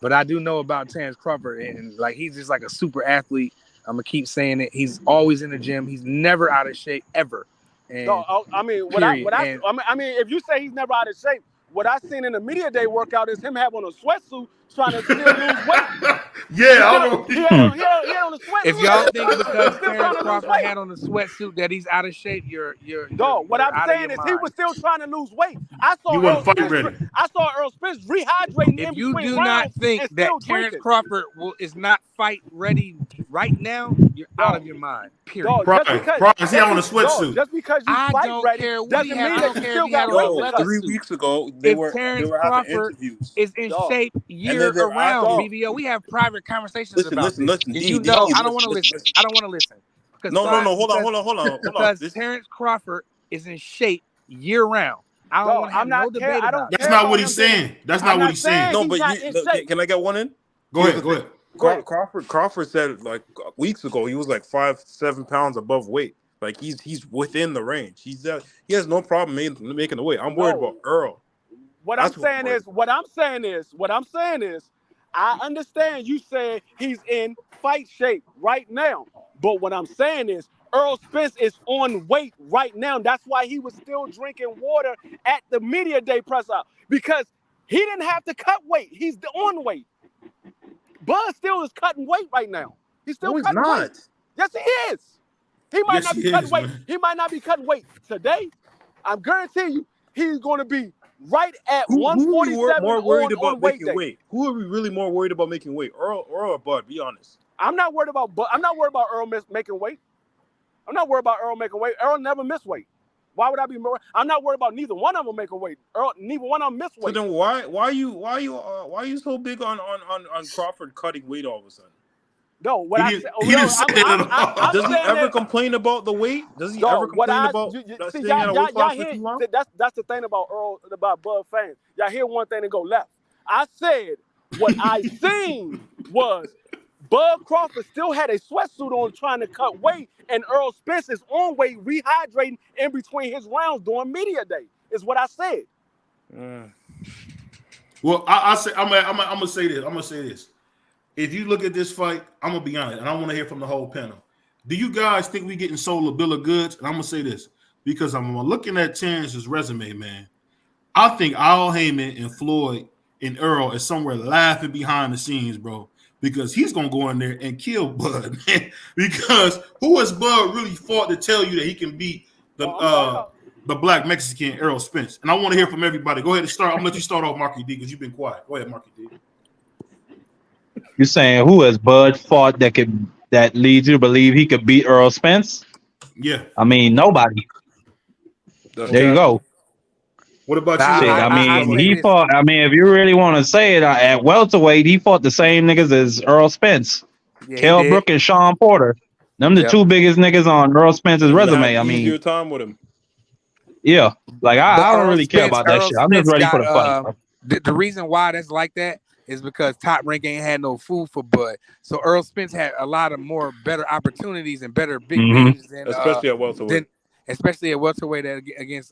But I do know about Terrence Crawford, and like he's just like a super athlete. I'm gonna keep saying it. He's always in the gym. He's never out of shape ever. And no, I mean, if you say he's never out of shape, what I seen in the media day workout is him having a sweatsuit trying to still lose weight. Yeah, he had on a sweatsuit. If y'all think because Terrence Crawford had on a sweatsuit that he's out of shape, you're what I'm saying is he was still trying to lose weight. I saw Earl Spence rehydrating if in you between do rounds not think and that still Terrence drinking. Crawford is not fight ready right now, you're out of your mind. Period. Prize, he on a sweatsuit. Just because you fight ready doesn't mean that you still got weight. 3 weeks ago, they were having interviews. Is in shape year around. BVO, we have private conversations about this. Listen. I don't want to listen. I don't want to listen. No. Hold on. Because Terrence Crawford is in shape year round. I don't want to have no debate about it. That's not what he's saying. That's not what he's saying. No, but can I get one in? Go ahead. Crawford said like weeks ago he was like 5-7 pounds above weight. Like he's within the range. He has no problem making the weight. I'm worried about Earl. What I'm saying is, I understand you saying he's in fight shape right now, but what I'm saying is Earl Spence is on weight right now. That's why he was still drinking water at the media day press out, because he didn't have to cut weight. He's on weight. Bud still is cutting weight right now. He's still cutting weight. Yes, he is. He might not be cutting weight. Man. He might not be cutting weight today. I'm guaranteeing you, he's going to be right at 147 who are more worried about weight making weight? Who are we really more worried about making weight? Earl or Bud? Be honest. I'm not worried about Earl making weight. I'm not worried about Earl making weight. Earl never missed weight. Why would I be more? I'm not worried about neither one of them making weight. Neither one of them missed weight. So then why are you so big on Crawford cutting weight all of a sudden? No, does he ever complain about the weight? Does he ever complain about staying at a weight class for too long? That's the thing about Bud fans. Y'all hear one thing and go left. I said what I seen was Bud Crawford still had a sweatsuit on trying to cut weight, and Earl Spence is on weight rehydrating in between his rounds during media day. Is what I said. Well, I'm gonna say this. I'm gonna say this. If you look at this fight, I'm gonna be honest, and I want to hear from the whole panel. Do you guys think we getting sold a bill of goods? And I'm gonna say this because I'm looking at Terrence's resume, man. I think Al Heyman and Floyd and Earl is somewhere laughing behind the scenes, bro. Because he's gonna go in there and kill Bud, man. Because who has Bud really fought to tell you that he can beat the black Mexican Earl Spence? And I want to hear from everybody. Go ahead and start. I'm gonna let you start off, Marky D, because you've been quiet. Go ahead, Marky D. You're saying who has Bud fought that leads you to believe he could beat Earl Spence? Yeah. I mean, nobody. There you go. What about you? He fought. I mean, if you really want to say it, at welterweight, he fought the same niggas as Earl Spence, Kell Brook and Sean Porter. Them the two biggest niggas on Earl Spence's resume. I mean, your time with him. Yeah, like I don't really care about that shit. I'm just ready for the fight. The reason why that's like that is because Top Rank ain't had no food for Bud. So Earl Spence had a lot of more better opportunities and better big names than especially at welterweight. Especially at welterweight against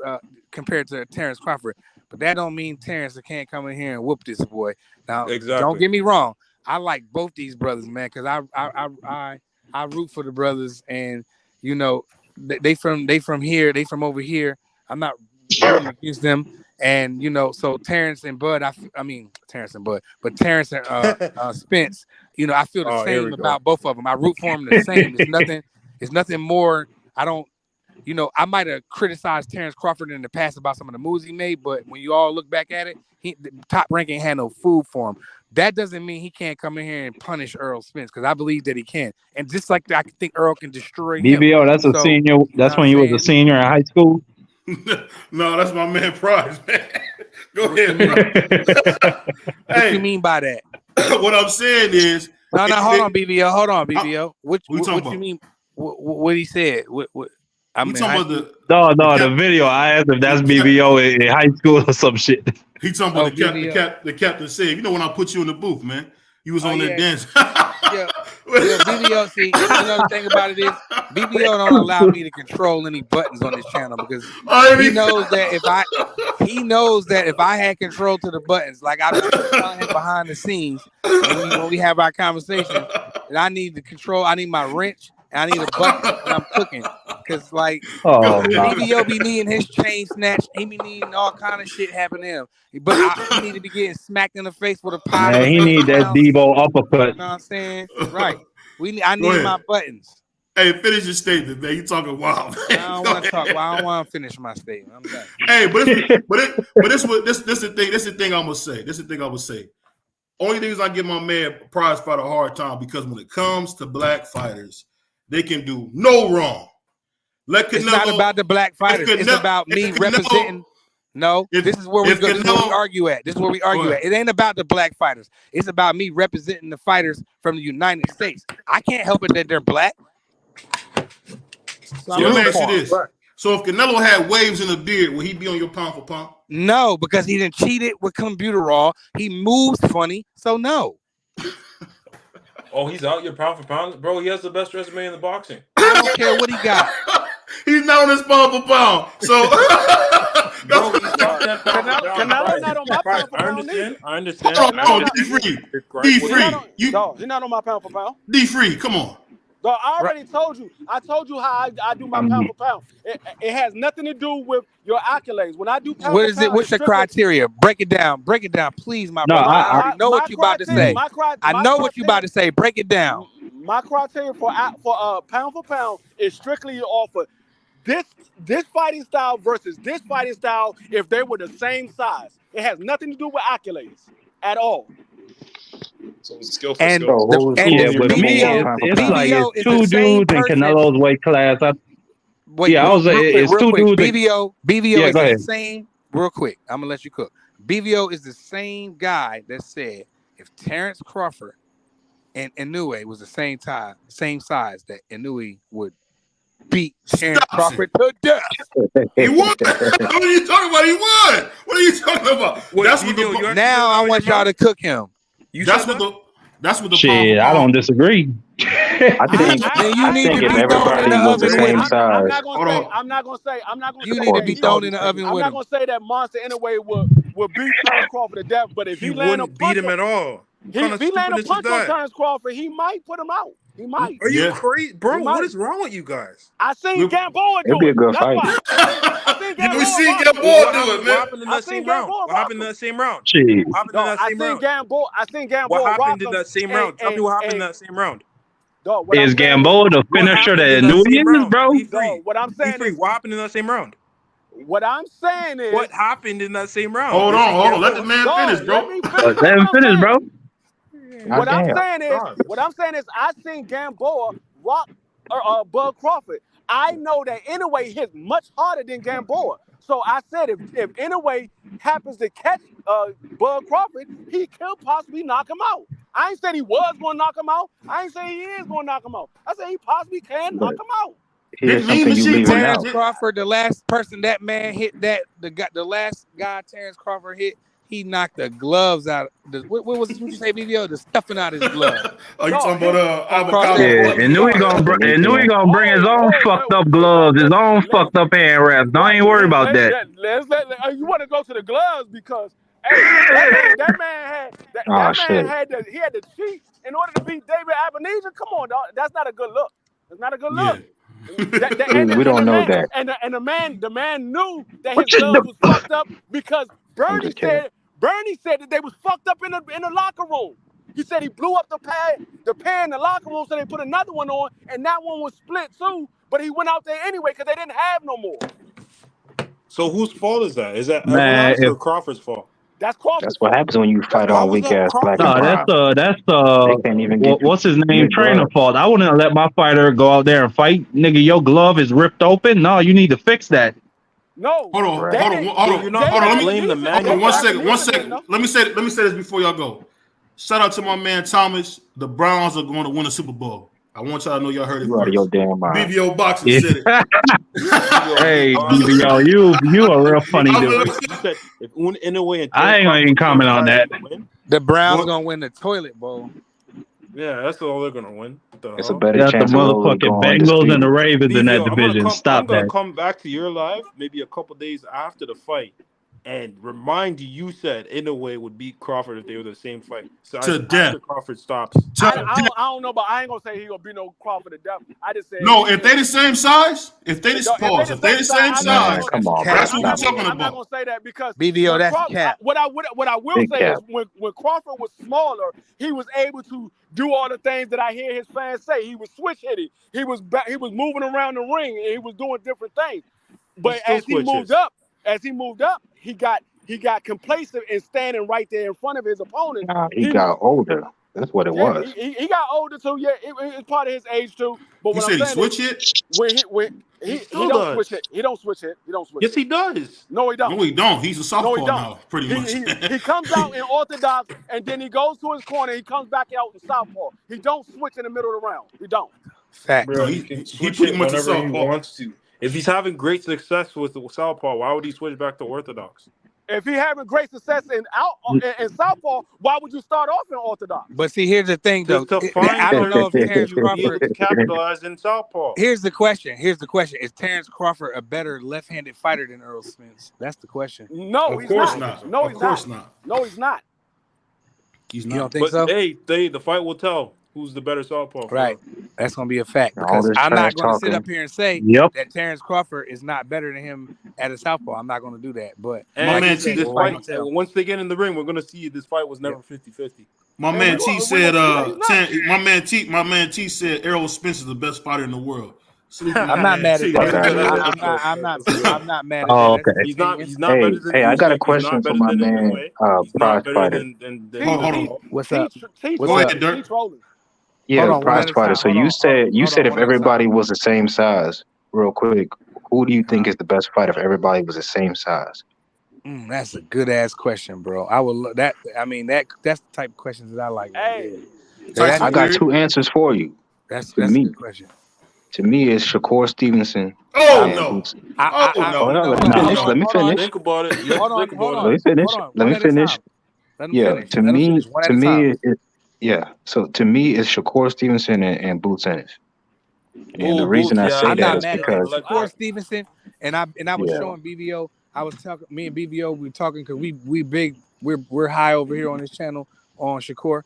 compared to Terrence Crawford. But that don't mean Terrence can't come in here and whoop this boy. Now, don't get me wrong. I like both these brothers, man, because I root for the brothers, and you know they from here, they from over here. I'm not rooting against them, and you know, so Terrence and Bud, Terrence and Bud, but Terrence and Spence, you know, I feel the same about both of them. I root for them the same. It's nothing more. I don't. You know, I might have criticized Terrence Crawford in the past about some of the moves he made, but when you all look back at it, Top Rank ain't had no food for him. That doesn't mean he can't come in here and punish Earl Spence, because I believe that he can. And just like I think Earl can destroy BVO, that's a senior. That's when you was a senior in high school. No, that's my man Prize, man. Go ahead. What you mean by that? What I'm saying is, hold on, BVO. What you mean? What he said? What? I'm talking about the video. I asked if that's BVO in high school or some shit. He talking about the captain said, you know, when I put you in the booth, man, you was on that dance. Yeah, BVO. See, you know the thing about it is BVO don't allow me to control any buttons on this channel, because he knows that if I had control to the buttons, like I've been telling him behind the scenes when we have our conversation, and I need the control. I need my wrench, and I need a bucket, and I'm cooking. Cause like BVO be needing his chain snatch. He be needing all kind of shit happen to him. But he need to be getting smacked in the face with a pop. Man, he need that Debo uppercut. You know what I'm saying? Right. I need my buttons. Hey, finish your statement, man. You talking wild, man. I don't want to talk. Well, I don't want to finish my statement. I'm done. Hey, but this the thing. This is the thing I'm gonna say. This is the thing I'm gonna say. Only things I give my man Prize Fighter a hard time because when it comes to black fighters, they can do no wrong. It's not about the black fighters. It's about me representing. No, this is where we go. This is where we argue at. This is where we argue at. It ain't about the black fighters. It's about me representing the fighters from the United States. I can't help it that they're black. So let me ask you this. So if Canelo had waves in the beard, would he be on your pound for pound? No, because he didn't cheat it with computer raw. He moves funny, so no. Oh, he's out your pound for pound? Bro, he has the best resume in the boxing. I don't care what he got. He's not on his pound for pound. So bro, he's Canelo not on my pound for pound. I understand. D-Free. He's not on my pound for pound. D-Free, come on. So I already told you. I told you how I do my pound for pound. It has nothing to do with your accolades. When I do pound for pound, what's your criteria? Break it down, please, my brother. I know what you about to say. I know what you about to say. Break it down. My criteria for pound for pound is strictly off of this fighting style versus this fighting style. If they were the same size, it has nothing to do with accolades at all. So it's skillful. It's two dudes in Canelo's weight class. It's two dudes. BVO is the same. Real quick, I'm gonna let you cook. BVO is the same guy that said if Terrence Crawford and Inoue was the same size, that Inoue would beat Terrence Crawford to death. He won. What are you talking about? He won. What are you talking about? Now I want y'all to cook him. That's what the shit. I don't disagree. I think if everybody was the same size. I'm not gonna say. You need to be thrown in the oven with him. I'm not gonna say that Monster Inoue will beat Terrence Crawford to death, but if he wouldn't beat him at all. If he land a punch on Terrence Crawford, he might put him out. He might. Are you crazy, bro? What is wrong with you guys? I seen Gamboa do it. It'd be a good fight. We seen Gamboa do it, man. What happened in that same round? What happened in that same round? I seen Gamboa. What happened in that same round? Tell me what happened in that same round. Is Gamboa the finisher that Inoue is, bro? What I'm saying is, what happened in that same round? What I'm saying is, what happened in that same round? Hold on. Let the man finish, bro. Let him finish, bro. What I'm saying is, I seen Gamboa rock Bud Crawford. I know that Inoue hits much harder than Gamboa. So I said if Inoue happens to catch Bud Crawford, he could possibly knock him out. I ain't said he was going to knock him out. I ain't saying he is going to knock him out. I said he possibly can knock him out. Terrence Crawford, the last person that man hit, the last guy Terrence Crawford hit, he knocked the gloves out. What you say, BVO? The stuffing out his glove. Oh, you talking about avocado? Yeah, and Inoue gonna bring his own fucked up gloves, his own fucked up hand wraps. Don't even worry about that. You want to go to the gloves because that man had to cheat in order to beat David Abenija. Come on, dog. That's not a good look. It's not a good look. We don't know that. And the man knew that his gloves was fucked up because Bernie said that they was fucked up in the locker room. He said he blew up the pair in the locker room, so they put another one on, and that one was split too. But he went out there anyway because they didn't have no more. So whose fault is that? Is that everyone's or Crawford's fault? That's Crawford. That's what happens when you fight on weak ass black. No, that's what's his name? Trainer fault. I wouldn't let my fighter go out there and fight. Nigga, your glove is ripped open. No, you need to fix that. No. Hold on. Let me blame the man. One second. Let me say this before y'all go. Shout out to my man Thomas. The Browns are going to win a Super Bowl. I want y'all to know y'all heard it first. Your damn mind. BVO Boxing said it. Hey, BVO, you a real funny dude. If Inoue, I ain't gonna even comment on that. The Browns gonna win the toilet bowl. Yeah, that's all they're gonna win. It's a better chance. The motherfucking Bengals and the Ravens in that division. I'm gonna come back to your live maybe a couple days after the fight and remind you said Inoue would beat Crawford if they were the same fight. So to death. Crawford stops. I don't know, but I ain't gonna say he gonna beat no Crawford to death. I just said no. If they the same size, if they the same size, come on, that's what we're talking about. I'm not gonna say that because BVO, that's cap. What I will Big say cap. is when Crawford was smaller, he was able to do all the things that I hear his fans say. He was switch hitting. He was moving around the ring, and he was doing different things. But as he moved up, he got complacent and standing right there in front of his opponent. He got older. That's what it was. He got older too. Yeah, it's part of his age too. But you what I'm saying is, when he don't switch it. He don't switch it. Yes, he does. No, he don't. No, he don't. He's a southpaw now, pretty much. He comes out in orthodox, and then he goes to his corner. He comes back out in southpaw. He don't switch in the middle of the round. He don't. Fact. Bro, he can switch it whenever he wants to. If he's having great success with the southpaw, why would he switch back to orthodox? If he's having great success in southpaw, why would you start off in orthodox? But see, here's the thing, though. I don't know if Terrence Crawford capitalized in southpaw. Here's the question. Is Terrence Crawford a better left-handed fighter than Errol Spence? That's the question. No, of course not. No, he's not. No, he's not. You don't think so? Hey, the fight will tell who's the better southpaw. Right. That's going to be a fact. Because I'm not going to sit up here and say that Terrence Crawford is not better than him at a southpaw. I'm not going to do that. But once they get in the ring, we're going to see this fight was never 50-50. My man T said my man T said Errol Spence is the best fighter in the world. I'm not mad at that. I'm not mad at that. Oh, okay. He's not better than I got a question for my man, Prize Fighter. Hold on. What's up? Go ahead, Dirk. Yeah, Prize Fighter. So you said if everybody was the same size, real quick, who do you think is the best fighter if everybody was the same size? That's a good ass question, bro. I would that. I mean that's the type of questions that I like. Hey, I got two answers for you. That's a good question. To me, it's Shakur Stevenson. Oh no! Let me finish. Think about it. Let me finish. Yeah, to me, So to me, it's Shakur Stevenson and Boots Ennis. And the reason I say that is because Shakur Stevenson and I was showing BVO. I was talking. Me and BVO we were talking because we big. We're high over here on this channel on Shakur.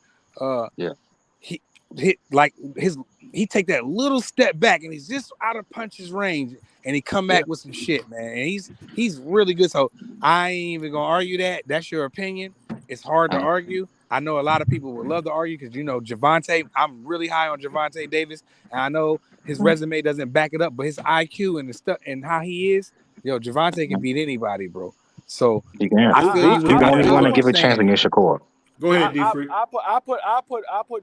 He take that little step back and he's just out of punches range and he come back with some shit, man. And he's really good. So I ain't even gonna argue that. That's your opinion. It's hard to argue. I know a lot of people would love to argue because Gervonta. I'm really high on Gervonta Davis, and I know his resume doesn't back it up, but his IQ and the stuff and how he is, Gervonta can beat anybody, bro. So you only want to give a chance against Shakur. Go ahead, D-Free. I put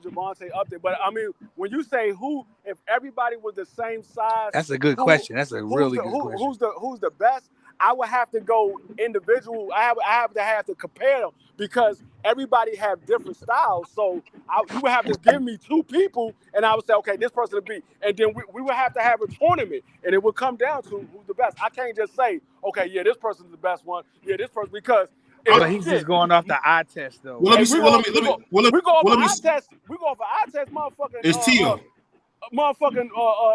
Gervonta up there, but I mean, when you say if everybody was the same size, that's a good question. That's a really good question. Who's the best? I would have to go individual. I have to compare them because everybody have different styles. So you would have to give me two people, and I would say, okay, this person to beat, and then we would have to have a tournament, and it would come down to who's the best. I can't just say, okay, yeah, this person's the best one. Yeah, this person because. But he's just going off the eye test, though. We go off the eye test, motherfucking. It's Teo. Motherfucking.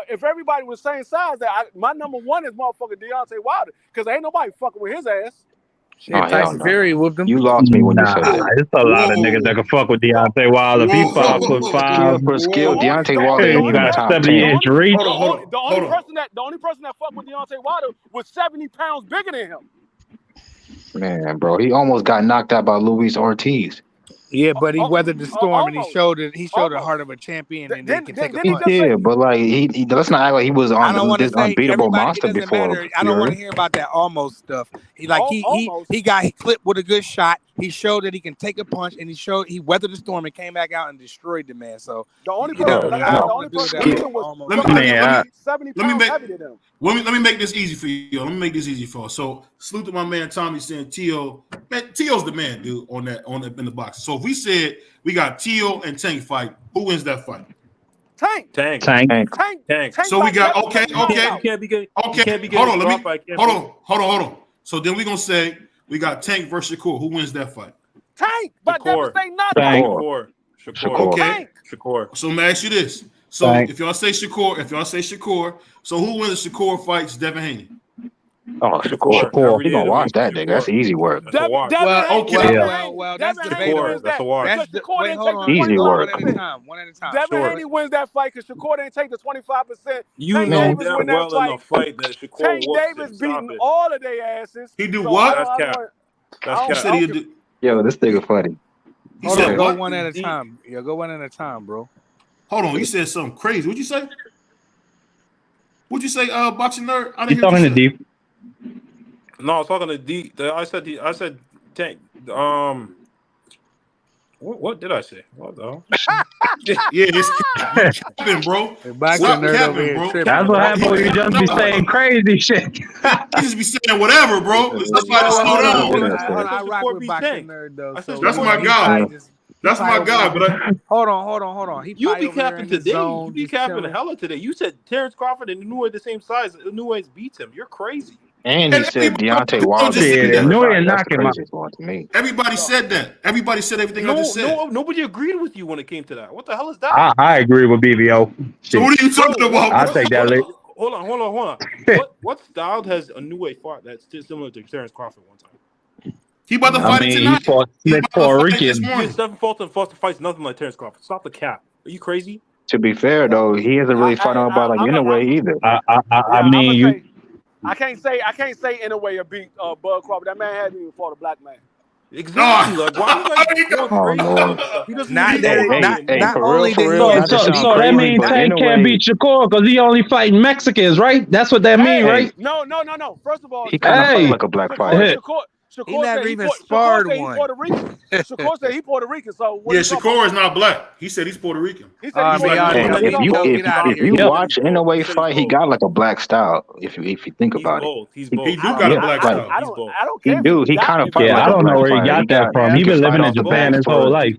If everybody was same size, my number one is motherfucking Deontay Wilder because ain't nobody fucking with his ass. Tyson Fury whooped him. You lost me when you said that. There's a lot of niggas that can fuck with Deontay Wilder. If he 5'5", for skill, Deontay Wilder ain't even top 10. 70-inch reach. The only person that fucked with Deontay Wilder was 70 pounds bigger than him. Man, bro, he almost got knocked out by Luis Ortiz. Yeah, but he weathered the storm and he showed the heart of a champion and he can take a punch. Yeah, but like he let's not act like he was on this unbeatable monster before. I don't want to hear about that almost stuff. He got clipped with a good shot. He showed that he can take a punch and he weathered the storm and came back out and destroyed the man. So the only person was 70 pounds heavier than him. Let me make this easy for you. Let me make this easy for us. So salute to my man Tommy saying Teo. Man, Teo's the man, dude, on that in the box. So if we said we got Teo and Tank fight, who wins that fight? Tank. So we got okay. You can't be good. Okay. Hold on. So then we're gonna say we got Tank versus Shakur. Who wins that fight? Tank, but never say nothing. Shakur. Okay. Shakur. So let me ask you this. So if y'all say Shakur, so who wins the Shakur fights Devin Haney? Oh, Shakur. He gonna watch that nigga. That's easy work. That's a watch. Well, Devin that's Haney debatable. wins that. That's a watch. Because Shakur didn't take the Easy 25%. work. One at a time. Devin Haney wins that fight because Shakur didn't take the 25%. You Tank know Davis damn win that well in a fight that Shakur Tank whoops Davis him. beating Stop it. all of their asses. He do So what? That's cap. That's cap. Yo, this nigga funny. He said Go what? one at a time. Yeah, go one at a time, bro. Hold on, you said something crazy. What'd you say? What'd you say, boxing nerd? I didn't He's hear what talking you to said. Deep. No, I was talking to D. I said Tank. What did I say? What the hell? Yeah, it's capping, bro. Boxing nerd over here tripping. That's what happened when you just be saying crazy shit. He just be saying whatever, bro. Somebody slow down. I rock with boxing nerd though. That's my guy. That's my guy. But hold on. You be capping today. You be capping hella today. You said Terrence Crawford and Inoue the same size. Inoue beats him. You're crazy. And he said Deontay Wilder. Everybody said that. Everybody said everything I just said. No, nobody agreed with you when it came to that. What the hell is that? I agree with BVO. So what are you talking about? I take that late. Hold on. What style has Inoue fought that's similar to Terrence Crawford one time? He about to fight it tonight. He fought Smith Puerto Rican. Stephen Fulton fights nothing like Terrence Crawford. Stop the cap. Are you crazy? To be fair though, he hasn't really fought nobody like Inoue either. I mean, you. I can't say Inoue a beat Bud Crawford. That man hasn't even fought a black man. Exactly. Like, why you guys going crazy? He doesn't Not only did So that means Tank can't beat Shakur because he only fighting Mexicans, right? That's what that mean, right? No. First of all, he kind of fight like a black fighter. He never even sparred one. Shakur said he Puerto Rican. So Shakur is not black. He said he's Puerto Rican. He said he's if you watch Inoue fight, he got like a black style. If you think about it, he's both. He do got a black style. I don't care. He do. He kind of fight. Yeah, I don't know where he got that from. He been living in Japan his whole life.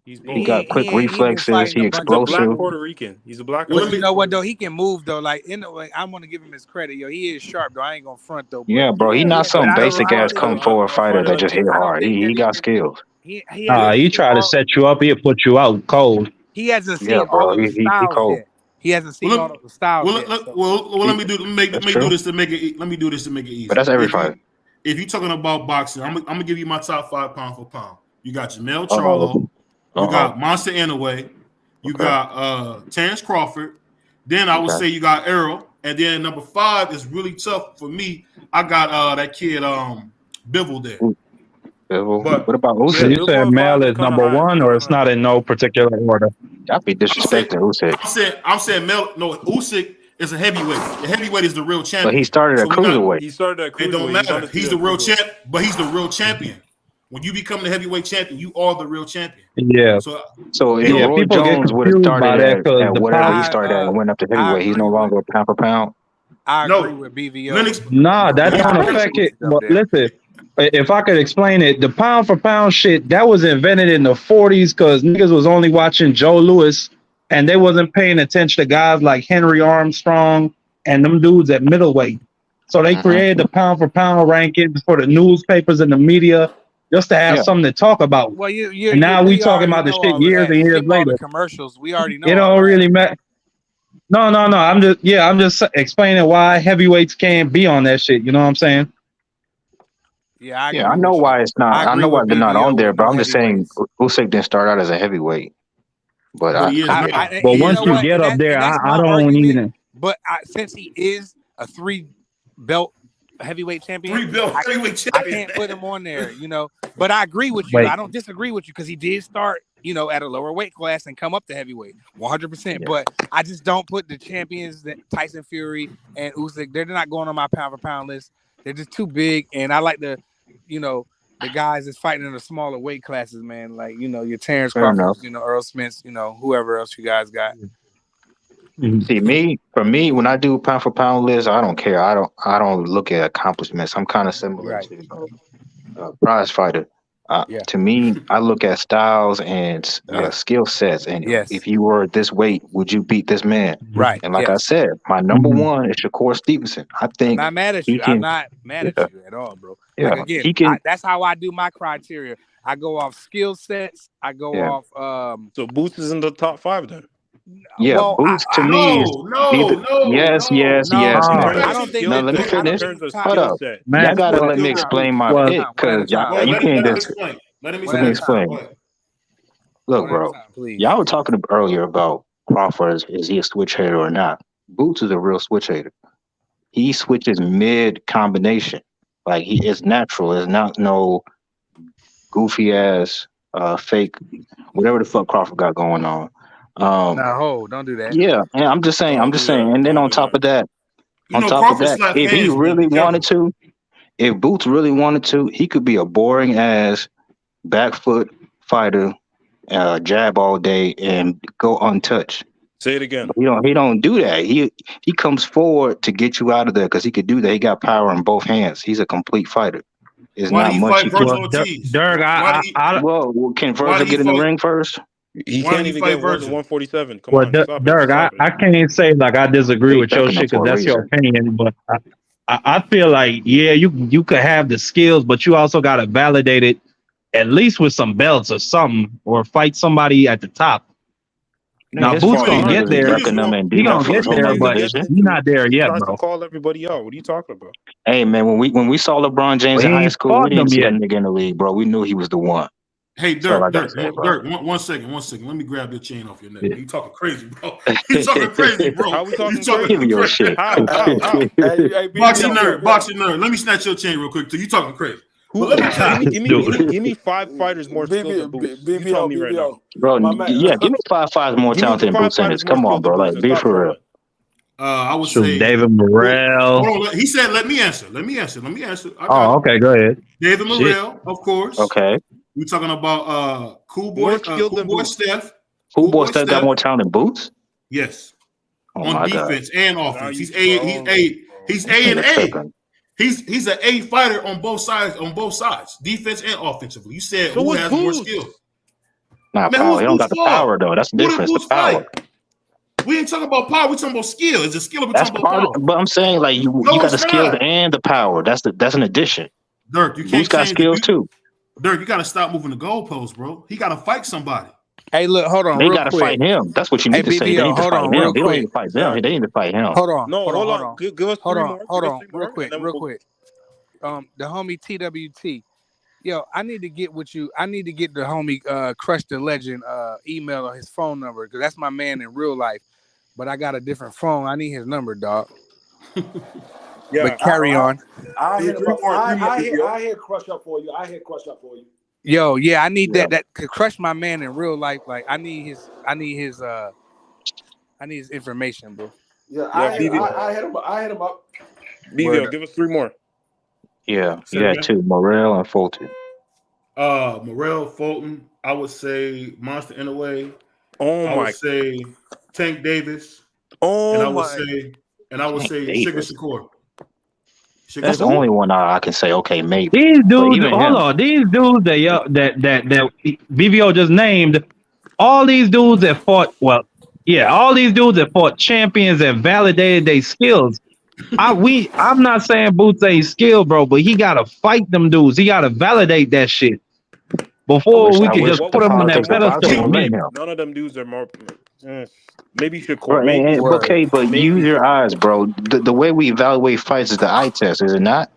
He got quick reflexes. He explosive. Black Puerto Rican. He's a black. But you know what though? He can move though. Like Inoue, I'm gonna give him his credit. Yo, he is sharp though. I ain't gonna front though. Yeah, bro. He not some basic ass kung fu fighter that just hit hard. He got skills. He try to set you up. He'll put you out cold. He hasn't seen all of the styles yet. He hasn't seen all of the styles yet. Let me do this to make it easy. But that's every fight. If you're talking about boxing, I'm gonna give you my top 5 pound for pound. You got Jamel Charlo. You got Monster Inoue. You got Terrence Crawford. Then I would say you got Errol. And then number 5 is really tough for me. I got that kid Bivol there. But what about Usyk? You said Mel is number 1, or it's not in no particular order? I'd be disrespecting Usyk. I'm saying Mel. No, Usyk is a heavyweight. The heavyweight is the real champion. But he started at cruiserweight. It don't matter. He's the real champ. But he's the real champion. When you become the heavyweight champion, you are the real champion. Yeah. So if Roy Jones would have started at whatever he started at and went up to heavyweight, he's no longer pound for pound. I agree with BVO. Nah, that don't affect it. But listen, if I could explain it, the pound for pound shit that was invented in the 40s because niggas was only watching Joe Louis and they wasn't paying attention to guys like Henry Armstrong and them dudes at middleweight. So they created the pound for pound rankings for the newspapers and the media. Just to have something to talk about. Well, now we talking about the shit years and years later. Commercials, we already know. It don't really matter. No. I'm just explaining why heavyweights can't be on that shit. You know what I'm saying? Yeah, I know why it's not. I know why they're not on there, but I'm just saying Usyk didn't start out as a heavyweight. But once you get up there, I don't even. But since he is a 3-belt heavyweight champion, I can't put him on there, you know. But I agree with you. I don't disagree with you because he did start, you know, at a lower weight class and come up to heavyweight 100%. But I just don't put the champions that Tyson Fury and Usyk. They're not going on my pound for pound list. They're just too big, and I like the guys that's fighting in the smaller weight classes, man. Like, you know, your Terrence Crawford, you know, Earl Spence, you know, whoever else you guys got. See, for me, when I do pound for pound list, I don't care. I don't look at accomplishments. I'm kind of similar to a prize fighter. To me, I look at styles and skill sets. And if you were this weight, would you beat this man? Right. And like I said, my number 1 is Shakur Stevenson. I think I'm not mad at you. I'm not mad at you at all, bro. Yeah, like, again, that's how I do my criteria. I go off skill sets. I go off. So Boots is in the top 5 then. Yeah, well, Boots to me is yes. I don't think Now let me I don't finish. think Hold up, y'all gotta let me explain my pick because you can't just let me explain. Look, bro, y'all were talking earlier about Crawford. Is he a switch hitter or not? Boots is a real switch hitter. He switches mid combination, like he is natural. It's not no goofy ass fake whatever the fuck Crawford got going on. Don't do that. Yeah, and I'm just saying. And then on top of that, if he really wanted to, if Boots really wanted to, he could be a boring ass back foot fighter, jab all day and go untouched. Say it again. But he don't do that. He comes forward to get you out of there because he could do that. He got power in both hands. He's a complete fighter. It's Why not do you much fight he Virgil can. Ortiz? Dirk, Well, can Virgil get in the ring first? He can't even get Virgil 147. Come well, on, stop Dirk, it. I can't say like I disagree He's with your ducking them shit for because a that's your reason. opinion, but I feel like you could have the skills, but you also got to validate it at least with some belts or something, or fight somebody at the top. Now His Boots fault. He gonna get niggas be there. ducking them and He beating up gonna for get his there, home but division. he's not there He yet, tries bro. to call everybody out. What are you talking about? Hey man, when we saw LeBron James Well, in he high ain't school, we fought them didn't see that yet. nigga in the league, bro. We knew he was the one. Hey, That's all I Dirk, gotta say, bro. one second. Let me grab your chain off your neck. You talking crazy, bro. You talking crazy, bro. How we talking You talking Give me your crazy. shit. How? Hey, Boxing BVO, nerd. Let me snatch your chain real quick. Too. You talking crazy? Who? But let me tell you, Give me 5 fighters more skilled than Boots. You tell me right now. Bro, My man. yeah, give me 5 more Give me talented than 5 Boots Sanders. fighters more Come on, skilled than bro. Boots Like, and be stop for real. trolling. I would Shoot, say David Morrell. Hold on. He said, "Let me answer. Let me answer. I got Oh, it. okay, go ahead. David Shit. Morrell, of course. Okay. We talking about Cool More Boy skilled than Boots. Steph. Who Cool boy Boy Steph got Steph. more talent than Boots? Yes. Oh On my defense and Now offense. you He's A and A. He's an A fighter on both sides, defense and offensively. You said So who was has more Boots. skills? Nah, Man, power. who's He don't Boots got the for? power though. That's the Who did difference. The Boots power. fight? We ain't talking about power. We talking about skill. It's a skill. We That's talking about part of power. but I'm saying like you No, got the it's skills not. and the power. That's an addition. Dirk, you Boots can't got change skills too. Dirk, you got to stop moving the goalposts, bro. He got to fight somebody. Hey, look, hold on, They real gotta quick. fight him. That's what you Hey, need to say. They BVO, need to hold fight on, real him. They don't need quick. to fight them. They need to fight him. Hold on. Hold on. Give us 3 more. Hold on, More, real quick. The homie TWT. Yo, I need to get with you. I need to get the homie Crush the Legend email or his phone number because that's my man in real life. But I got a different phone. I need his number, dog. Yeah. But carry on. I hit BVO. Crush up for you. Yo, yeah, I need that could Crush my man in real life. Like I need his information, bro. Yeah, Yeah, I hit him up. BVO, give us 3 more. Yeah, you had 2, Morrell and Fulton. Morrell, Fulton. I would say Monster Inoue. I would say Tank Davis. And I would say Sugar Shakur. That's the only one I can say. Okay, maybe These dudes, even hold him. on. These dudes that BVO just named, all these dudes that fought. Well, yeah, all these dudes that fought champions that validated their skills. I'm not saying Boots ain't skilled, bro, but he gotta fight them dudes. He gotta validate that shit before we could just put him on that pedestal. None of them dudes are more. Maybe Bro, maybe. okay, but use your eyes, bro. The way we evaluate fights is the eye test, is it not?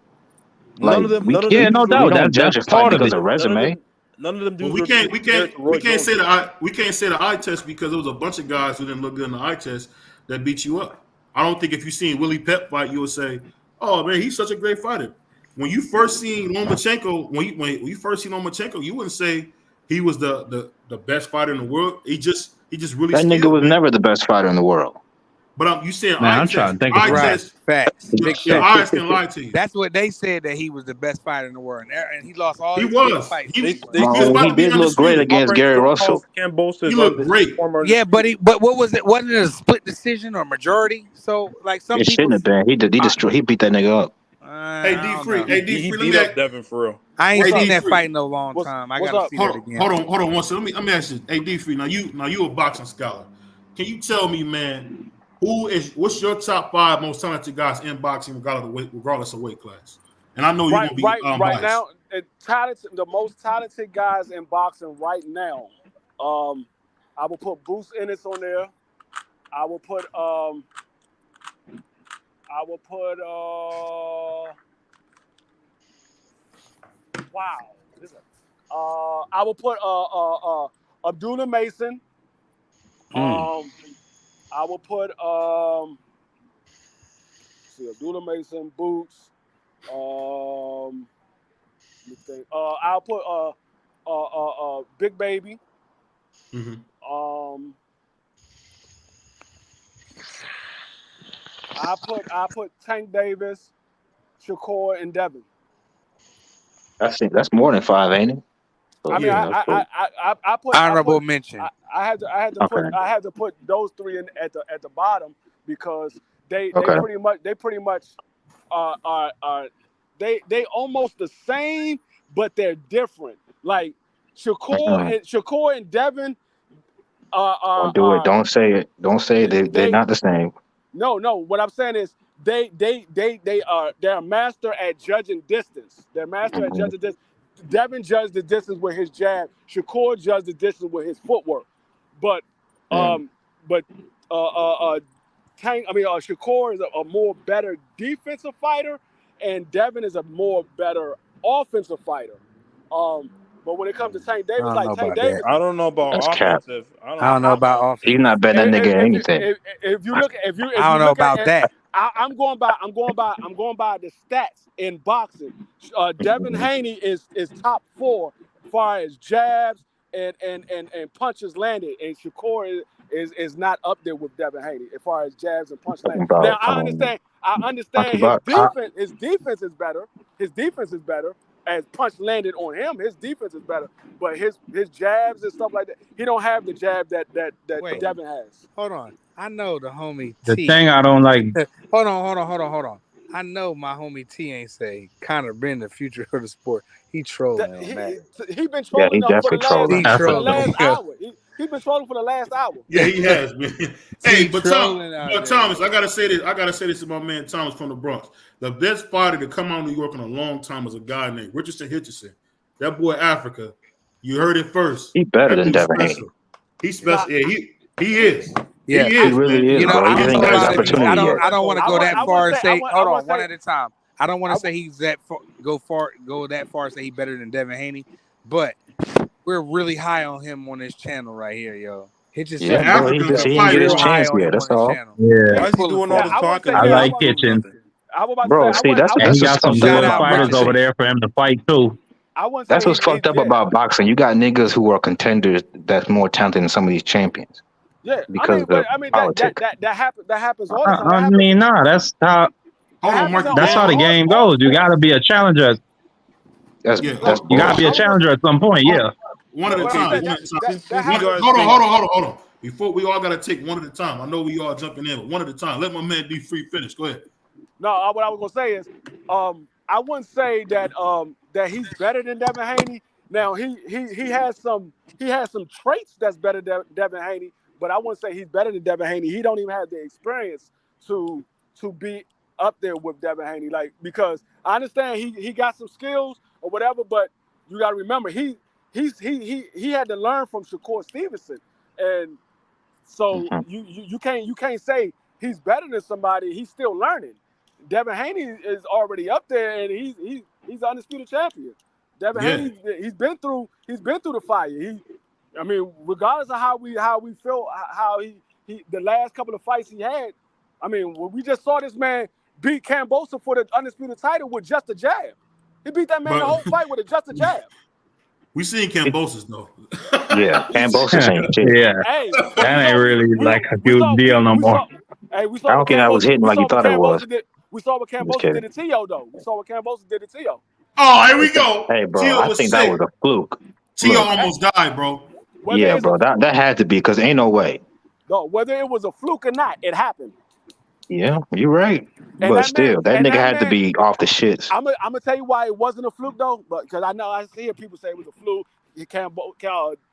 None of them. No doubt. We don't judge a fight because of resume. None of them dudes. We can't say the eye test because there was a bunch of guys who didn't look good in the eye test that beat you up. I don't think if you seen Willie Pep fight, you would say, "Oh man, he's such a great fighter." When you first seen Lomachenko, when you first seen Lomachenko, you wouldn't say he was the best fighter in the world. He just really that nigga was never the best fighter in the world. But you saying Man, eye I'm test? trying to think eye of test. Facts. Your eyes can lie to you. That's what they said that he was the best fighter in the world, and he lost all. He his was. fights. He did look great against Gary Russell. He looked great. Yeah, but what was it? Wasn't it a split decision or majority? So like some It people shouldn't have been. He beat that nigga up. Hey, D-Free. He beat up Devin for real. I ain't seen that fight in a long time. I gotta see that again. Hold on one second. Let me ask you. Hey, D-Free. Now you a boxing scholar. Can you tell me, man, what's your top 5 most talented guys in boxing, regardless of weight class? And I know you're gonna be right now. The most talented guys in boxing right now. I will put Bruce Ennis on there. I will put wow. I will put Abdullah Mason. I will put Abdullah Mason, Boots. Let me think. I'll put Big Baby. I put Tank Davis, Shakur, and Devin. That's more than 5, ain't it? So, I mean, I put honorable mention. I had to put those three in at the bottom because they pretty much are they almost the same, but they're different. Like Shakur and Devin don't do it. Don't say it. Don't say it. They're not the same. No. What I'm saying is they're a master at judging distance. They're master at judging distance. Devin judged the distance with his jab. Shakur judged the distance with his footwork. But Shakur is a more better defensive fighter, and Devin is a more better offensive fighter. But when it comes to Tank Davis, Tank Davis, I don't know about offensive. I don't know about offensive. He's not betting that nigga anything. If you look at that. I'm going by the stats in boxing. Devin Haney is top 4 as far as jabs and punches landed, and Shakur is not up there with Devin Haney as far as jabs and punch landed. Now I understand his defense is better. His defense is better. As punch landed on him, his defense is better. But his jabs and stuff like that, he don't have the jab that Devin has. Hold on. I know the homie The T. thing I don't like. Hold on. I know my homie T ain't say Conor been the future of the sport. He trolling on that. He been trolling for the last hour. He been trolling for the last hour. Yeah, he has, man. Hey, but Thomas, I gotta say this to my man Thomas from the Bronx. The best fighter to come out of New York in a long time is a guy named Richardson Hitchison. That boy Africa. You heard it first. He better than Devin Haney. He's special. Yeah, he is. Yeah, he really is. Bro. He didn't get his opportunity yet. I don't want to go that far and say. Hold on, one at a time. I don't want to say he's that far. Go that far and say he's better than Devin Haney, but we're really high on him on this channel right here, yo. He just he didn't get his chance yet. That's all. Yeah. Why is he doing all this talking? I like Kitchen. Bro, see, that's he got some good fighters over there for him to fight too. That's what's fucked up about boxing. You got niggas who are contenders that's more talented than some of these champions. Yeah, because that happens all the time. I mean, that's how. That's how the game goes. You got to be a challenger. You got to be a challenger at some point. Yeah. One at a time. Hold on. Before we all got to take one at a time. I know we all jumping in, but one at a time. Let my man D Free finish. Go ahead. No, what I was gonna say is, I wouldn't say that that he's better than Devin Haney. Now he has some traits that's better than Devin Haney, but I wouldn't say he's better than Devin Haney. He don't even have the experience to be up there with Devin Haney, like, because I understand he got some skills or whatever, but you got to remember he had to learn from Shakur Stevenson, and so you can't say he's better than somebody. He's still learning. Devin Haney is already up there, and he's the undisputed champion. Devin Haney, he's been through the fire. I mean, regardless of how we feel, how he the last couple of fights he had. I mean, we just saw this man beat Kambosos for the undisputed title with just a jab. He beat that man the whole fight with just a jab. We seen Kambosos though. Yeah, Kambosos ain't shit. Yeah, hey, that ain't really like a huge deal no more. I don't think I was hitting like you thought it was. We saw what Kambosos did to Teo, though. Oh, here we go. Hey, bro, I think that was a fluke. Teo almost died, bro. Yeah, bro, that had to be, because ain't no way. No, whether it was a fluke or not, it happened. Yeah, you're right. But still, that nigga had to be off the shits. I'm gonna tell you why it wasn't a fluke, though, because I know I hear people say it was a fluke.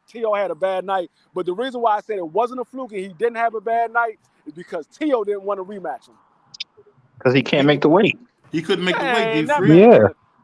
Teo had a bad night, but the reason why I said it wasn't a fluke and he didn't have a bad night is because Teo didn't want to rematch him. Because he can't make the weight. He couldn't make the weight.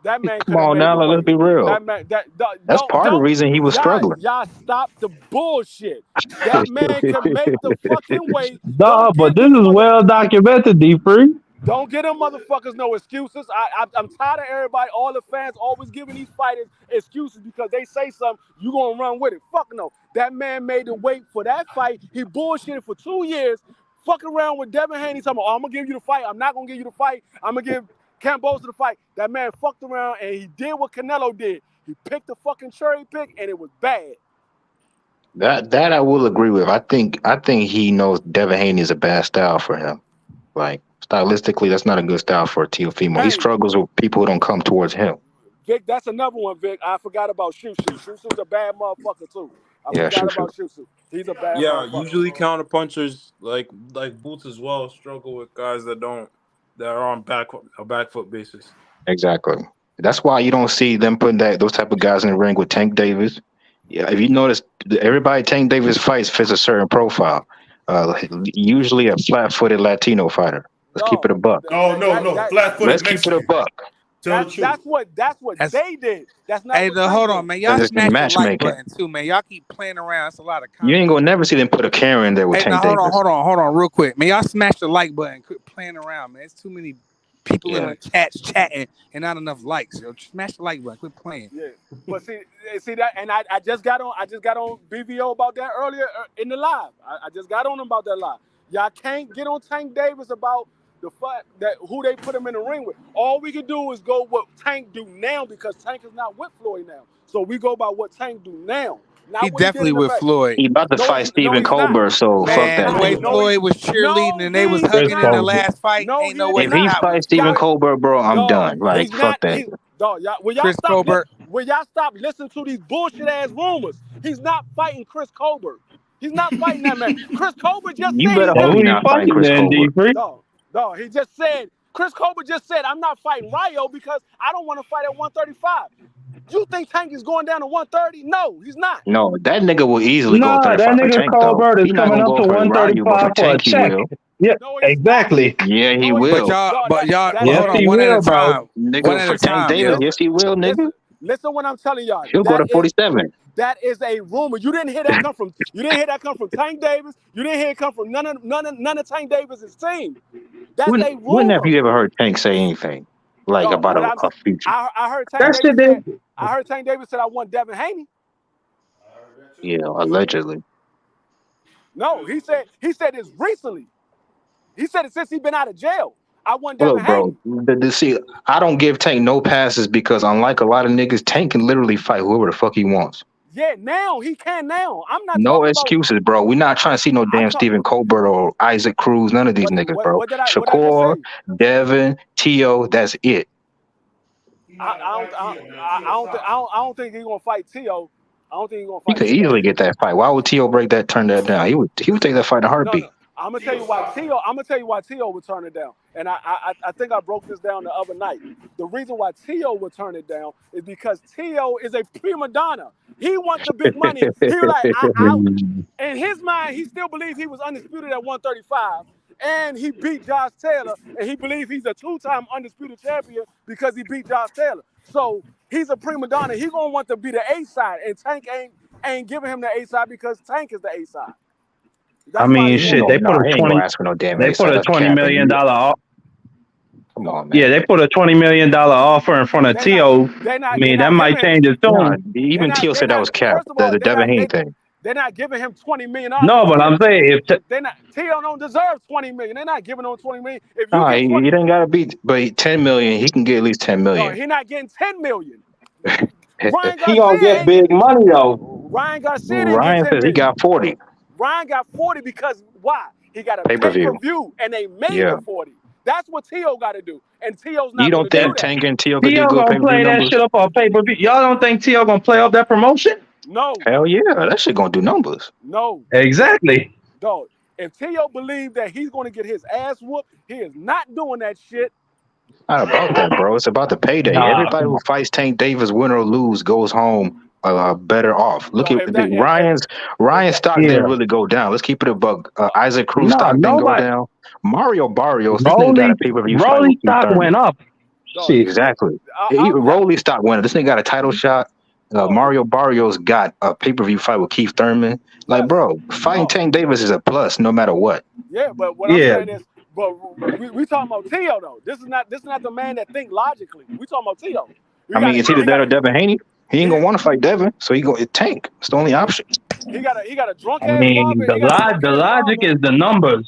That man Come could have on made now, the let's weight. be real. That man, That's part of the reason he was struggling. Y'all stop the bullshit. That man can make the fucking weight. Nah, Don't but give this these is well documented, D Free. Don't get them motherfuckers no excuses. I'm tired of everybody, all the fans always giving these fighters excuses because they say something, you gonna run with it. Fuck no. That man made the weight for that fight. He bullshitted for 2 years. Fuck around with Devin Haney talking about, I'm gonna give you the fight. I'm not gonna give you the fight. I'm gonna give Cambosa the fight. That man fucked around and he did what Canelo did. He picked the fucking cherry pick and it was bad. That I will agree with. I think he knows Devin Haney is a bad style for him. Like stylistically, that's not a good style for a Teofimo. He struggles with people who don't come towards him. Vic, that's another one, Vic. I forgot about Shushu. Shushu's a bad motherfucker too. I forgot about Shushu. He's a bad motherfucker. Yeah, usually counterpunchers like Boots as well struggle with guys that are on a back foot basis. Exactly. That's why you don't see them putting those type of guys in the ring with Tank Davis. Yeah, if you notice, everybody Tank Davis fights fits a certain profile. Usually a flat-footed Latino fighter. Let's keep it a buck. No, flat-footed. Let's keep it a buck. That's what they did. That's not. Hey, hold on, man. Y'all smash the like button too, man. Y'all keep playing around. That's a lot of content. You ain't gonna never see them put a Karen in there with Tank Davis. Hold on, real quick, man. Y'all smash the like button. Quit playing around, man. It's too many people in the chats chatting and not enough likes. Yo, smash the like button. Quit playing. Yeah, but see that, and I just got on BVO about that earlier in the live. I just got on about that live. Y'all can't get on Tank Davis about the fact that who they put him in the ring with. All we can do is go what Tank do now because Tank is not with Floyd now. So we go by what Tank do now. He definitely with Floyd. He about to fight Stephen Colbert, so fuck that. The way Floyd was cheerleading and they was hugging in the last fight, ain't no way. If he fights Stephen Colbert, bro, I'm done. Like, fuck that. Will y'all stop listening to these bullshit ass rumors? He's not fighting Chris Colbert. He's not fighting that man. Chris Colbert just you said better hope he's not fighting Chris Colbert. No, he just said, Chris Colbert just said, I'm not fighting Ryo because I don't want to fight at 135. You think Tank is going down to 130? No, he's not. No, that nigga will easily go there. That nigga Colbert is coming up to 135 for a check. Yeah, exactly. Yeah, he will. But y'all, yes, he will, bro. Nigga, for Tank Davis, yes, he will, nigga. Listen what I'm telling y'all. He'll go to 47. That is a rumor. You didn't hear that come from. You didn't hear that come from Tank Davis. You didn't hear it come from none of Tank Davis's team. That's a rumor. When have you ever heard Tank say anything like about a future? I heard Tank Davis. I heard Tank Davis said I want Devin Haney. Yeah, allegedly. No, he said this recently. He said it since he's been out of jail. I want Devin Haney. Bro, see, I don't give Tank no passes because unlike a lot of niggas, Tank can literally fight whoever the fuck he wants. Yeah, now he can now. I'm not. No excuses, bro. We're not trying to see no damn Stephen Colbert or Isaac Cruz. None of these niggas, bro. Shakur, Devin, Teo. That's it. I don't think he's gonna fight Teo. I don't think he's gonna fight. He could easily get that fight. Why would Teo turn that down? He would take that fight in a heartbeat. No. I'm gonna tell you why Teo would turn it down. And I think I broke this down the other night. The reason why Teo would turn it down is because Teo is a prima donna. He wants the big money. He was like, in his mind, he still believes he was undisputed at 135. And he beat Josh Taylor. And he believes he's a 2-time undisputed champion because he beat Josh Taylor. So he's a prima donna. He's gonna want to be the A side. And Tank ain't giving him the A side because Tank is the A side. I mean, shit. They put a $20 million. Come on, man. Yeah, they put a $20 million offer in front of Teo. I mean, that might change his tone. Even Teo said that was capped. The Devin Haney thing. They're not giving him $20 million. No, but I'm saying Teo don't deserve $20 million. They're not giving him $20 million. If you he didn't gotta be, but $10 million, he can get at least $10 million. No, he's not getting $10 million. He gonna get big money though. Ryan says he got 40. Ryan got 40 because why? He got a pay-per-view and they made him 40. That's what Teo got to do, and Teo's not. You don't think Tank and Teo could do good pay-per-view play that shit up on pay-per-view? Y'all don't think Teo gonna play up that promotion? No. Hell yeah, that shit gonna do numbers. No. Exactly. Dog. If Teo believes that he's gonna get his ass whooped, he is not doing that shit. Not about that, bro. It's about the payday. Everybody who fights Tank Davis, win or lose, goes home better off. Look at Ryan's stock didn't really go down. Let's keep it a buck. Isaac Cruz stock didn't go down. Mario Barrios, Rolly stock went up. Exactly. Rolly stock winner. This nigga got a title shot. Mario Barrios got a pay-per-view fight with Keith Thurman. Like, bro, fighting Tank Davis is a plus no matter what. Yeah, but what I'm saying is, but we talking about Teo though. This is not the man that think logically. We talking about Teo. I mean, it's either that or Devin Haney. He ain't gonna want to fight Devin, so he go Tank. It's the only option. He got a drunk I ass mean, father. the logic is the numbers.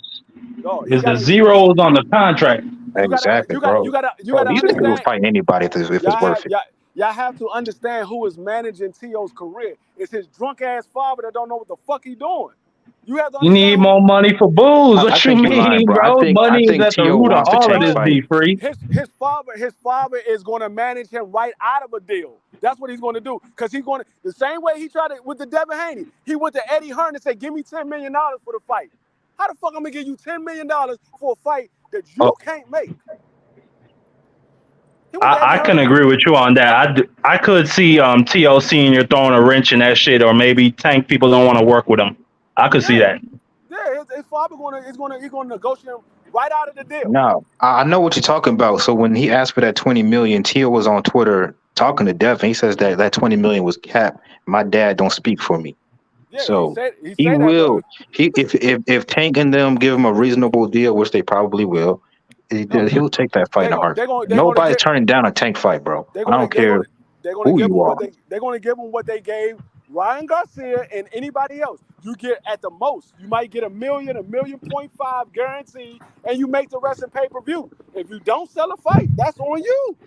It's the got zeros on the contract. Exactly, bro. You gotta These niggas will fight anybody if it's worth it. Y'all have to understand who is managing Teo's career. It's his drunk ass father that don't know what the fuck he doing. You have to You need more money for booze. What you mean, lying, bro? Money is at the root of all of this, fight. Free. His father is going to manage him right out of a deal. That's what he's going to do. Because he's going to, the same way he tried it with the Devin Haney. He went to Eddie Hearn and said, give me $10 million for the fight. How the fuck I'm going to give you $10 million for a fight that you can't make? I can agree with you on that. I could see Teo Senior throwing a wrench in that shit, or maybe Tank people don't want to work with him. I could see that. Yeah, his father he's going to negotiate him right out of the deal. No, I know what you're talking about. So when he asked for that $20 million, Teo was on Twitter talking to Devin. He says that $20 million was capped. My dad don't speak for me. Yeah, so he will. If Tank and them give him a reasonable deal, which they probably will, he'll take that fight in a heartbeat. Nobody's turning down a Tank fight, bro. I don't care who you are. They're going to give him what they gave Ryan Garcia and anybody else. You get at the most, you might get $1 million, $1.5 million guaranteed, and you make the rest in pay-per-view. If you don't sell a fight, that's on you.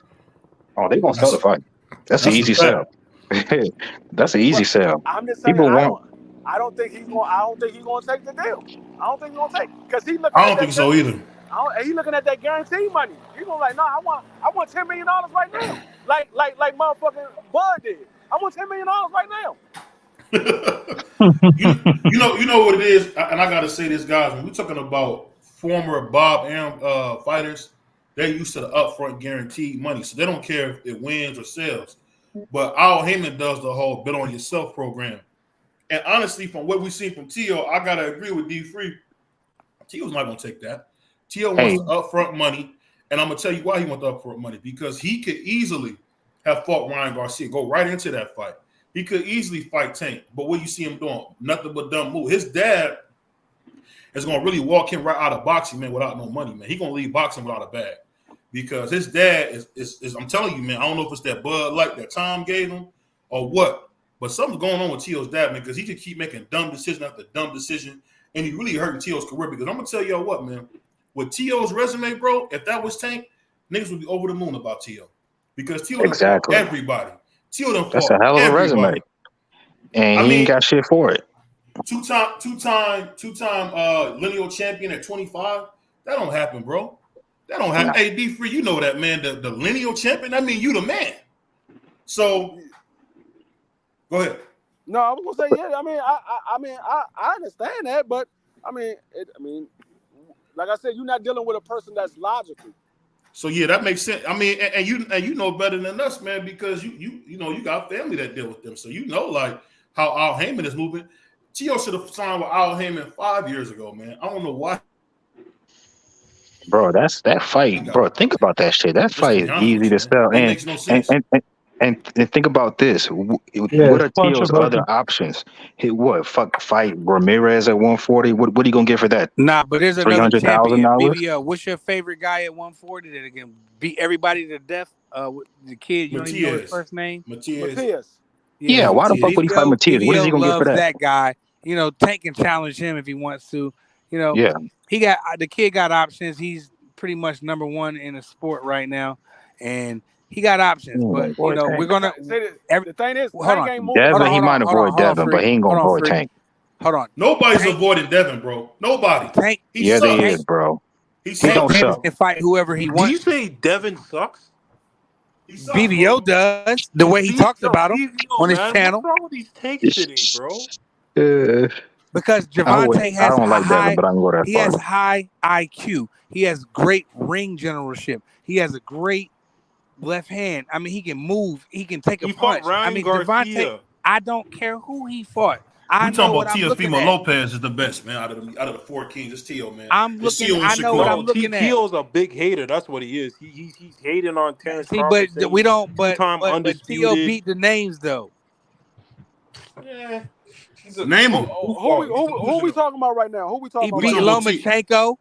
Oh, they're gonna sell the fight. That's an easy sell. That's an easy sell. I'm just saying, I don't think he's gonna take the deal. I don't think he's gonna take because he looking. I don't think so either. He's looking at that guarantee money. He's gonna like, no, I want $10 million right now, like motherfucking Bud did. I want $10 million right now. you know what it is, and I gotta say this, guys. When we're talking about former Bob Arum fighters, they're used to the upfront guaranteed money, so they don't care if it wins or sells. But Al Heyman does the whole bet on yourself program. And honestly, from what we've seen from Teo, I gotta agree with D3. Teo's not gonna take that. Teo wants the upfront money, and I'm gonna tell you why he wants the upfront money, because he could easily have fought Ryan Garcia, go right into that fight. He could easily fight Tank, but what you see him doing? Nothing but dumb move. His dad is gonna really walk him right out of boxing, man, without no money, man. He gonna leave boxing without a bag, because his dad is I'm telling you, man. I don't know if it's that Bud Light that Tom gave him or what, but something's going on with Teo's dad, man, because he just keep making dumb decision after dumb decision, and he really hurting Teo's career. Because I'm gonna tell y'all what, man, with Teo's resume, bro, if that was Tank, niggas would be over the moon about Teo, because Teo done fought everybody. Teo done fought That's a hell of a resume, and he ain't got shit for it. Two-time lineal champion at 25. That don't happen, bro. That don't happen. Hey, D3, you know that, man. The lineal champion. I mean, you the man. So, go ahead. No, I was gonna say, yeah. I understand that, but like I said, you're not dealing with a person that's logical. So yeah, that makes sense. I mean, and you know better than us, man, because you know you got family that deal with them, so you know like how Al Heyman is moving. Teo should have signed with Al Heyman 5 years ago, man. I don't know why. Bro, that's that fight, bro. Think about that shit. That fight is easy to sell, and think about this. What are Teo's other options? Fight Ramirez at 140? What are you gonna get for that? Nah, but there's another champion. BVO, what's your favorite guy at 140 that can beat everybody to death? The kid, you don't even know his first name? Matias. Yeah, why the fuck would he fight Matias? What is he gonna get for that? Guy, you know, Tank can challenge him if he wants to. You know, the kid got options. He's pretty much number one in the sport right now, and he got options. But you know, we're gonna. The thing is, hold on. Devin, he might avoid Devin, but he ain't gonna avoid Tank. Hold on. Nobody's avoiding Devin, bro. Nobody. Tank. Yeah, they is, bro. He don't suck. Can fight whoever he wants. Do you say Devin sucks? BVO does the way he talks about him on his channel. What's wrong with these takes today, bro? Because Javante has he has high IQ. He has great ring generalship. He has a great left hand. I mean, he can move. He can take a punch. I mean, Javante, I don't care who he fought. We talking about Teofimo Lopez is the best, man, out of the four kings. It's Teo, man. I know what I'm looking at. Teo's a big hater. That's what he is. He's hating on Terrence Crawford. But we don't. But undisputed. Teo beat the names though. Yeah. Name him. Who we talking about right now? Who we talking about? He beat Lomachenko.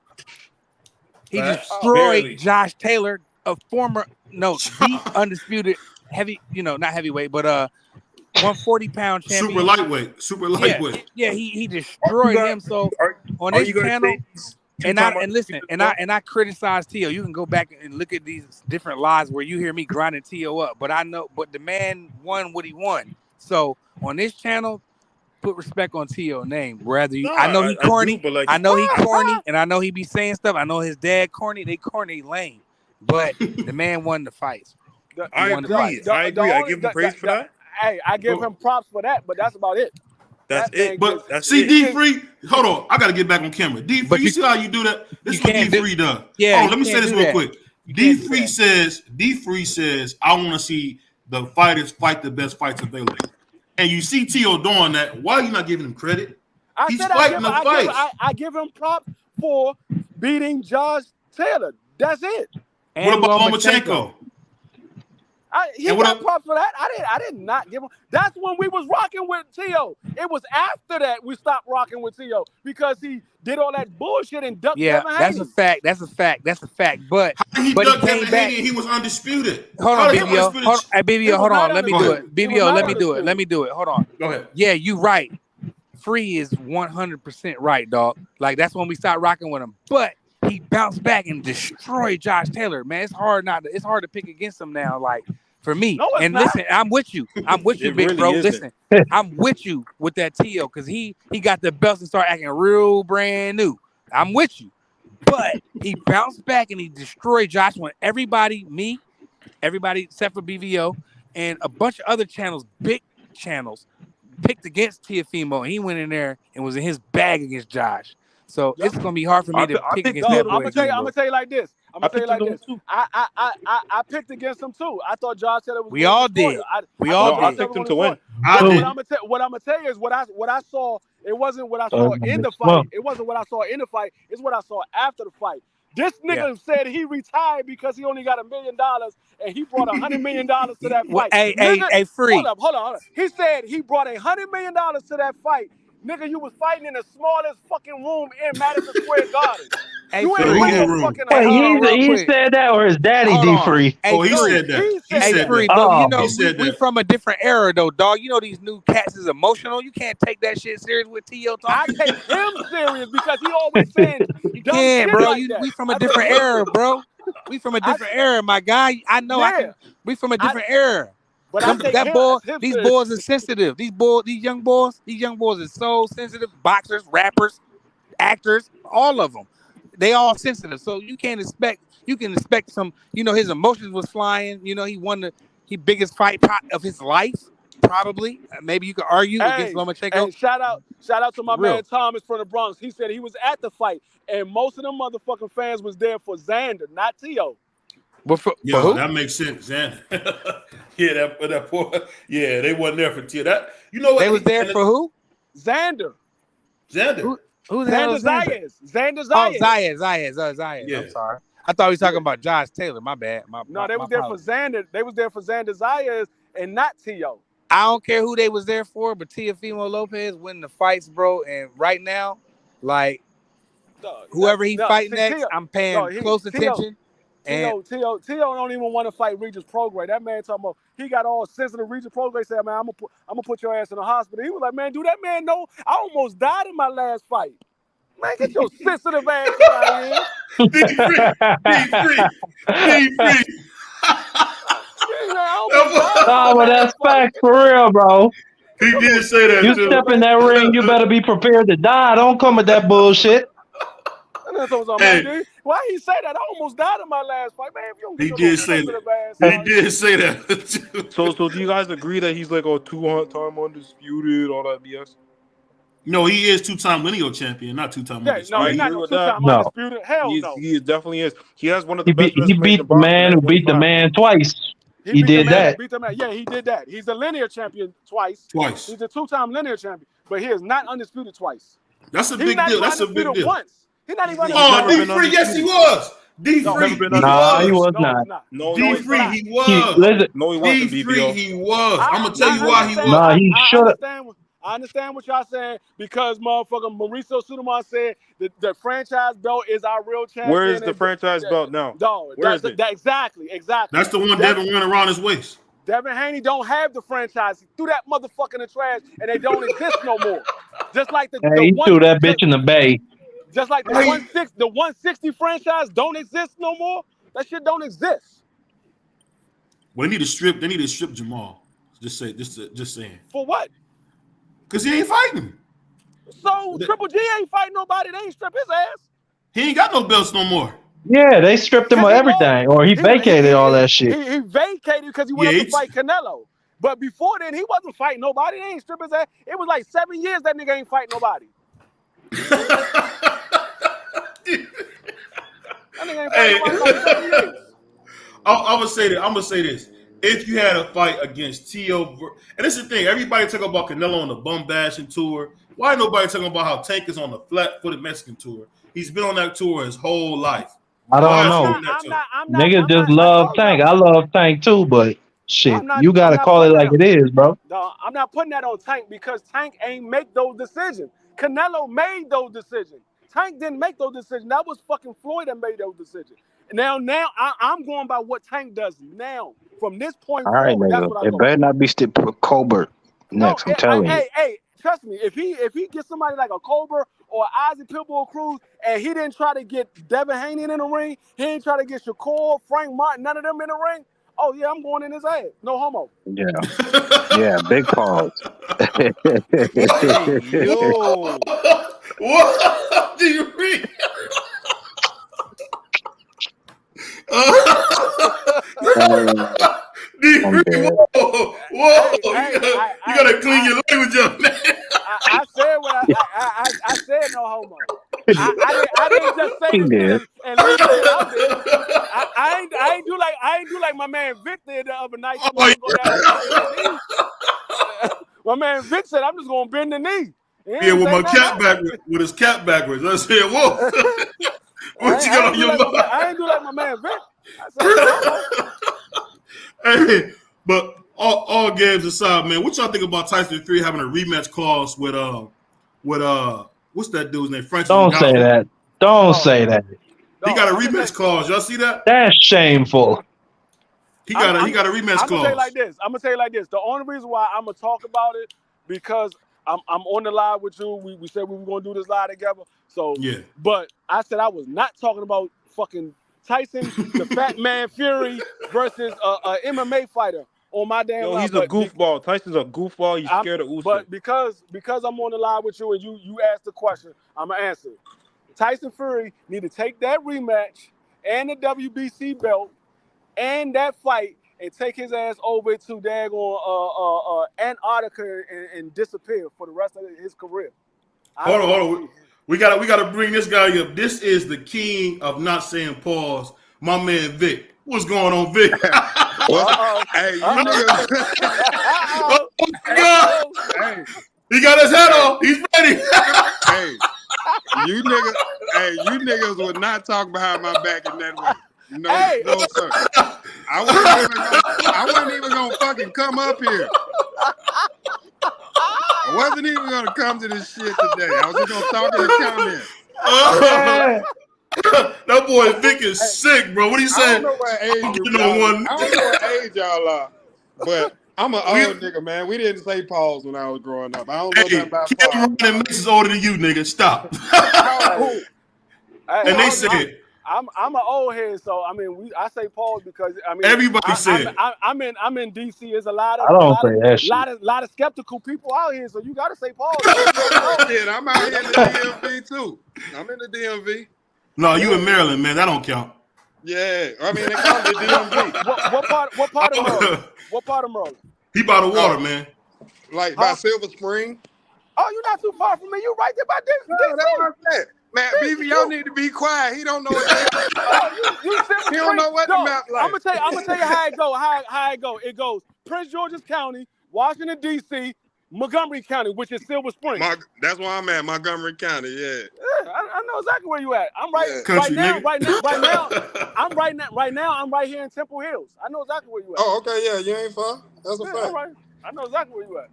He destroyed Josh Taylor, a former the undisputed heavy, not heavyweight, but 140-pound champion. Super lightweight. Yeah, he destroyed him. So on this channel, and I criticize Teo. You can go back and look at these different lives where you hear me grinding Teo up, but the man won what he won. So on this channel, put respect on Teo's name. I know he corny. I know he corny, and I know he be saying stuff. I know his dad corny. They corny lame, but the man won the fights. I agree. I give him praise for that. Hey, I give him props for that, but that's about it. That's it. But see, D-Free, hold on. I got to get back on camera. D-Free, you see how you do that? This is what D-Free does. Yeah. Let me say this real quick. D-Free says, I want to see the fighters fight the best fights available. And you see Teo doing that. Why are you not giving him credit? He's fighting the fights. I give him props for beating Josh Taylor. That's it. And what about Lomachenko? He got props for that. I did not give him. That's when we was rocking with Teo. It was after that we stopped rocking with Teo because he did all that bullshit and ducked Kevin Haney. That's a fact. But he came back. He was undisputed. Hold on, BVO. Hold on. Let me do it. BVO, let me do it. Hold on. Go ahead. Yeah, you right. Free is 100% right, dog. Like that's when we stopped rocking with him. But he bounced back and destroyed Josh Taylor. Man, it's hard to pick against him now. Like for me, listen, I'm with you, big really bro. Listen, I'm with you with that Teo because he got the belts and started acting real brand new. I'm with you, but he bounced back and he destroyed Josh when everybody except for BVO and a bunch of other channels, big channels, picked against Teofimo, and he went in there and was in his bag against Josh. So it's gonna be hard for me to pick against that boy. I'm gonna tell you like this. I picked against him too. I thought Josh Taylor was. We all did. I picked him to win. What I'm gonna tell you is what I saw. It wasn't what I saw in the fight. It wasn't what I saw in the fight. It's what I saw after the fight. This nigga said he retired because he only got $1 million and he brought $100 million to that fight. Hey, Free. Hold on. He said he brought $100 million to that fight. Nigga, you was fighting in the smallest fucking room in Madison Square Garden. Hey, you he said that, or his daddy D-Free? He said that. He said Free, but we from a different era though, dog. You know these new cats is emotional. You can't take that shit serious with Teo talking. I take him serious because he always saying you can't, bro. We from a different era, bro. We from a different era, my guy. I know. We from a different era. But these boys are sensitive. These young boys are so sensitive. Boxers, rappers, actors, all of them. They all sensitive. So you can expect some, his emotions was flying. He won the biggest fight of his life, probably. Maybe you could argue against Lomachenko. Hey, shout out to my man Thomas from the Bronx. He said he was at the fight, and most of them motherfucking fans was there for Xander, not Teo. For who? That makes sense, Xander. that poor. Yeah, they wasn't there for Teo. That what they was there for who? Xander. Who's Xander Zayas? Xander Zayas. Oh, Zayas. Yeah. I'm sorry. I thought he was talking about Josh Taylor. My bad. They was there for Xander. They was there for Xander Zayas and not Teo. I don't care who they was there for, but Teofimo Lopez winning the fights, bro. And right now, like whoever he fight next, I'm paying close attention. Teo don't even want to fight Regis Prograis. That man talking about he got all sensitive. Regis Prograis said, "Man, I'm gonna put your ass in the hospital." He was like, "Man, do that man know? I almost died in my last fight. Man, get your sensitive ass out of here." D-Free. But that's fact for real, bro. He did say that. You step in that ring, you better be prepared to die. Don't come with that bullshit. Why he say that? I almost died in my last fight, man. If you don't he did say that. He did say that. So do you guys agree that he's like a 2-time undisputed, all that BS? No, he is 2-time lineal champion, not 2-time undisputed. No, he's not 2-time undisputed. Hell no. He definitely is. He has one of the best. He beat the man who beat the man twice. He did that. Yeah, he did that. He's a linear champion twice. He's a 2-time linear champion. but he is not undisputed twice. That's a big deal. That's a big deal. Once. He's not even undisputed. Oh, D3, yes, he was. D3, nah, he was not. No, D3, he was. No, he wasn't. D3, he was. I'm gonna tell you why he was. Nah, he should have. I understand what y'all saying because motherfucker Mauricio Sulaimán said the franchise belt is our real champion. Where is the franchise belt now? Dog, where is it? Exactly. That's the one Devin wearing around his waist. Devin Haney don't have the franchise. He threw that motherfucker in the trash, and they don't exist no more. Just like the he threw that bitch in the bay. Just like the 160 franchise don't exist no more. That shit don't exist. Well, they need to strip Jamal. Just saying. For what? Because he ain't fighting. So Triple G ain't fighting nobody. They ain't strip his ass. He ain't got no belts no more. Yeah, they stripped him of everything, or he vacated all that shit. He vacated because he wanted to fight Canelo. But before then, he wasn't fighting nobody. They ain't strip his ass. It was like 7 years that nigga ain't fighting nobody. I'm gonna say this. If you had a fight against Teo, and this is the thing, everybody talk about Canelo on the bum bashing tour. Why nobody talking about how Tank is on the flat-footed Mexican tour? He's been on that tour his whole life. I don't know. Niggas just love Tank. I love Tank too, but shit, you gotta call it like it is, bro. No, I'm not putting that on Tank because Tank ain't make those decisions. Canelo made those decisions. Tank didn't make those decisions. That was fucking Floyd that made those decisions. Now I'm going by what Tank does now. From this point forward, that's what I it better not be Colbert next. I'm telling you. Hey, trust me. If he gets somebody like a Colbert or Isaac Pitbull Cruz, and he didn't try to get Devin Haney in the ring, he didn't try to get Shakur, Frank Martin, none of them in the ring. Oh yeah, I'm going in his ass. No homo. Yeah, yeah. Big pause. Yo, what do you mean? Whoa! You gotta clean your language up, man. I said what I said. No homo. I didn't just say this and leave it out there. I ain't do like my man Vic did the other night. My man Vic said, "I'm just gonna bend the knee." Yeah, with my cap backwards, with his cap backwards. I said, "Whoa." What you got on your mind? I ain't do like my man Vic. I said, hey, but all games aside, man, what y'all think about Tyson Fury having a rematch clause with what's that dude's name? Francis Don't say that. Don't say that. He got a rematch clause. Y'all see that? That's shameful. He got a rematch clause. I'm gonna tell you like this. The only reason why I'm gonna talk about it because I'm on the live with you. We said we were gonna do this live together. So yeah. But I said I was not talking about fucking Tyson, the Fat Man Fury versus a MMA fighter on my damn live. He's a goofball. Tyson's a goofball. He's scared of Usyk. But because I'm on the live with you and you asked the question, I'm gonna answer. Tyson Fury need to take that rematch and the WBC belt and that fight and take his ass over to daggone Antarctica and disappear for the rest of his career. Hold on. We gotta bring this guy up. This is the king of not saying pause. My man Vic. What's going on, Vic? Hey, you niggas. Oh my God. Hey. He got his hat on. He's ready. Hey, you niggas would not talk behind my back in that way. No, sir. I wasn't even gonna fucking come up here. I wasn't even gonna come to this shit today. I was just gonna talk in the comments. That boy Vic is sick, bro. What are you saying? I don't know what age y'all are, but I'm an old nigga, man. We didn't say pause when I was growing up. I don't know nothing about pause. Cameron Mix is older than you, nigga. Stop. And they said I'm an old head, so I mean I say pause because I mean everybody said I'm in DC. There's a lot of skeptical people out here, so you gotta say pause. Yeah, I'm out here in the DMV too. I'm in the DMV. No, you in Maryland, man. That don't count. Yeah, I mean, it comes to DMV. What part of Maryland? What part of Maryland? He by the water, man. Like by Silver Spring. Oh, you're not too far from me. You right there by this. No, that's what I said. Man, BVO need to be quiet. He don't know what he don't know what the map like. I'm gonna tell you how it go. How it go. It goes Prince George's County, Washington D.C., Montgomery County, which is Silver Spring. That's where I'm at, Montgomery County. Yeah. I know exactly where you at. I'm right, Country, right now. I'm right here in Temple Hills. I know exactly where you at. Oh, okay, yeah, you ain't far. That's a fact. All right. I know exactly where you at.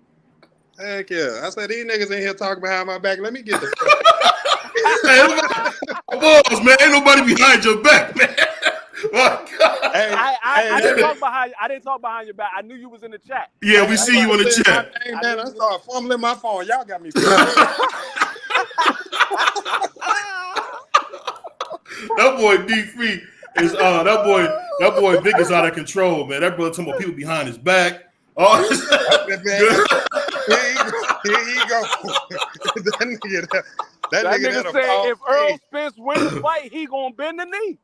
Heck yeah. I said, these niggas in here talking behind my back. Let me get the balls, man. Ain't nobody behind your back, man. I didn't talk behind. I didn't talk behind your back. I knew you was in the chat. Yeah, we see you in the chat. I started fumbling my phone. Y'all got me. That boy D3 is that boy Vic is out of control, man. That brother talking about people behind his back. Oh, here you go. that nigga said if Earl Spence wins the fight, he gonna bend the knee.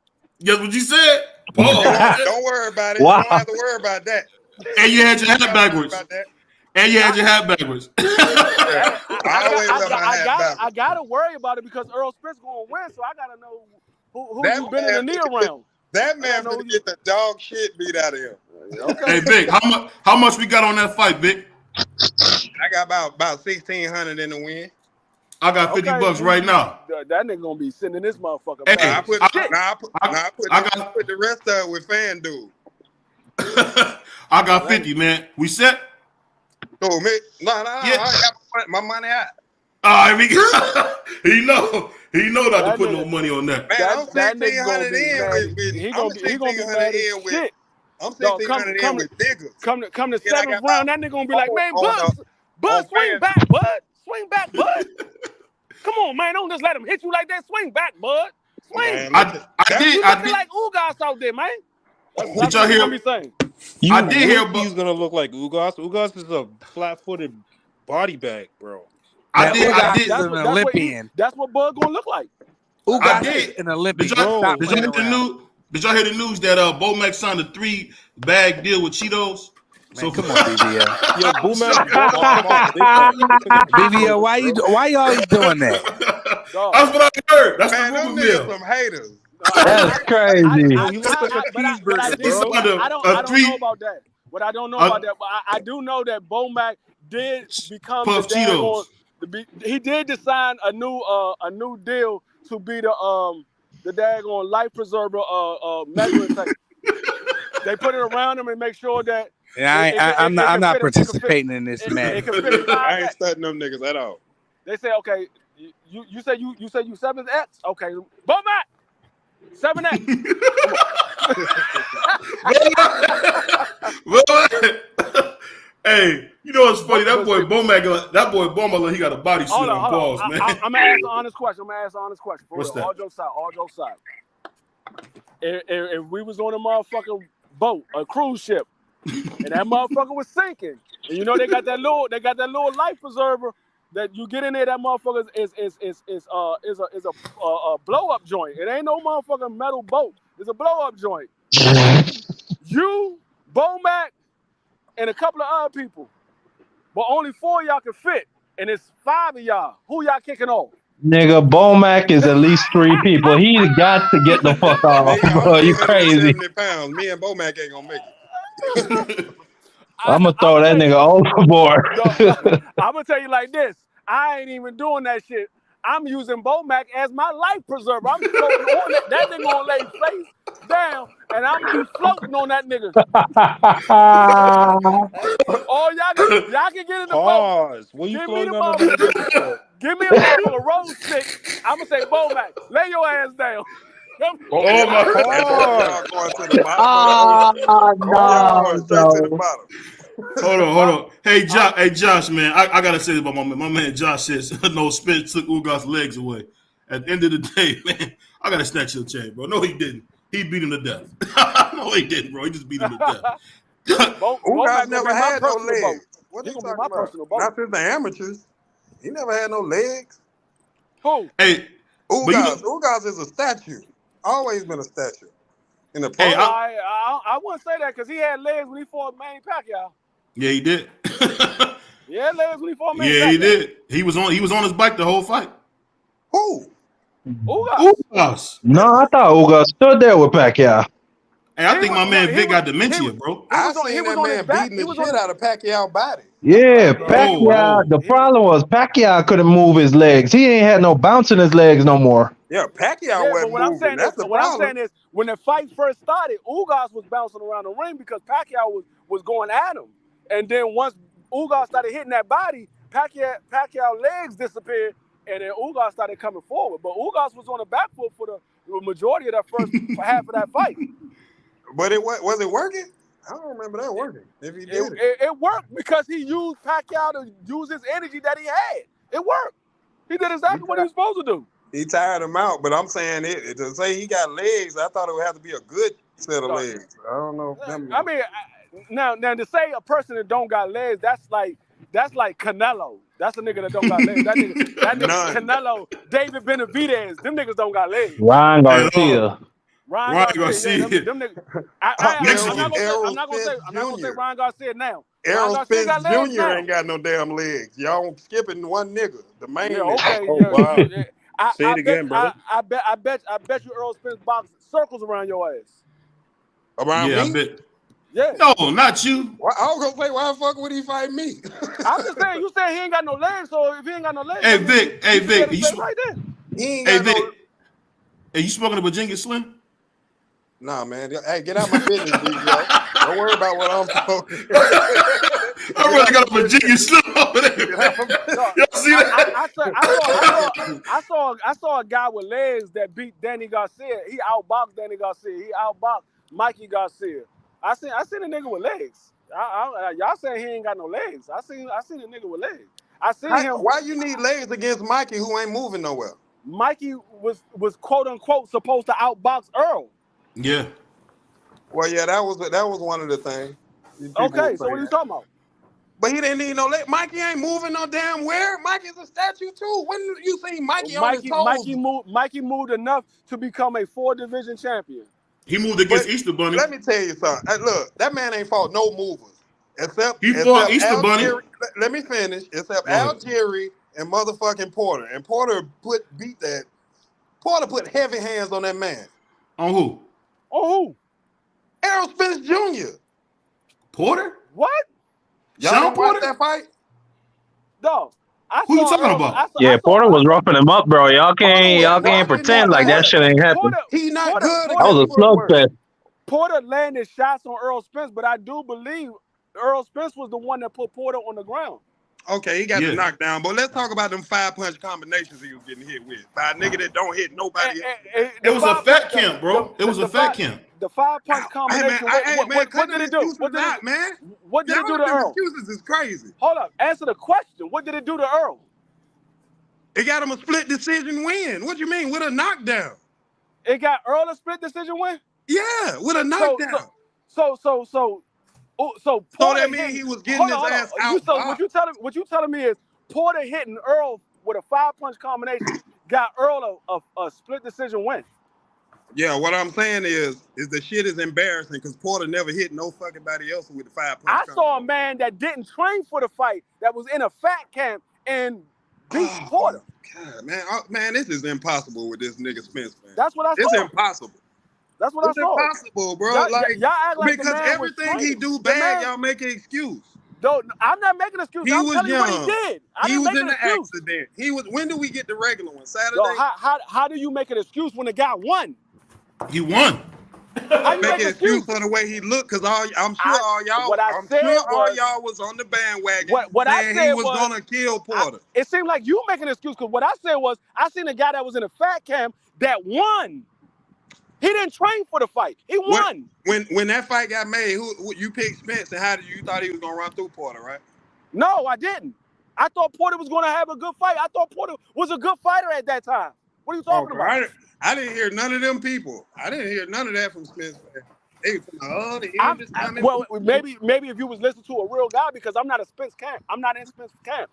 Guess what you said? Don't worry about it. Wow. You don't have to worry about that. And you had your hat backwards. And you had your hat backwards. I gotta worry about it because Earl Spence gonna win, so I gotta know who you bending the knee around. That man gonna get the dog shit beat out of him. Okay. Hey Vic, how much we got on that fight, Vic? I got about 1,600 in the win. I got $50 right now. That nigga gonna be sitting in this motherfucker. Hey, I put the rest of it with FanDuel. I got 50, man. We set? Oh, me? No, yeah. I got my money out. I mean, he know not to put no money on that. Man, I'm 1,600 in with he gonna be mad as shit. I'm 1,600 in with niggas. Come to seventh round, that nigga gonna be like, man, Bud, swing back, Bud. Swing back, Bud. Come on, man. Don't just let him hit you like that. Swing back, Bud. Swing. I did like Ugas out there, man. Did y'all hear me saying? I did hear he's gonna look like Ugas. Ugas is a flat-footed body bag, bro. I did. That's an Olympian. That's what Bud gonna look like. Ugas is an Olympian. Did y'all hear the news that Bomac signed a 3-bag deal with Cheetos? Man, so come on, BVO. Yo, Bomac. BVO, why y'all doing that? That's what I heard. That's the rumor mill. Some haters. That's crazy. I don't know about that. What I don't know about that, but I do know that Bomac did become Puff Cheetos. He did sign a new deal to be the daggone life preserver measuring. They put it around him and make sure that. Yeah, I'm not participating in this match. I ain't studying them niggas at all. They say, okay, you say you 7X, okay, Bomac, 7X. Hey, you know what's funny? That boy Bomac, he got a body suit on pause, man. I'm gonna ask an honest question. What's that? All jokes aside. If we was on a motherfucking boat, a cruise ship, and that motherfucker was sinking, and you know they got that little life preserver that you get in there. That motherfucker is a blow up joint. It ain't no motherfucking metal boat. It's a blow up joint. You, Bomac, and a couple of other people, but only 4 of y'all can fit, and it's 5 of y'all. Who y'all kicking off? Nigga, Bomac is at least 3 people. He got to get the fuck off, bro. You crazy. 70 pounds. Me and Bomac ain't gonna make it. I'm gonna throw that nigga overboard. I'm gonna tell you like this. I ain't even doing that shit. I'm using Bomac as my life preserver. I'm floating on it. That nigga gonna lay face down, and I'm gonna be floating on that nigga. Oh, y'all can get in the boat. Give me a motherfucker roll stick. I'm gonna say, Bomac, lay your ass down. Oh my God! Hold on. Hey, Josh, man, I gotta say this about my man. Josh says no, Spence took Ugas' legs away. At the end of the day, man, I gotta snatch your chain, bro. No, he didn't. He beat him to death. No, he didn't, bro. He just beat him to death. Ugas never had no legs. What are you talking about? Not since the amateurs. He never had no legs. Who? Hey, Ugas is a statue. Always been a statue. In the hey, I wouldn't say that because he had legs when he fought Manny Pacquiao. Yeah, he did. Yeah, legs when he fought Manny Pacquiao. Yeah, he did. He was on his bike the whole fight. Who? Ugas. No, I thought Ugas stood there with Pacquiao. Hey, I think my man Vic got dementia, bro. I seen that man beating the shit out of Pacquiao's body. Yeah, Pacquiao. The problem was Pacquiao couldn't move his legs. He ain't had no bounce in his legs no more. Yeah, Pacquiao wasn't moving. That's the problem. I'm saying is, when the fight first started, Ugas was bouncing around the ring because Pacquiao was going at him. And then once Ugas started hitting that body, Pacquiao legs disappeared, and then Ugas started coming forward. But Ugas was on the back foot for the majority of that first half of that fight. But was it working? I don't remember that working. If he did it worked because he used Pacquiao to use his energy that he had. It worked. He did exactly what he was supposed to do. He tired him out, but I'm saying to say he got legs, I thought it would have to be a good set of legs. I don't know. I mean, now to say a person that don't got legs, that's like Canelo. That's a nigga that don't got legs. That nigga Canelo, David Benavidez, them niggas don't got legs. Ryan Garcia. Ryan Garcia. Them niggas. I'm not gonna say Ryan Garcia now. Errol Spence Jr. ain't got no damn legs. Y'all skipping one nigga, the main nigga. Okay. Wow. Say it again, brother. I bet you Errol Spence box circles around your ass. Around me? I bet. Yeah. No, not you. Well, I was gonna say, why the fuck would he fight me? I'm just saying, you said he ain't got no legs, so if he ain't got no legs, hey Vic, right there. He ain't got no. Hey, you smoking a Virginia Slim? Nah, man. Hey, get out my business, BVO. Don't worry about what I'm talking. I really got a Virginia Slim over there. Y'all see that? I saw a guy with legs that beat Danny Garcia. He outboxed Danny Garcia. He outboxed Mikey Garcia. I seen a nigga with legs. Y'all saying he ain't got no legs. I seen a nigga with legs. I seen him. Why you need legs against Mikey who ain't moving nowhere? Mikey was quote unquote supposed to outbox Earl. Yeah. Well, yeah, that was one of the things. Okay, so what are you talking about? But he didn't need no leg. Mikey ain't moving no damn where. Mikey's a statue too. When you seen Mikey on his toes? Mikey moved enough to become a 4-division champion. He moved against Easter Bunny. Let me tell you something. Hey, look, that man ain't fought no movers. Except fought Easter Bunny. Let me finish. Except Algieri and motherfucking Porter. And Porter put heavy hands on that man. On who? On who? Errol Spence Jr. Porter? What? Y'all didn't watch that fight? No. Who you talking about? Porter was roughing him up, bro. Y'all can't pretend like that shit ain't happening. He not good. That was a slugfest. Porter landed shots on Errol Spence, but I do believe Errol Spence was the one that put Porter on the ground. Okay, he got the knockdown, but let's talk about them 5-punch combinations he was getting hit with by a nigga that don't hit nobody else. It was a fat camp, bro. It was a fat camp. The 5-punch combination. What did it do? What did it do to Earl? Excuses is crazy. Hold up. Answer the question. What did it do to Earl? It got him a split decision win. What you mean? With a knockdown. It got Earl a split decision win? Yeah, with a knockdown. So that means he was getting his ass out. So what you telling me is Porter hitting Earl with a 5-punch combination got Earl a split decision win. Yeah, what I'm saying is the shit is embarrassing because Porter never hit no fucking body else with the 5-punch. I saw a man that didn't train for the fight that was in a fat camp and beat Porter. God, man, this is impossible with this nigga Spence, man. That's what I saw. It's impossible. That's what I saw. It's impossible, bro. Y'all act like because everything he do bad, y'all make an excuse. No, I'm not making an excuse. I'm telling you what he did. He was in an accident. When do we get the regular one? Saturday? Yo, how do you make an excuse when the guy won? He won. I make an excuse for the way he looked, because I'm sure all y'all was on the bandwagon saying he was gonna kill Porter. It seemed like you making an excuse, because what I said was I seen a guy that was in a fat camp that won. He didn't train for the fight. He won. When that fight got made, who you picked Spence, and how did you thought he was gonna run through Porter, right? No, I didn't. I thought Porter was gonna have a good fight. I thought Porter was a good fighter at that time. What are you talking about? I didn't hear none of them people. I didn't hear none of that from Spence. Hey, maybe if you was listening to a real guy, because I'm not a Spence camp. I'm not in Spence camp.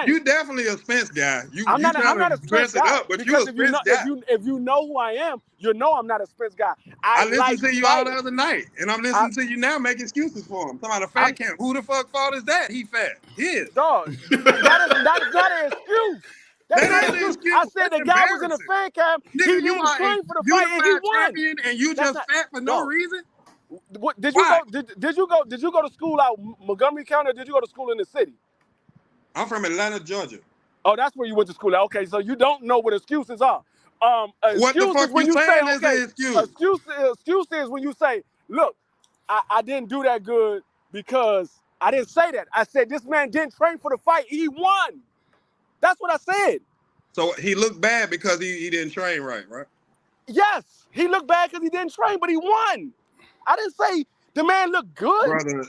You definitely a Spence guy. I'm not a Spence guy. Up, but you a Spence guy. If you know who I am, you know I'm not a Spence guy. I listened to you all the other night, and I'm listening to you now make excuses for him. Talking about a fat camp. Who the fuck fault is that? He fat. His. Dog. That's not an excuse. That ain't an excuse. I said the guy was in a fan camp. Nigga, He didn't train for the fight and he won. Champion and you just fat for no reason. What did you go? Did you go to school out Montgomery County or did you go to school in the city? I'm from Atlanta, Georgia. Oh, that's where you went to school at. Okay, so you don't know what excuses are. What the fuck when you saying say, is an excuse? Excuse is when you say, look, I didn't do that good because I didn't say that. I said this man didn't train for the fight. He won. That's what I said. So he looked bad because he didn't train right? Yes, he looked bad because he didn't train, but he won. I didn't say the man looked good.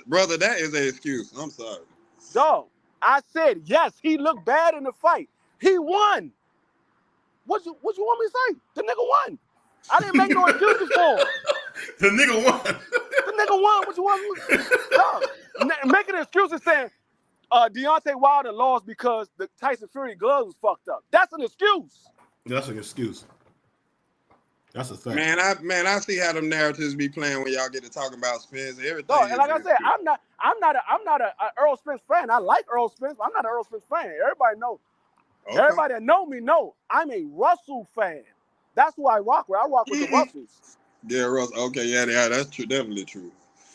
Brother, that is an excuse. I'm sorry. Dog, I said, yes, he looked bad in the fight. He won. What you want me to say? The nigga won. I didn't make no excuses for him. The nigga won. The nigga won. What you want me to say? Making excuses saying Deontay Wilder lost because the Tyson Fury gloves was fucked up. That's an excuse. That's an excuse. That's a fact. Man, I see how them narratives be playing when y'all get to talking about Spence and everything. No, and like I said, I'm not a Earl Spence fan. I like Earl Spence, but I'm not an Earl Spence fan. Everybody know. Okay. Everybody that know me know I'm a Russell fan. That's who I rock with. I rock with the Russells. Yeah, Russell. Okay, yeah, that's true. Definitely true.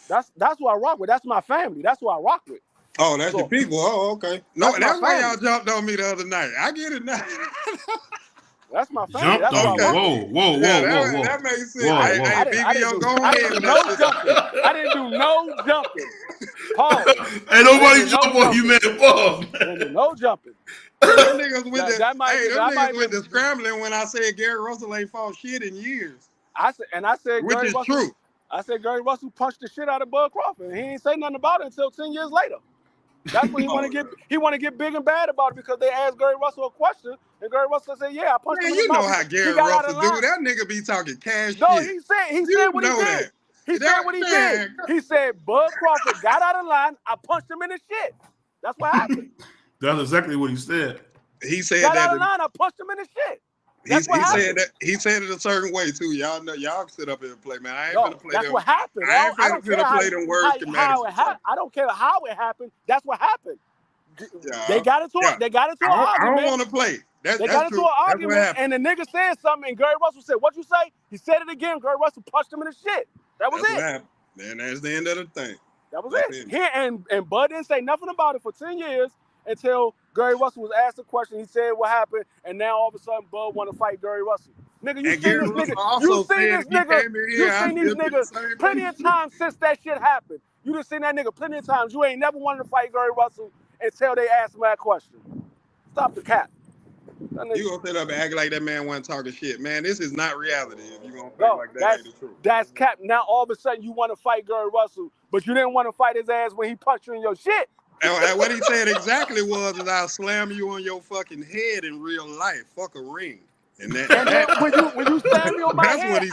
That's who I rock with. That's my family. That's who I rock with. Oh, that's your people. Oh, okay. No, that's why y'all jumped on me the other night. I get it now. That's my family. That's whoa. That makes sense. Hey, BVO, go ahead. I didn't do no jumping. Pause. Ain't nobody jump on you, man. Pause. No jumping. Them niggas with the scrambling when I said Gary Russell ain't fought shit in years. I said which Gary is Russell, true. I said Gary Russell punched the shit out of Bud Crawford, and he ain't say nothing about it until 10 years later. That's when he want to get big and bad about it because they asked Gary Russell a question, and Gary Russell said, "Yeah, I punched him in the mouth." You know how Gary Russell do. That nigga be talking cash shit. No, he said what he did. He said what he did. He said Bud Crawford got out of line. I punched him in the shit. That's what happened. That's exactly what he said. He said got that. Out of line. I punched him in the shit. He said it a certain way too. Y'all know, y'all sit up here and play, man. I ain't gonna play that's them. what happened. I ain't gonna play them words. I don't care how it happened. That's what happened. They got into it. They got into an argument. I don't want to play. They got into an argument, and the nigga said something, and Gary Russell said, "What you say?" He said it again. Gary Russell punched him in the shit. That was it. And that's the end of the thing. That was it. And Bud didn't say nothing about it for 10 years until Gary Russell was asked a question. He said what happened, and now all of a sudden Bud want to fight Gary Russell. Nigga, you seen these niggas plenty of times since that shit happened. You done seen that nigga plenty of times. You ain't never wanted to fight Gary Russell until they asked him that question. Stop the cap. You gonna sit up and act like that man wasn't talking shit, man. This is not reality. If you gonna think like that, ain't the truth. That's cap. Now all of a sudden you want to fight Gary Russell, but you didn't want to fight his ass when he punched you in your shit. And what he said exactly was, I'll slam you on your fucking head in real life. Fuck a ring. And then when you slam me on my head,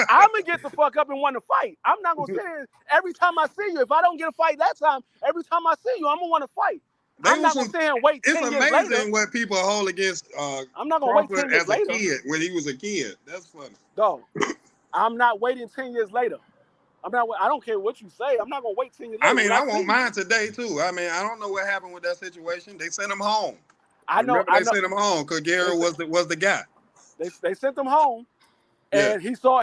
I'm gonna get the fuck up and want to fight. I'm not gonna say every time I see you. If I don't get a fight that time, every time I see you, I'm gonna want to fight. I'm not gonna stand and wait 10 years later. It's amazing what people hold against I'm not gonna wait 10 years as later. a kid when he was a kid. That's funny. No, I'm not waiting 10 years later. I don't care what you say. I'm not gonna wait 10 years later. I mean, I want mine today too. I mean, I don't know what happened with that situation. They sent him home. I know. They sent him home because Gary was the guy. They sent him home, and he saw,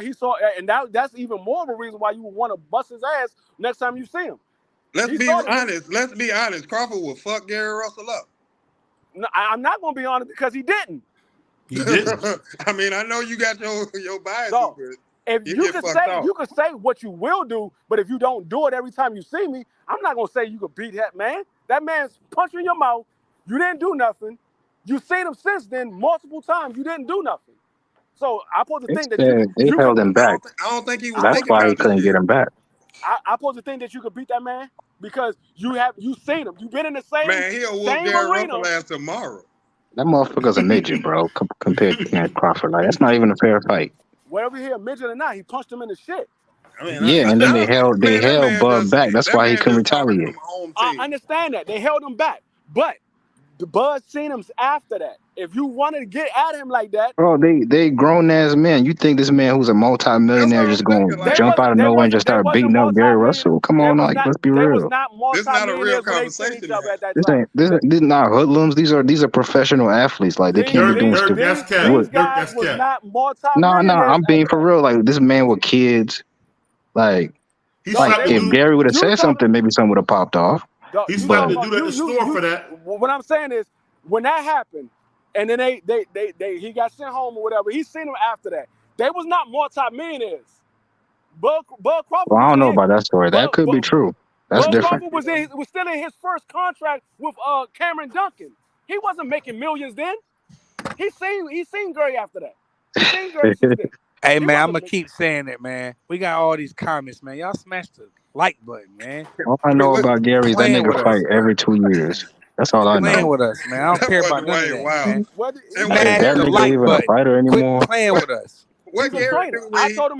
and that's even more of a reason why you would want to bust his ass next time you see him. Let's be honest. Crawford will fuck Gary Russell up. No, I'm not going to be honest because he didn't. He didn't. I mean, I know you got your biases. So, if you can say what you will do, but if you don't do it every time you see me, I'm not going to say you could beat that man. That man's punching your mouth. You didn't do nothing. You've seen him since then multiple times. You didn't do nothing. So I supposed to think that they held him back. I don't think he was. That's why he couldn't get him back. I supposed to think that you could beat that man because you seen him. You've been in the same man. He'll whoop Gary Russell ass tomorrow. That motherfucker's a midget, bro. Compared to Ken Crawford, like that's not even a fair fight. Whatever he a midget or not, he punched him in the shit. I mean, and then they held Bud back. That's why he couldn't retaliate. I understand that they held him back, but the Bud seen him after that. if you wanted to get at him like that, bro, they grown ass men. You think this man who's a multi-millionaire just gonna jump out of nowhere and just start beating up Gary Russell? Come on, like let's be they was real. not multi-millionaires when they seen each other at that time. This is not hoodlums. These are professional athletes. Like they can't be doing stupid. These guys was not No, multi-millionaires. I'm being for real. Like this man with kids. Like if Gary would have said something, maybe something would have popped off. He's about to do that in the store for that. What I'm saying is, when that happened, and then he got sent home or whatever, he seen them after that. They was not multi-millionaires. Bud Crawford. Well, I don't know about that story. That could be true. That's different. Crawford was still in his first contract with Cameron Duncan. He wasn't making millions then. He seen Gary after that. He seen Gary since then. Hey man, I'm gonna keep saying it, man. We got all these comments, man. Y'all smash the like button, man. All I know about Gary is that nigga fight every 2 years. That's all I know. Playing with us, man. I don't care about none of that. Wow. That nigga ain't even a fighter anymore. Quit playing with us. What Gary do when I told him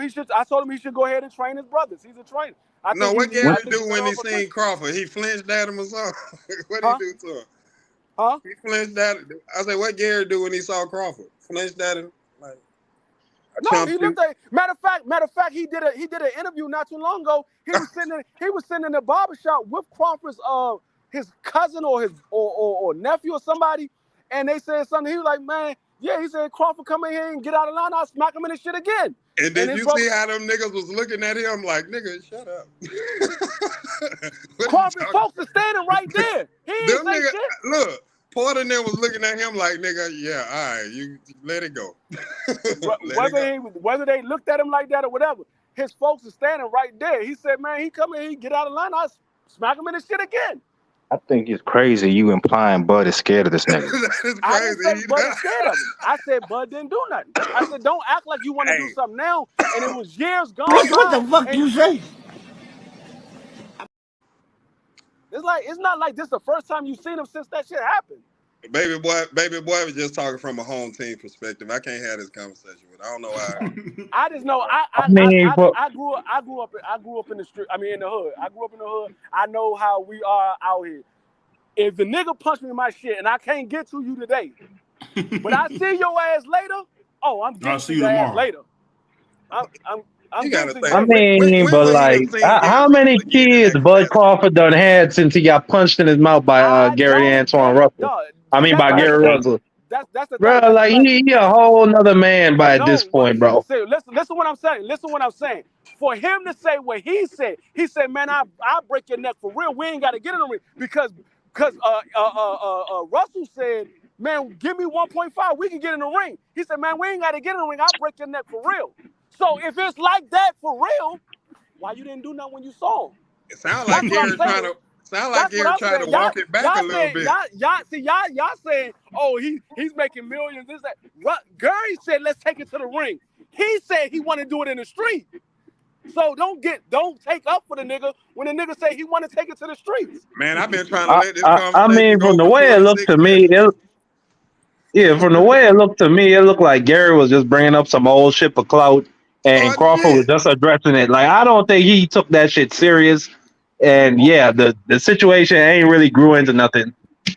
he should go ahead and train his brothers. He's a trainer. What Gary do when he seen Crawford? He flinched at him or something? What did he do to him? Huh? He flinched at him. I said, what Gary do when he saw Crawford? Flinched at him? Like, no, he looked at. Matter of fact, he did an interview not too long ago. He was sitting in the barbershop with Crawford's his cousin or his or nephew or somebody, and they said something. He was like, man, yeah, he said Crawford come in here and get out of line, I'll smack him in the shit again. And then you see how them niggas was looking at him like, nigga, shut up. Crawford folks are standing right there. He ain't say shit. Look, Porter and them was looking at him like, nigga, yeah, all right, you let it go. Whether they looked at him like that or whatever, his folks are standing right there. He said, man, he come in, he get out of line, I'll smack him in the shit again. I think it's crazy you implying Bud is scared of this nigga. That is I didn't crazy. say Bud is scared of him. I said Bud didn't do nothing. I said don't act like you want to do something now, and it was years gone. What the fuck you say? It's not like this the first time you've seen him since that shit happened. Baby boy was just talking from a home team perspective. I can't have this conversation with. I don't know why. I just know I grew up in the street. I mean in the hood. I grew up in the hood. I know how we are out here. If the nigga punch me in my shit and I can't get to you today, but I see your ass later. Oh, I'm getting your ass later. I mean, but like, how many kids Bud Crawford done had since he got punched in his mouth by Gary Antoine Russell? I mean, by Gary Russell. That's the bro. Like he a whole nother man by this point, bro. Listen what I'm saying. Listen what I'm saying. For him to say what he said, man, I'll break your neck for real. We ain't got to get in the ring because Russell said, man, give me 1.5. We can get in the ring. He said, man, we ain't got to get in the ring. I'll break your neck for real. So if it's like that for real, why you didn't do nothing when you saw him? It sounds like Gary trying to walk it back a little bit. Y'all saying, oh, he's making millions. This that. Gary said, let's take it to the ring. He said he want to do it in the street. So don't take up for the nigga when the nigga say he want to take it to the streets. Man, I've been trying to let this I mean, from the way it looked to me, from the way it looked to me, it looked like Gary was just bringing up some old shit for clout, and Crawford was just addressing it. Like, I don't think he took that shit serious. And yeah, the situation ain't really grew into nothing.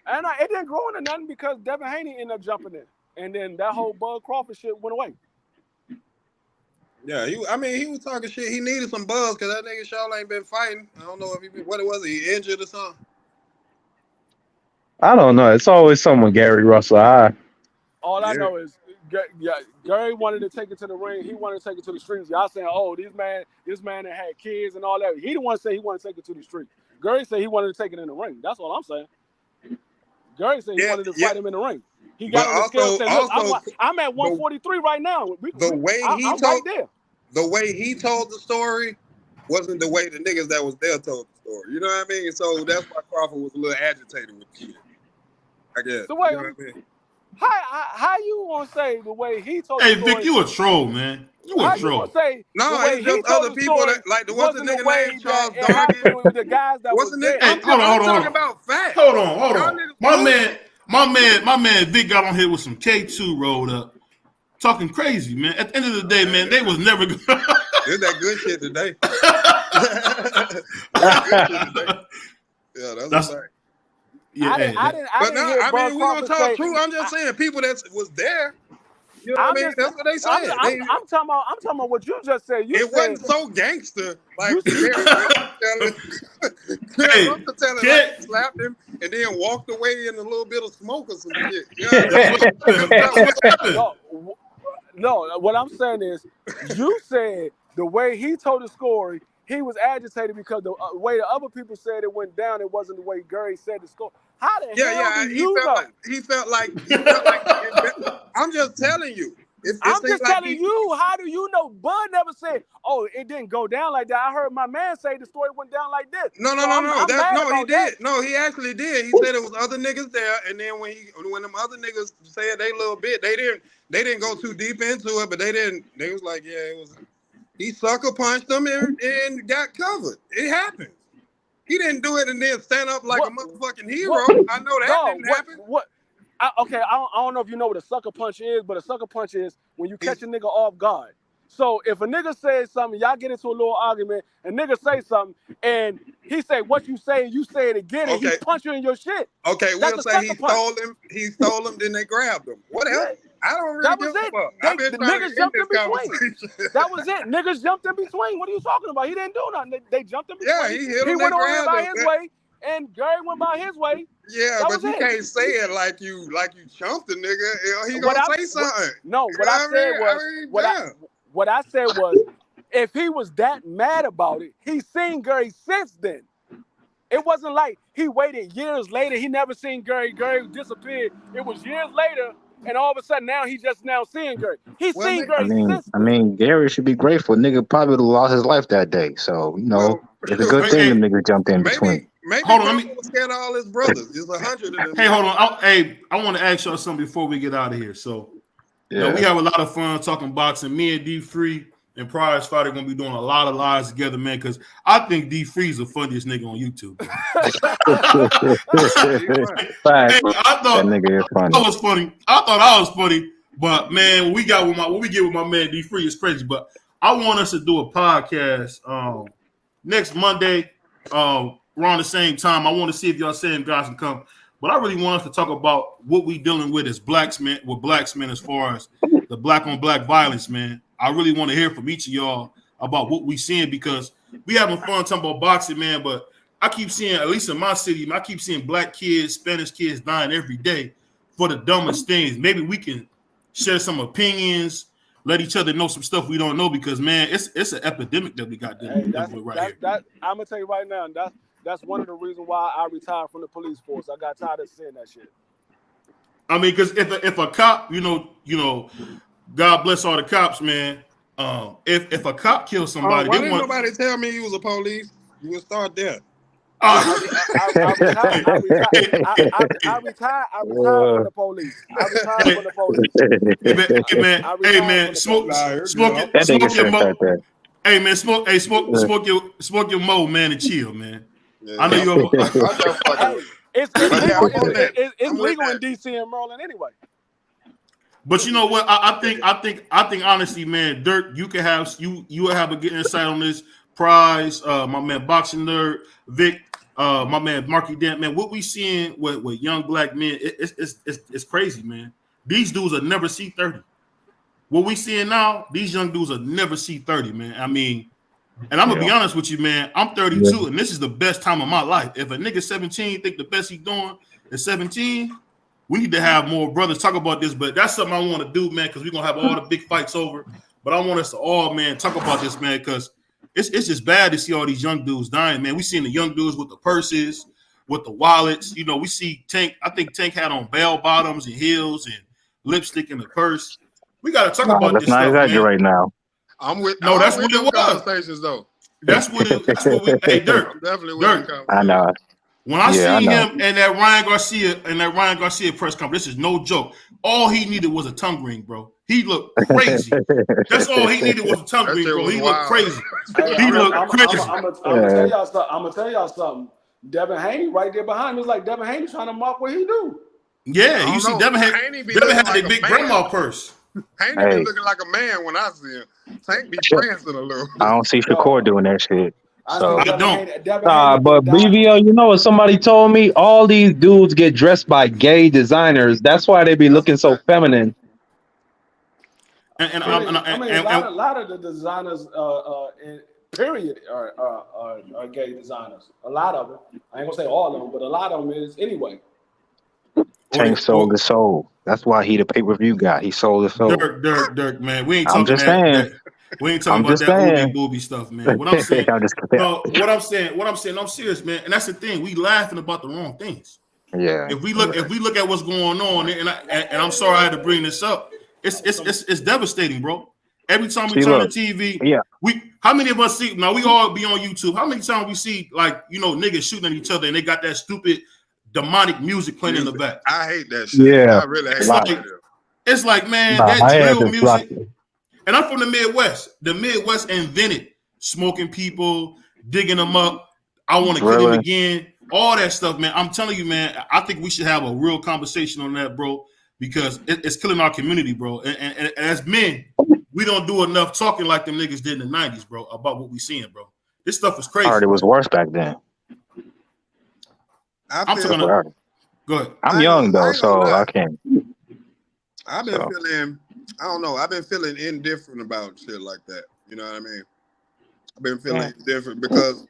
And it didn't grow into nothing because Devin Haney ended up jumping in, and then that whole Bud Crawford shit went away. Yeah, he was talking shit. He needed some buzz because that nigga Shaw ain't been fighting. I don't know if he injured or something. I don't know. It's always someone Gary Russell. All I know is Gary wanted to take it to the ring. He wanted to take it to the streets. Y'all saying, oh, this man that had kids and all that. He didn't want to say he wanted to take it to the street. Gary said he wanted to take it in the ring. That's all I'm saying. Gary said he wanted to fight him in the ring. He got on the scale and said, look, I'm at 143 right now. I'm right there. The way he told the story wasn't the way the niggas that was there told the story. You know what I mean? So that's why Crawford was a little agitated with the shit. I guess. The way, you know what I mean? How you want to say the way he told the story? Hey, Vic, you a troll, man. You a troll. No, it's just other people that, like, what's the nigga named Charles Dargan? The guys that what's the nigga? Hey, hold on. talking about facts. Hold on. My man Vic got on here with some K2 rolled up. Talking crazy, man. At the end of the day, man, they was never going to... It's that good shit today. Yeah, that's a fact. Yeah, I didn't hear I mean, we're gonna Crawford talk say, true. I'm just saying people that was there. You know what I mean? That's what they said. I'm talking about what you just said. You it said, wasn't so gangster like you Gary Russell telling like he slapped him and then walked away in a little bit of smoke or some shit. You know No, what I'm saying is, you said the way he told the story, he was agitated because the way the other people said it went down, it wasn't the way Gary said the story. How the hell do you know? He felt like I'm just telling you. I'm just telling you, how do you know? Bud never said, "Oh, it didn't go down like that." I heard my man say the story went down like this. No, he did. No, he actually did. He said it was other niggas there, and then when them other niggas said they little bit, they didn't go too deep into it, but they was like, yeah, it was. He sucker punched them and got covered. It happened. He didn't do it and then stand up like a motherfucking hero. I know that didn't happen. Okay, I don't know if you know what a sucker punch is, but a sucker punch is when you catch a nigga off guard. So if a nigga says something, y'all get into a little argument, and nigga say something, and he say what you say, and you say it again, and he punch you in your shit. Okay, we'll say he stole him, then they grabbed him. What else? I don't really give a fuck. The niggas jumped in between. That was it. Niggas jumped in between. What are you talking about? He didn't do nothing. They jumped in between. Yeah, he hit him. He went on by his way, and Gary went by his way. Yeah, but you can't say it like you chumped the nigga. He gonna say something. What I said was, if he was that mad about it, he's seen Gary since then. It wasn't like he waited years later. He never seen Gary. Gary disappeared. It was years later. And all of a sudden now he's just now seeing Gary. He's seen Gary. I mean, Gary should be grateful. Nigga probably would have lost his life that day. So, it's a good thing the nigga jumped in between. Maybe hold on, he was scared of all his brothers. There's 100 of them. Hey, hold on. I want to ask y'all something before we get out of here. So, we have a lot of fun talking boxing. Me and D Free and Prize Fight are gonna be doing a lot of lives together, man. Because I think D Free's the funniest nigga on YouTube. I thought that nigga is funny. I thought I was funny, but man, when we get with my man D Free, it's crazy. But I want us to do a podcast next Monday, around the same time. I want to see if y'all same guys can come. But I really want us to talk about what we dealing with as blacks, man, as far as the black on black violence, man. I really want to hear from each of y'all about what we seeing, because we having fun talking about boxing, man. But I keep seeing, at least in my city, I keep seeing black kids, Spanish kids dying every day for the dumbest things. Maybe we can share some opinions, let each other know some stuff we don't know, because man, it's an epidemic that we got dealing with right here. I'm gonna tell you right now, that's one of the reasons why I retired from the police force. I got tired of seeing that shit. I mean, because if a cop, God bless all the cops, man. If a cop kills somebody, why didn't nobody tell me he was a police? You would start there. I retired from the police. Hey man, smoke your mo. Hey man, smoke your mo, man, and chill, man. Yeah, I know you're. It's legal in DC and Maryland anyway. But you know what? I think honestly, man, Dirk, you will have a good insight on this. Prize, my man, Boxing Nerd, Vic, my man, Marky Dent, man. What we seeing with young black men, it's crazy, man. These dudes will never see 30. What we seeing now, these young dudes will never see 30, man. I mean, and I'm gonna be honest with you, man. I'm 32, and this is the best time of my life. If a nigga 17 think the best he's doing is 17. We need to have more brothers talk about this, but that's something I want to do, man, because we're going to have all the big fights over. But I want us to all, man, talk about this, man, because it's just bad to see all these young dudes dying, man. We seen the young dudes with the purses, with the wallets. We see Tank. I think Tank had on bell bottoms and heels and lipstick in the purse. We got to talk about this stuff, man. Right now. That's what it was. Conversations, though. That's what we, hey, Dirk. Definitely Dirk. I know. When I see him in that Ryan Garcia press conference, this is no joke. All he needed was a tongue ring, bro. He looked crazy. That's all he needed was a tongue ring, bro. He looked crazy. He looked crazy. I'm gonna tell y'all something. Devin Haney right there behind me is like Devin Haney trying to mark what he do. Yeah, you see Devin Haney had a big grandma purse. Haney be looking like a man when I see him. Tank be prancing a little. I don't see Shakur doing that shit. So I don't. But BVO, you know what somebody told me? All these dudes get dressed by gay designers. That's why they be looking so feminine. And a lot of the designers, period, are gay designers. A lot of them. I ain't gonna say all of them, but a lot of them is anyway. Tank sold his soul. That's why he the pay-per-view guy. He sold his soul. Dirk, man. We ain't I'm talking just saying. we ain't talking I'm about just that saying. booby stuff, man. What I'm saying, I'm just what I'm saying, I'm serious, man. And that's the thing. We laughing about the wrong things. Yeah. If we look at what's going on, and I'm sorry I had to bring this up, it's devastating, bro. Every time we turn the TV, how many of us see? Now we all be on YouTube. How many times we see niggas shooting at each other and they got that stupid demonic music playing in the back? I hate that shit. Yeah, I really hate that. It's like, man, that drill music. And I'm from the Midwest. The Midwest invented smoking people, digging them up. I want to kill them again. All that stuff, man. I'm telling you, man. I think we should have a real conversation on that, bro, because it's killing our community, bro. And as men, we don't do enough talking like them niggas did in the 90s, bro, about what we seeing, bro. This stuff is crazy. It was worse back then. Go ahead. I'm young though, so I can't. I've been feeling, I don't know, I've been feeling indifferent about shit like that. You know what I mean? I've been feeling indifferent because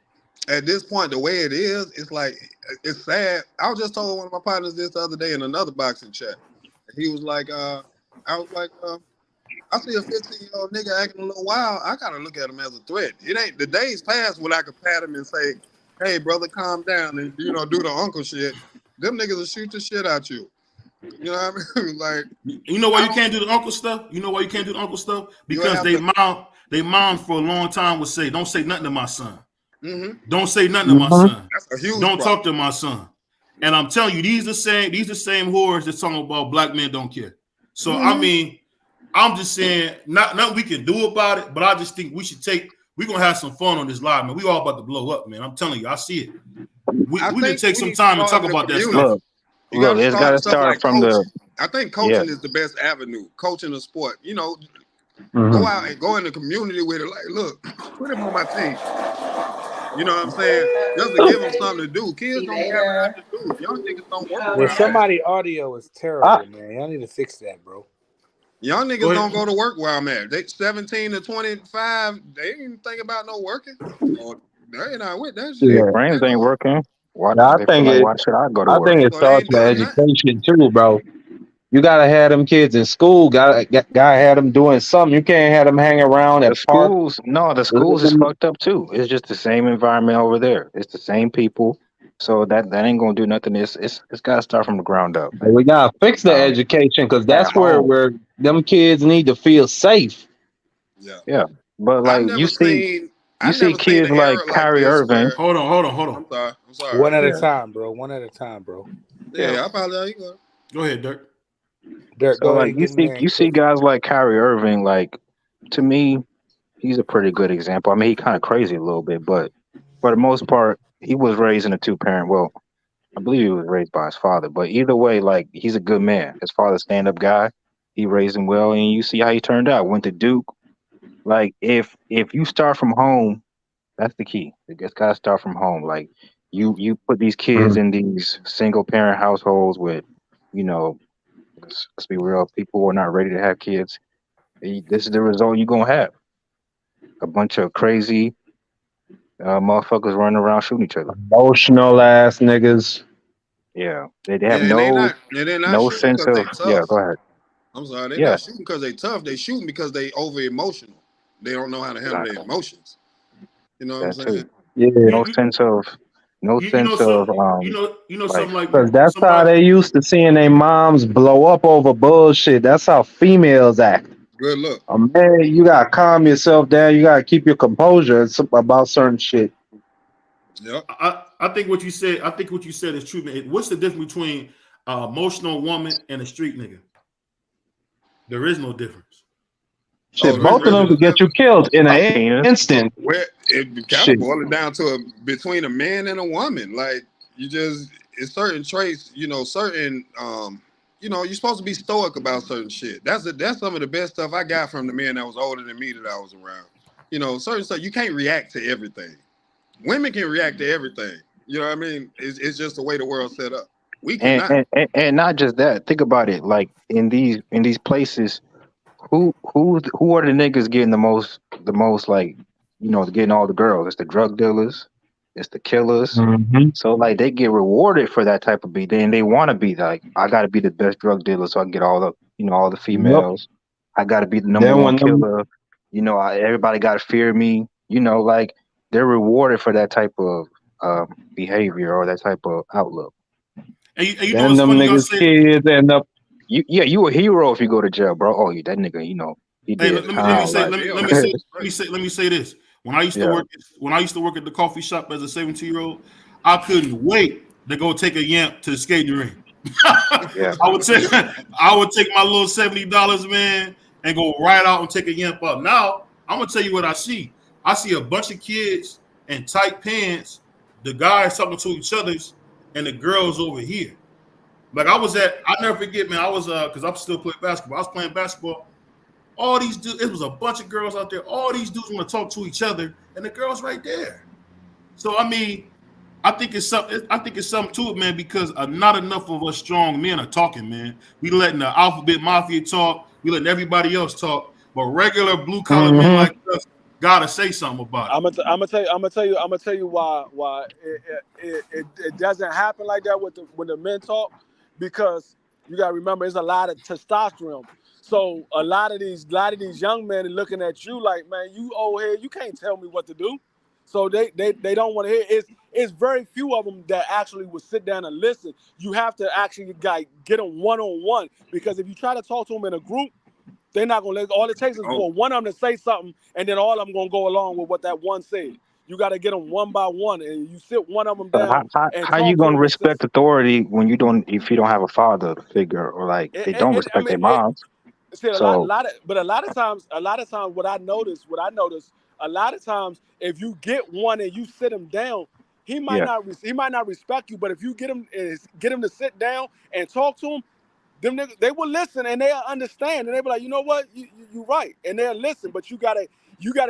at this point, the way it is, it's like, it's sad. I was just told one of my partners this the other day in another boxing chat. He was like, I was like, I see a 15-year-old nigga acting a little wild. I gotta look at him as a threat. It ain't the days past when I could pat him and say, "Hey, brother, calm down," and do the uncle shit. Them niggas will shoot the shit out you. You know what I mean? Like, you know why you can't do the uncle stuff? You know why you can't do the uncle stuff? Because they mom for a long time would say, "Don't say nothing to my son. Mm-hmm. Don't say nothing to my son. That's a huge Don't problem. talk to my son." And I'm telling you, these are the same whores that's talking about black men don't care. So I mean, I'm just saying, nothing we can do about it, but I just think we're gonna have some fun on this live, man. We all about to blow up, man. I'm telling you, I see it. We need to take some time and talk about that stuff. Look, it's got to start from I think coaching is the best avenue. Coaching a sport, go out and go in the community with it. Like, look, put him on my team. You know what I'm saying? Just to give them something to do. Kids don't have nothing to do. Young niggas don't work. Somebody audio is terrible, man. Y'all need to fix that, bro. Young niggas don't go to work where I'm at. They 17 to 25. They ain't even think about no working. They not with that shit. Their brains ain't working. I think it starts with education too, bro. You gotta have them kids in school. Gotta have them doing something. You can't have them hanging around at schools. No, the schools is fucked up too. It's just the same environment over there. It's the same people. So that ain't gonna do nothing. It's gotta start from the ground up. We gotta fix the education because that's where them kids need to feel safe. Yeah. But like you see kids like Kyrie Irving. Hold on. I'm sorry. One at a time, bro. Yeah, I apologize. Go ahead, Dirk. So like you see guys like Kyrie Irving, like to me, he's a pretty good example. I mean, he kind of crazy a little bit, but for the most part, he was raised in a two-parent. Well, I believe he was raised by his father, but either way, like he's a good man. His father's stand-up guy. He raised him well, and you see how he turned out. Went to Duke. Like if you start from home, that's the key. It's gotta start from home. Like you put these kids in these single-parent households with, let's be real, people who are not ready to have kids. This is the result you're gonna have. A bunch of crazy motherfuckers running around shooting each other. Emotional ass niggas. Yeah, they have no sense of. Yeah, go ahead. I'm sorry, they're not shooting because they tough. They shooting because they over emotional. They don't know how to handle their emotions. You know what I'm saying? Yeah. No sense of. Something like because that's how they used to seeing their moms blow up over bullshit. That's how females act. Good look. Man, you gotta calm yourself down. You gotta keep your composure about certain shit. Yep. I think what you said. I think what you said is true, man. What's the difference between emotional woman and a street nigga? There is no difference. Shit, both of them could get you killed in an instant. Well, it kind of boils down to between a man and a woman. Like it's certain traits. Certain. You're supposed to be stoic about certain shit. That's some of the best stuff I got from the men that was older than me that I was around. Certain stuff you can't react to everything. women can react to everything. You know what I mean? It's just the way the world's set up. We And, cannot. and not just that. Think about it. Like in these places, who are the niggas getting the most like, getting all the girls? It's the drug dealers, it's the killers. Mm-hmm. So like they get rewarded for that type of beat. And they want to be like, I got to be the best drug dealer so I can get all the Yep. females. I got to be the number Then one when them, killer. Everybody got to fear me. Like they're rewarded for that type of behavior or that type of outlook. And you know then what's them funny? Y'all niggas say, kids end up. You a hero if you go to jail, bro. Oh, that nigga, he hey, did let time. me say this. When I used to work at the coffee shop as a 17-year-old, I couldn't wait to go take a yamp to the skating ring. Yeah. I would take my little $70, man, and go right out and take a yamp up. Now I'm gonna tell you what I see. I see a bunch of kids in tight pants, the guys talking to each other, and the girls over here. Like I never forget, man. I was because I'm still playing basketball. I was playing basketball. All these dudes, it was a bunch of girls out there. All these dudes want to talk to each other, and the girls right there. So I mean, I think it's something to it, man, because not enough of us strong men are talking, man. We letting the alphabet mafia talk. We letting everybody else talk, but regular blue collar men like us gotta say something about it. I'm gonna tell you why it doesn't happen like that when the men talk, because you gotta remember there's a lot of testosterone. So a lot of these young men are looking at you like, man, you old head, you can't tell me what to do. So they don't want to hear. It's very few of them that actually will sit down and listen. You have to actually get them one-on-one, because if you try to talk to them in a group, they're not gonna let. All it takes is for one of them to say something, and then all of them gonna go along with what that one said. You got to get them one by one, and you sit one of them down and How talk you to gonna them. respect authority when if you don't have a father figure, or like they don't respect their moms? See, So a lot of times, what I notice, a lot of times, if you get one and you sit him down, he might not respect you, but if you get him to sit down and talk to him, them niggas, they will listen and they'll understand, and they'll be like, you know what, you're right, and they'll listen. But you gotta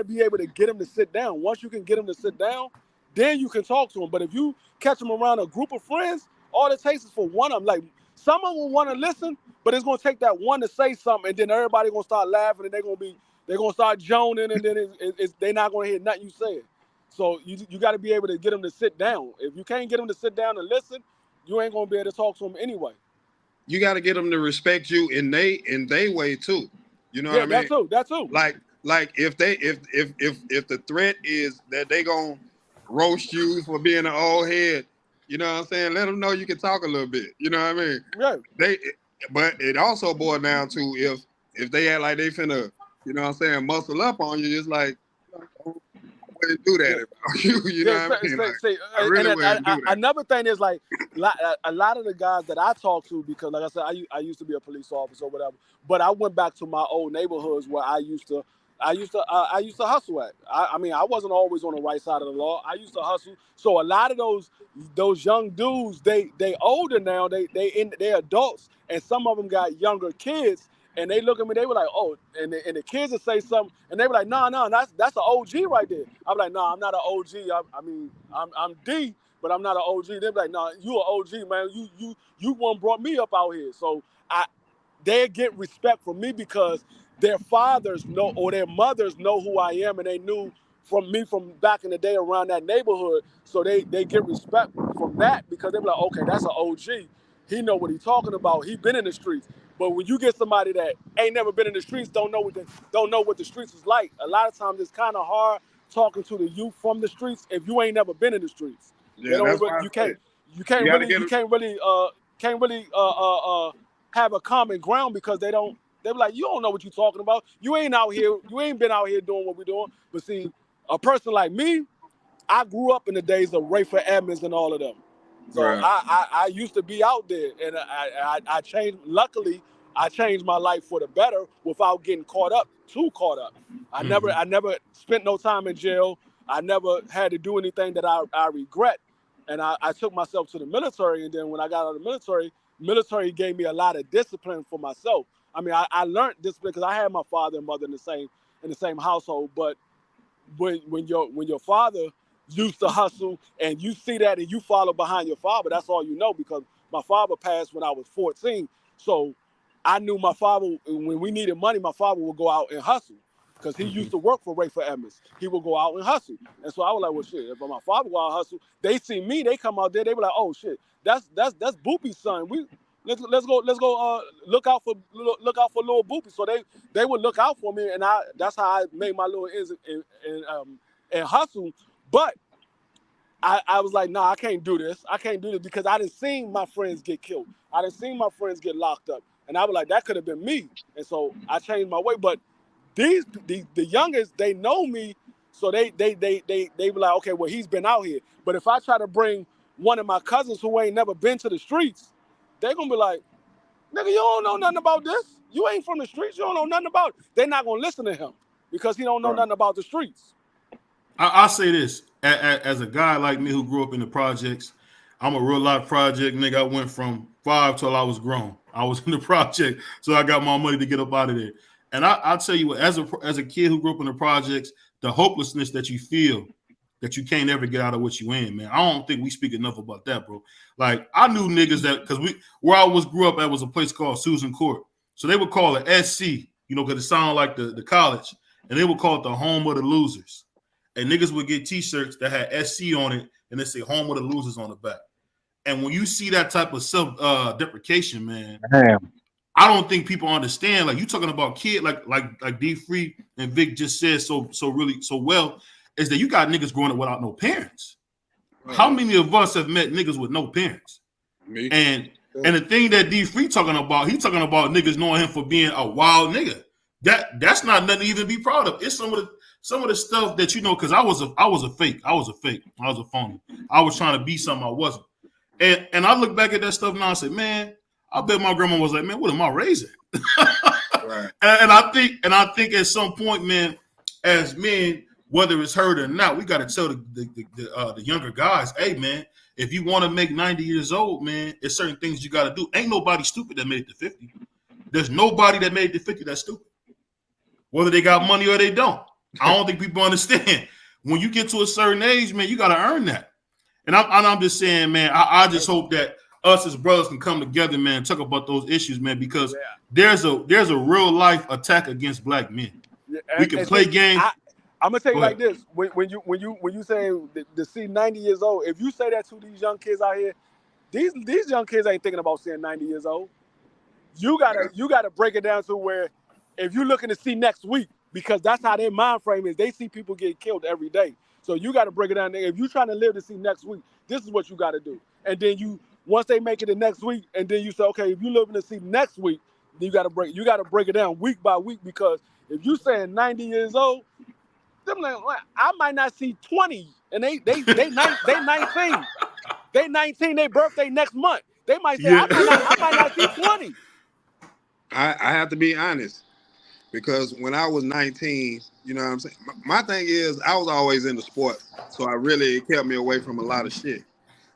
be able to get them to sit down. Once you can get them to sit down, then you can talk to them. But if you catch them around a group of friends, all it takes is for one of them. Like, someone will want to listen, but it's gonna take that one to say something, and then everybody gonna start laughing, and they're gonna start joning, and then they're not gonna hear nothing you say. So you got to be able to get them to sit down. If you can't get them to sit down and listen, you ain't gonna be able to talk to them anyway. You got to get them to respect you in they way too. You know what I mean? That too. Like if the threat is that they gonna roast you for being an old head, you know what I'm saying? Let them know you can talk a little bit. You know what I mean? Yeah. But it also boils down to if they act like they finna, you know what I'm saying, muscle up on you, it's like, I wouldn't do that. You know what I mean? I really wouldn't do that. Another thing is, like, a lot of the guys that I talk to, because like I said, I used to be a police officer or whatever, but I went back to my old neighborhoods where I used to hustle at. I mean, I wasn't always on the right side of the law. I used to hustle. So a lot of those young dudes, they older now. They adults, and some of them got younger kids. And they look at me, they were like, oh, and the kids would say something, and they were like, no, that's an OG right there. I'm like, no, I'm not an OG. I mean, I'm D, but I'm not an OG. They're like, no, you an OG, man. You one brought me up out here. So they get respect from me because their fathers know, or their mothers know who I am, and they knew from me from back in the day around that neighborhood. So they get respect from that, because they be like, okay, that's an OG. He know what he's talking about. He been in the streets. But when you get somebody that ain't never been in the streets, don't know what the streets is like, a lot of times it's kind of hard talking to the youth from the streets if you ain't never been in the streets. Yeah, that's why you can't really have a common ground, because they're like, you don't know what you're talking about. You ain't been out here doing what we're doing. But see, a person like me, I grew up in the days of Rayford Edmonds and all of them. So right. I used to be out there, and I changed. Luckily, I changed my life for the better without getting caught up. I never spent no time in jail. I never had to do anything that I regret. And I took myself to the military, and then when I got out of the military gave me a lot of discipline for myself. I mean, I learned discipline because I had my father and mother in the same household. But when your father used to hustle, and you see that and you follow behind your father. That's all you know, because my father passed when I was 14. So I knew my father, when we needed money, my father would go out and hustle, because he used to work for Rayford Evans. He would go out and hustle. And so I was like, well, shit, if my father go out and hustle, they see me, they come out there, they be like, oh shit, that's Boopie's son. Let's go look out for little Boopie. So they would look out for me, and that's how I made my little ends and hustle. But I was like, nah, I can't do this. I can't do this, because I didn't see my friends get killed. I didn't see my friends get locked up. And I was like, that could have been me. And so I changed my way. But the youngest, they know me, so they be like, okay, well, he's been out here. But if I try to bring one of my cousins who ain't never been to the streets, they're gonna be like, nigga, you don't know nothing about this. You ain't from the streets. You don't know nothing about it. They're not gonna listen to him because he don't know nothing about the streets. I'll say this, as a guy like me who grew up in the projects, I'm a real life project nigga. I went from 5 till I was grown. I was in the project, so I got my money to get up out of there. And I'll tell you what, as a kid who grew up in the projects, the hopelessness that you feel that you can't ever get out of what you in, man. I don't think we speak enough about that, bro. Like, I knew niggas that, because where I grew up at was a place called Susan Court. So they would call it SC, you know, because it sounded like the college, and they would call it the home of the losers. And niggas would get t-shirts that had SC on it, and they say home of the losers on the back. And when you see that type of self-deprecation, man, damn. I don't think people understand. Like, you talking about kid, like D Free and Vic just said so well, is that you got niggas growing up without no parents. How many of us have met niggas with no parents? Me. And the thing that D Free talking about, he talking about niggas knowing him for being a wild nigga. That's not nothing to even be proud of. It's some of the stuff that, you know, because I was a fake. I was a phony. I was trying to be something I wasn't. And I look back at that stuff now and say, man, I bet my grandma was like, man, what am I raising? Right. And I think at some point, man, as men, whether it's heard or not, we got to tell the younger guys, hey, man, if you want to make 90 years old, man, there's certain things you got to do. Ain't nobody stupid that made it to 50. There's nobody that made it to 50 that's stupid, whether they got money or they don't. I don't think people understand. When you get to a certain age, man, you got to earn that. And I'm just saying, man, I just hope that us as brothers can come together, man, and talk about those issues, man, because there's a real life attack against black men. Yeah, we can play games. I'm gonna tell you like this: when you say to see 90 years old, if you say that to these young kids out here, these young kids ain't thinking about seeing 90 years old. You gotta break it down to where if you're looking to see next week, because that's how their mind frame is. They see people get killed every day. So you got to break it down there. If you're trying to live to see next week, this is what you got to do. And then once they make it the next week, and then you say, okay, if you're living to see next week, then you got to break it down week by week, because if you're saying 90 years old, them like, I might not see 20, and they 19. They 19, their birthday next month. They might say, I might not see 20. I have to be honest, because when I was 19, you know what I'm saying? My thing is, I was always into sports, so it kept me away from a lot of shit.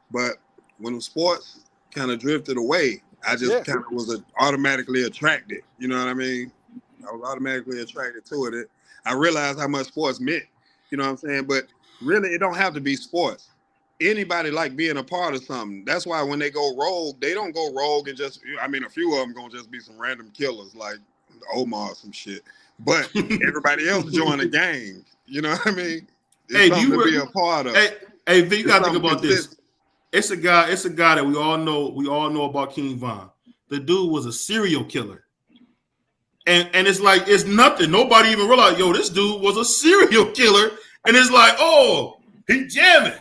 But when sports kind of drifted away, I just kind of was automatically attracted. You know what I mean? I was automatically attracted to it. I realized how much sports meant. You know what I'm saying? But really, it don't have to be sports. Anybody like being a part of something. That's why when they go rogue, they don't go rogue and just, I mean, a few of them gonna just be some random killers like Omar or some shit. But everybody else join the gang. You know what I mean? It's something to be a part of. Hey, Vic, you gotta think about this. It's a guy that we all know about, King Von. The dude was a serial killer. And it's like, it's nothing. Nobody even realized, yo, this dude was a serial killer. And it's like, oh, he jamming.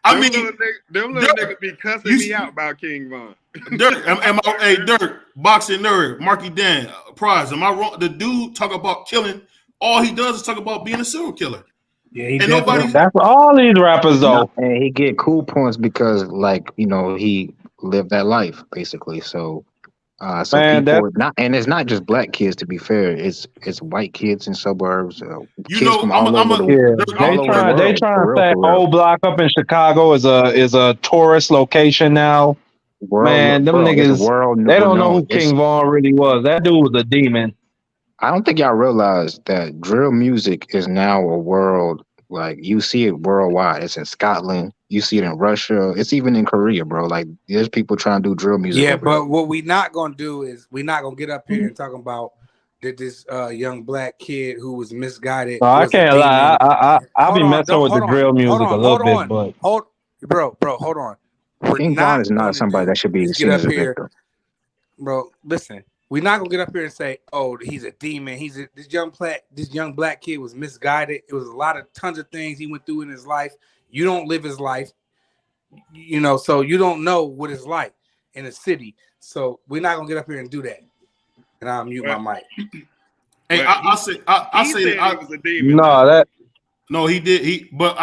I mean, them little niggas be cussing me out about King Von. Dirk, boxing nerd, Marky Dan, Prize. Am I wrong? The dude talk about killing. All he does is talk about being a serial killer. Yeah, that's all these rappers though. And he get cool points because, like, you know, he lived that life basically. So, people not, and it's not just black kids. To be fair, it's white kids in suburbs. Kids from all over the world. They trying to say old block up in Chicago is a tourist location now. Them niggas, they don't know who King Von really was. That dude was a demon. I don't think y'all realize that drill music is now a world Like you see it worldwide. It's in Scotland. You see it in Russia. It's even in Korea, bro. Like there's people trying to do drill music. Yeah, over but there. what we not gonna do is we're not gonna get up here and talk about that this young black kid who was misguided. So I can't lie. I'll be messing with the drill music a little bit, but bro, hold on. We're King not Von is not somebody that should be get seen up as a here, victim. bro. Listen, we're not gonna get up here and say, "Oh, he's a demon." This young black kid was misguided. It was tons of things he went through in his life. You don't live his life, so you don't know what it's like in a city. So we're not gonna get up here and do that. And I'll mute my mic. Hey, I say that he was a demon. No, he did. What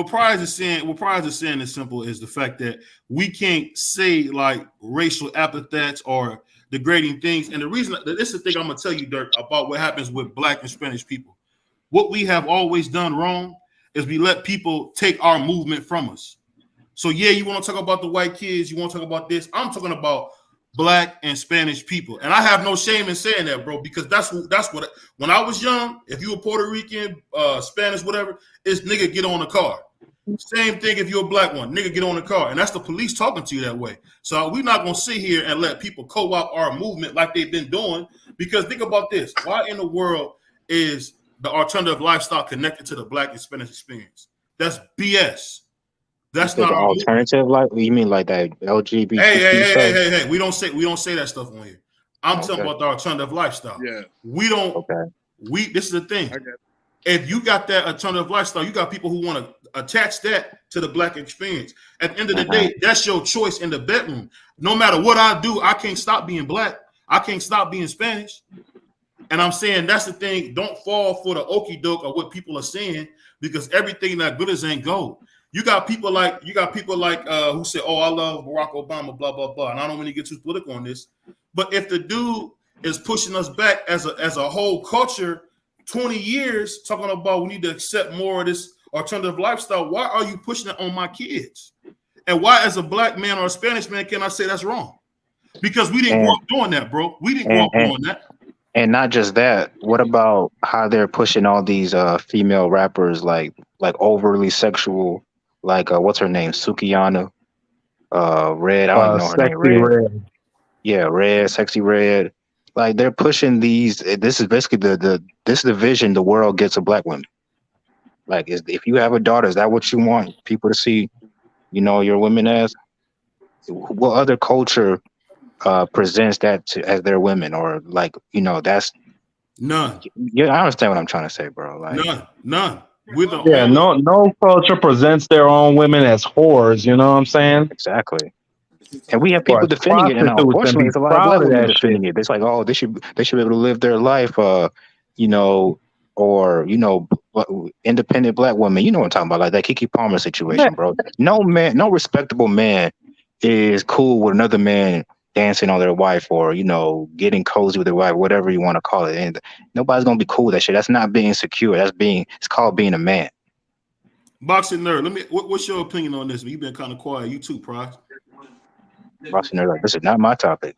Prize is saying is simple is the fact that we can't say like racial epithets or degrading things. And the reason this is the thing I'm gonna tell you, Dirk, about what happens with Black and Spanish people. What we have always done wrong is we let people take our movement from us. So yeah, you want to talk about the white kids, you want to talk about this. I'm talking about Black and Spanish people, and I have no shame in saying that, bro, because that's what. When I was young, if you were Puerto Rican, Spanish, whatever, it's nigga get on the car. Same thing if you're a black one, nigga get on the car, and that's the police talking to you that way. So we're not gonna sit here and let people co-opt our movement like they've been doing. Because think about this: why in the world is the alternative lifestyle connected to the Black and Spanish experience? That's BS. That's not alternative. Like you mean like that LGBT? Hey! We don't say that stuff on here. I'm talking about the alternative lifestyle. Yeah, we don't. Okay. This is the thing. If you got that alternative lifestyle, you got people who want to attach that to the Black experience. At the end of the day, that's your choice in the bedroom. No matter what I do, I can't stop being Black. I can't stop being Spanish. And I'm saying that's the thing. Don't fall for the okie doke of what people are saying, because everything that glitters ain't gold. You got people like who say, "Oh, I love Barack Obama," blah blah blah. And I don't really get too political on this, but if the dude is pushing us back as a whole culture, 20 years talking about we need to accept more of this alternative lifestyle, why are you pushing it on my kids? And why, as a Black man or a Spanish man, can I say that's wrong? Because we didn't grow up doing that, bro. We didn't grow up doing that. And not just that. What about how they're pushing all these female rappers like overly sexual? Like what's her name? Sukiyana, Red. I don't know her name. Red. Yeah, Red, Sexy Red. Like they're pushing these. This is basically this is the vision the world gets of Black women. Like, if you have a daughter, is that what you want people to see? Your women as? What other culture presents that as their women, or like that's none. Yeah, I understand what I'm trying to say, bro. Like none. No culture presents their own women as whores. You know what I'm saying? Exactly. And we have people defending it, and unfortunately, there's a lot of Black women defending it. It's like, oh, they should be able to live their life, or independent Black women. You know what I'm talking about, like that Keke Palmer situation, bro. No respectable man is cool with another man dancing on their wife, or getting cozy with their wife, whatever you want to call it. And nobody's gonna be cool with that shit. That's not being secure. It's called being a man. Boxing nerd, what's your opinion on this? You've been kind of quiet. You too, Price. Boxing nerd, like, this is not my topic.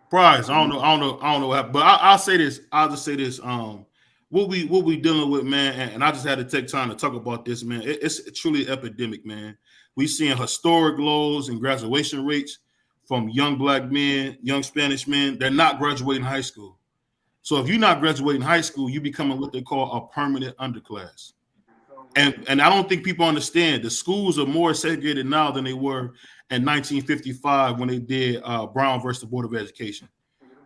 Prize, I don't know, but I'll say this. I'll just say this. What we dealing with, man, and I just had to take time to talk about this, man. It's truly an epidemic, man. We seeing historic lows in graduation rates from young Black men, young Spanish men. They're not graduating high school. So if you're not graduating high school, you becoming what they call a permanent underclass. And I don't think people understand the schools are more segregated now than they were in 1955 when they did Brown versus the Board of Education.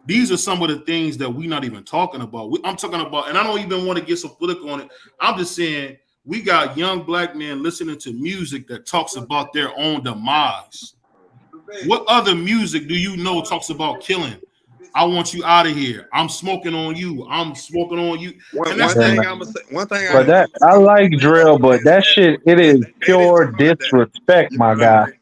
These are some of the things that we're not even talking about. I'm talking about, and I don't even want to get so political on it. I'm just saying we got young Black men listening to music that talks about their own demise. What other music do you know talks about killing? I want you out of here. I'm smoking on you. I'm smoking on you. One thing I'm gonna say. But I like drill, but that shit, it is pure disrespect, my guy.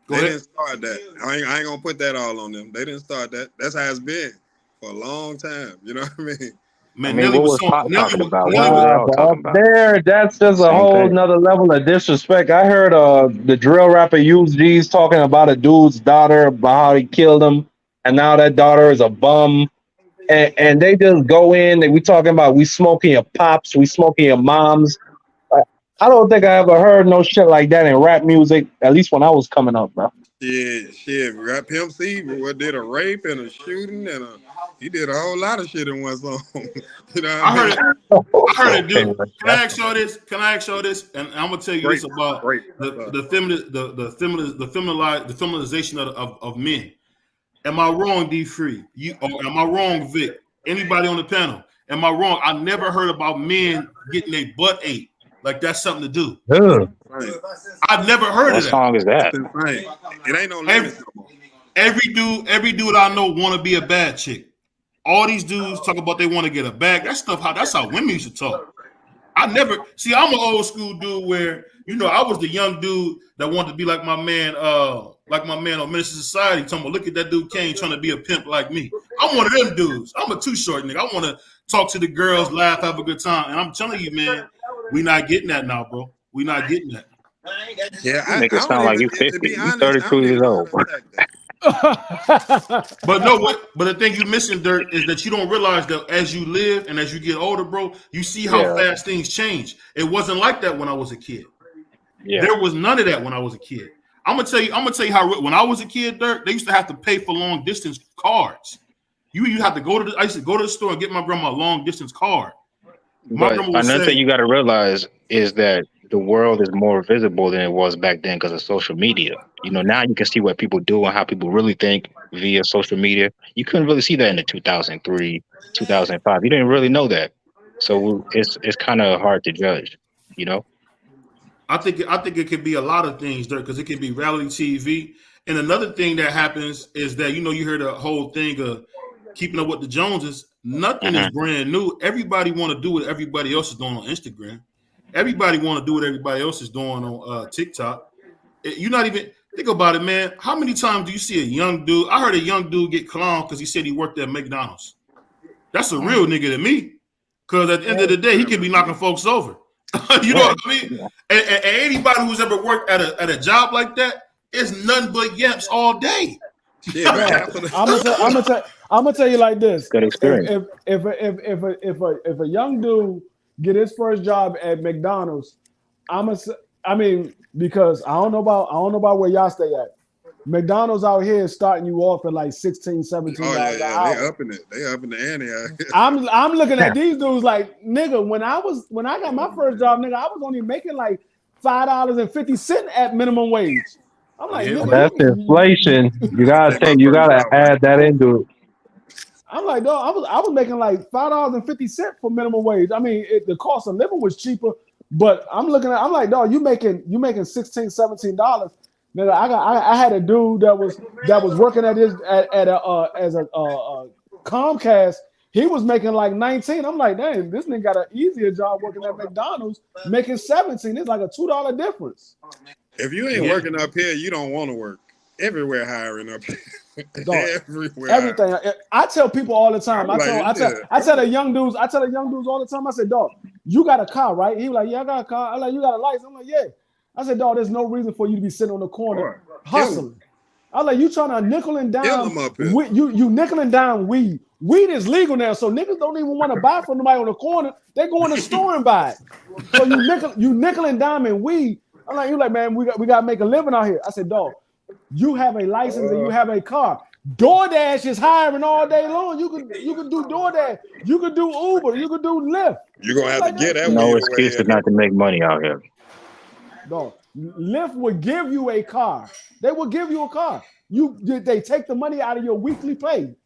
They didn't start that. I ain't gonna put that all on them. They didn't start that. That's how it's been for a long time. You know what I mean? Man, Nelly was talking about. There, that's just a whole nother level of disrespect. I heard the drill rapper UG's talking about a dude's daughter, about how he killed him, and now that daughter is a bum. and they just go in and we talking about we smoking your pops, we smoking your moms. I don't think I ever heard no shit like that in rap music, at least when I was coming up, bro. Shit. Rap Pimp C did a rape and a shooting he did a whole lot of shit in one song. You know what I mean? I heard it, dude. Can I ask y'all this? And I'm gonna tell you this about the feminization of men. Am I wrong, D Free? Or am I wrong, Vic? Anybody on the panel? Am I wrong? I never heard about men getting their butt ate. Like that's something to do. I've never heard of that. What song is that? It ain't no limit. Every dude I know want to be a bad chick. All these dudes talk about they want to get a bag. That's how women used to talk. I'm an old school dude where, I was the young dude that wanted to be like my man on Minister Society. Talking about, look at that dude Kane trying to be a pimp like me. I'm one of them dudes. I'm a too short nigga. I want to talk to the girls, laugh, have a good time. And I'm telling you, man, we not getting that now, bro. We not getting that. Yeah, you make it sound like you 50. You 32 years old. But the thing you missing, Dirt, is that you don't realize that as you live and as you get older, bro, you see how fast things change. It wasn't like that when I was a kid. Yeah. There was none of that when I was a kid. I'm gonna tell you how when I was a kid, Dirt, they used to have to pay for long distance cards. You have to I used to go to the store and get my grandma a long distance card. But another thing you got to realize is that the world is more visible than it was back then because of social media. Now you can see what people do and how people really think via social media. You couldn't really see that in the 2003, 2005. You didn't really know that. So it's kind of hard to judge, I think it could be a lot of things, Dirk, because it could be reality TV. And another thing that happens is that, you hear the whole thing of keeping up with the Joneses. Nothing is brand new. Everybody want to do what everybody else is doing on Instagram. Everybody want to do what everybody else is doing on TikTok. You're not even think about it, man. How many times do you see a young dude? I heard a young dude get clowned because he said he worked at McDonald's. That's a real nigga to me. Because at the end of the day, he could be knocking folks over. You know what I mean? And anybody who's ever worked at a job like that is nothing but yaps all day. Yeah, I'm gonna tell you like this. Good experience. If a young dude get his first job at McDonald's, because I don't know about where y'all stay at. McDonald's out here is starting you off at like $16, $17 an hour. They upping the ante. I'm looking at these dudes like, nigga, when I got my first job, nigga, I was only making like $5.50 at minimum wage. I'm like, nigga, that's inflation. You gotta add that into it. I'm like, dog, I was making like $5.50 for minimum wage. I mean, the cost of living was cheaper, but I'm like, dog, you making $16, $17. Nigga, I had a dude that was working as a Comcast. He was making like 19. I'm like, dang, this nigga got an easier job working at McDonald's, making 17. It's like a $2 difference. If you ain't working up here, you don't want to work. Everywhere hiring up here. Everywhere. Everything. I tell people all the time. I tell the young dudes all the time. I said, dog, you got a car, right? He was like, yeah, I got a car. I'm like, you got a license? I'm like, yeah. I said, dog, there's no reason for you to be sitting on the corner hustling. I was like, you trying to nickel and dime. You nickel and dime weed. Weed is legal now, so niggas don't even want to buy from nobody on the corner. They go in the store and buy it. So you nickel and dime in weed. I'm like, you like, man, we got to make a living out here. I said, dog, you have a license and you have a car. DoorDash is hiring all day long. You can do DoorDash. You can do Uber. You can do Lyft. You're gonna have to get that. No excuse not to make money out here. No, Lyft would give you a car. They will give you a car. They take the money out of your weekly pay.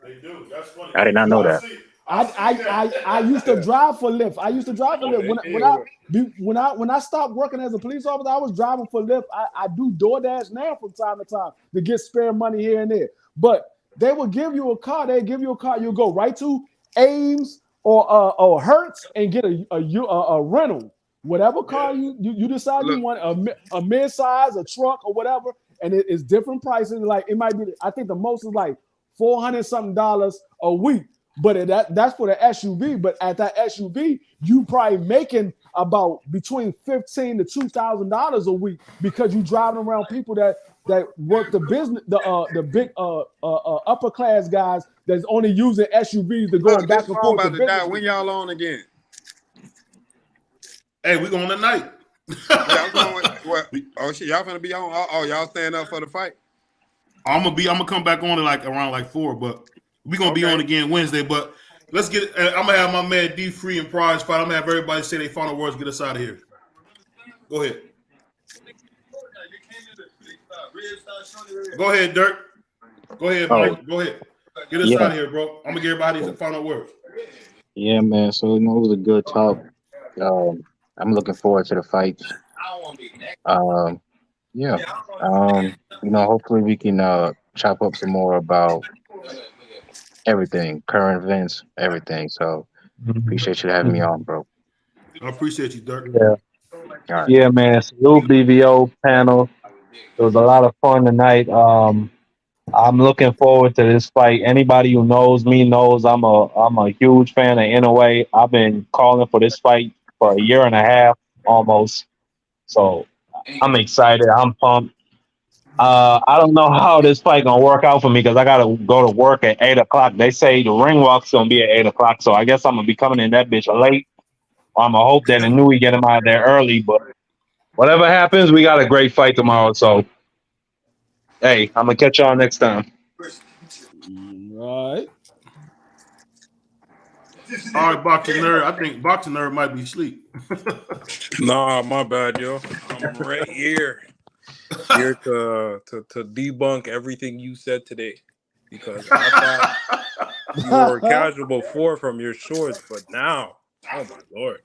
They do. That's funny. I did not know that. I used to drive for Lyft. When I stopped working as a police officer, I was driving for Lyft. I do DoorDash now from time to time to get spare money here and there. But they will give you a car. They give you a car. You go right to Ames or Hertz and get a rental. Whatever car you decide you want, a mid-size, a truck, or whatever, and it's different prices. Like it might be, I think the most is like $400 something a week, but that's for the SUV. But at that SUV, you probably making about between $1,500 to $2,000 a week because you driving around people that work the business, the big upper class guys that's only using SUVs to going back and forth. About to die. When y'all on again? Hey, we going tonight. Y'all going? What? Oh shit, y'all gonna be on? Oh, y'all stand up for the fight? I'm gonna come back on at around 4, but we gonna be on again Wednesday. But let's get. I'm gonna have my man D Free and Prize fight. I'm gonna have everybody say their final words. Get us out of here. Go ahead. Go ahead, Dirk. Go ahead, Mike. Go ahead. Get us out of here, bro. I'm gonna give everybody his final words. Yeah, man. So it was a good talk. I'm looking forward to the fights. Hopefully we can chop up some more about everything, current events, everything. So appreciate you having me on, bro. I appreciate you, Dirk. Yeah. Right. Yeah, man. Salute BVO panel. It was a lot of fun tonight. I'm looking forward to this fight. Anybody who knows me knows I'm a huge fan of Inoue. I've been calling for this fight for a year and a half almost. So I'm excited. I'm pumped. I don't know how this fight gonna work out for me because I gotta go to work at 8:00. They say the ring walk's gonna be at 8:00, so I guess I'm gonna be coming in that bitch late. I'm gonna hope that Inoue get him out of there early, but whatever happens, we got a great fight tomorrow. So, hey, I'm gonna catch y'all next time. All right. All right, Boxing Nerd. I think Boxing Nerd might be asleep. Nah, my bad, yo. I'm right here to debunk everything you said today, because I thought you were casual before from your shorts, but now, oh my lord.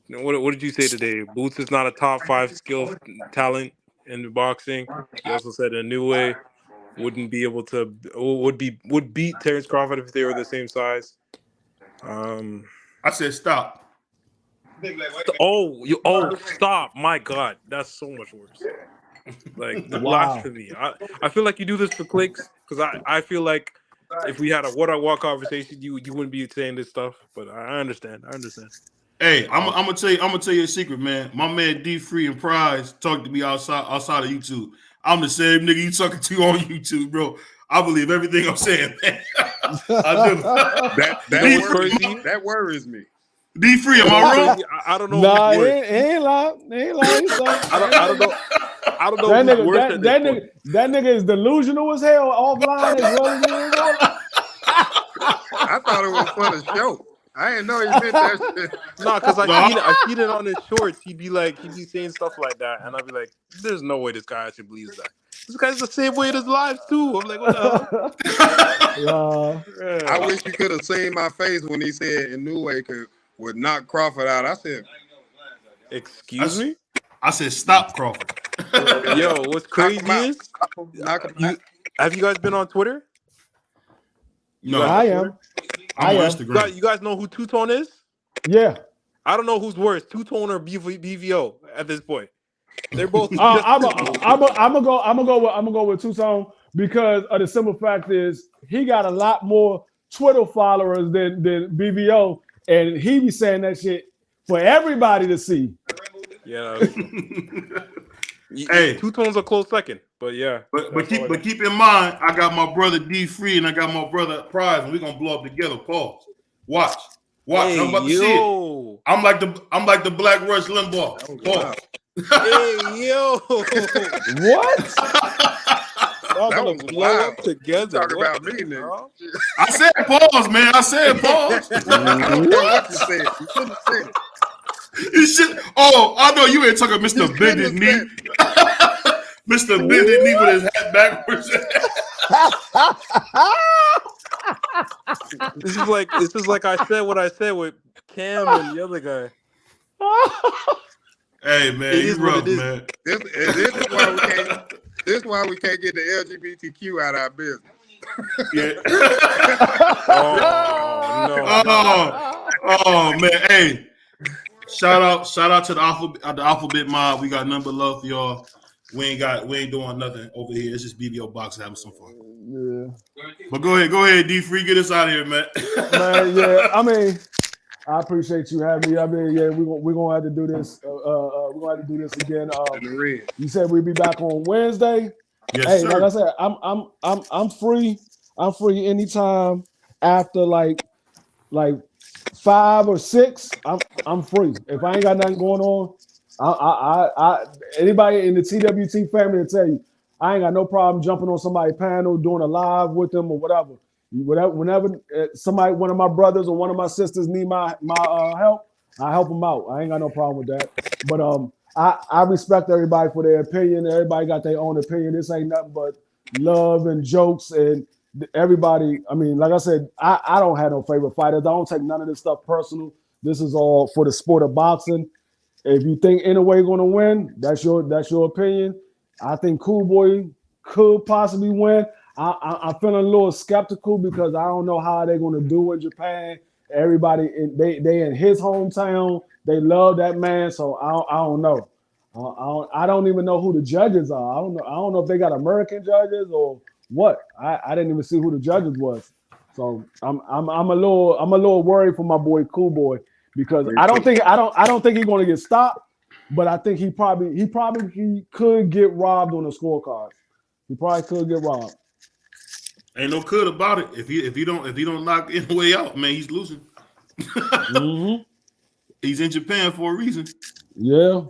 What did you say today? Boots is not a top 5 skill talent in the boxing. You also said Inoue wouldn't be able to would beat Terrence Crawford if they were the same size. I said stop. Stop! My God, that's so much worse. Like the blasphemy. I feel like you do this for clicks, because I feel like if we had a what-I-walk conversation, you wouldn't be saying this stuff. But I understand. Hey, I'm gonna tell you a secret, man. My man D Free and Prize talked to me outside of YouTube. I'm the same nigga you talking to on YouTube, bro. I believe everything I'm saying, man. I do. That worries me. D Free, am I wrong? I don't know. Nah, he ain't lying. I don't know. I don't know. That nigga is delusional as hell, offline as well as he is online. I thought it was for the show. I didn't know he meant that shit. No, because I seen it on his shorts. He'd be saying stuff like that, and I'd be like, "There's no way this guy actually believes that. This guy's the same way in his lives too." I'm like, "What the hell?" I wish you could have seen my face when he said Inoue would knock Crawford out. I said, "Excuse me." I said, "Stop, Crawford." Yo, what's crazy is, have you guys been on Twitter? No, I am. I'm on Instagram. You guys know who Two Tone is? Yeah. I don't know who's worse, Two Tone or BVO at this point. They're both. I'm gonna go with Two Tone, because of the simple fact is he got a lot more Twitter followers than BVO, and he be saying that shit for everybody to see. Yeah. Hey, Two Tone's a close second, but yeah. But keep in mind, I got my brother D Free and I got my brother Prize, and we're gonna blow up together. Pause. Watch. Hey, I'm about to see it. I'm like the Black Rush Limbaugh. Pause. Hey yo. What? Y'all gonna blow up together. Talk about me, nigga. I said pause, man. I said pause. What you said? You shouldn't have said it. You should. Oh, I know you ain't talking Mr. Bended Knee. Mr. Bended Knee with his hat backwards. This is like I said what I said with Cam and the other guy. Hey man, you rough, man. This is why we can't get the LGBTQ out of our business. Yeah. Oh man. Hey, shout out to the Alphabet Mob. We got nothing but love for y'all. We ain't doing nothing over here. It's just BVO Boxing having some fun. Yeah. But go ahead, D Free, get us out of here, man. Man, yeah. I mean, I appreciate you having me. I mean, yeah, we're gonna have to do this. We're gonna have to do this again. You said we'd be back on Wednesday. Yes, hey, sir. like I said, I'm free. I'm free anytime after like 5 or 6. I'm free. If I ain't got nothing going on, I anybody in the TWT family will tell you, I ain't got no problem jumping on somebody's panel, doing a live with them or whatever. Whenever somebody, one of my brothers or one of my sisters need my help, I help them out. I ain't got no problem with that. But I respect everybody for their opinion. Everybody got their own opinion. This ain't nothing but love and jokes and everybody. I mean, like I said, I don't have no favorite fighters. I don't take none of this stuff personal. This is all for the sport of boxing. If you think Inoue going to win, that's your opinion. I think Cool Boy could possibly win. I'm feeling a little skeptical because I don't know how they're going to do in Japan. Everybody, they in his hometown. They love that man, so I don't know. I don't even know who the judges are. I don't know if they got American judges or what. I didn't even see who the judges was. So I'm a little worried for my boy Cool Boy because I don't think he's going to get stopped, but I think he could get robbed on the scorecard. He probably could get robbed. Ain't no could about it. If he don't knock Inoue out, man, he's losing. Mm-hmm. He's in Japan for a reason. Yeah.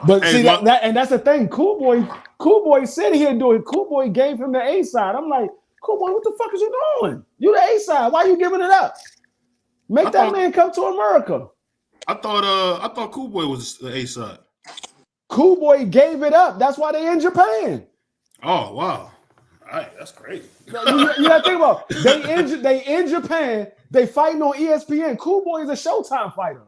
But see and that's the thing. Cool Boy said he'd do it. Cool Boy gave him the A side. I'm like, Cool Boy, what the fuck is you doing? You the A side. Why are you giving it up? Make that man come to America. I thought Cool Boy was the A side. Cool Boy gave it up. That's why they in Japan. Oh wow. All right, that's crazy. You gotta think about it. They in Japan. They fighting on ESPN. Cool Boy is a Showtime fighter.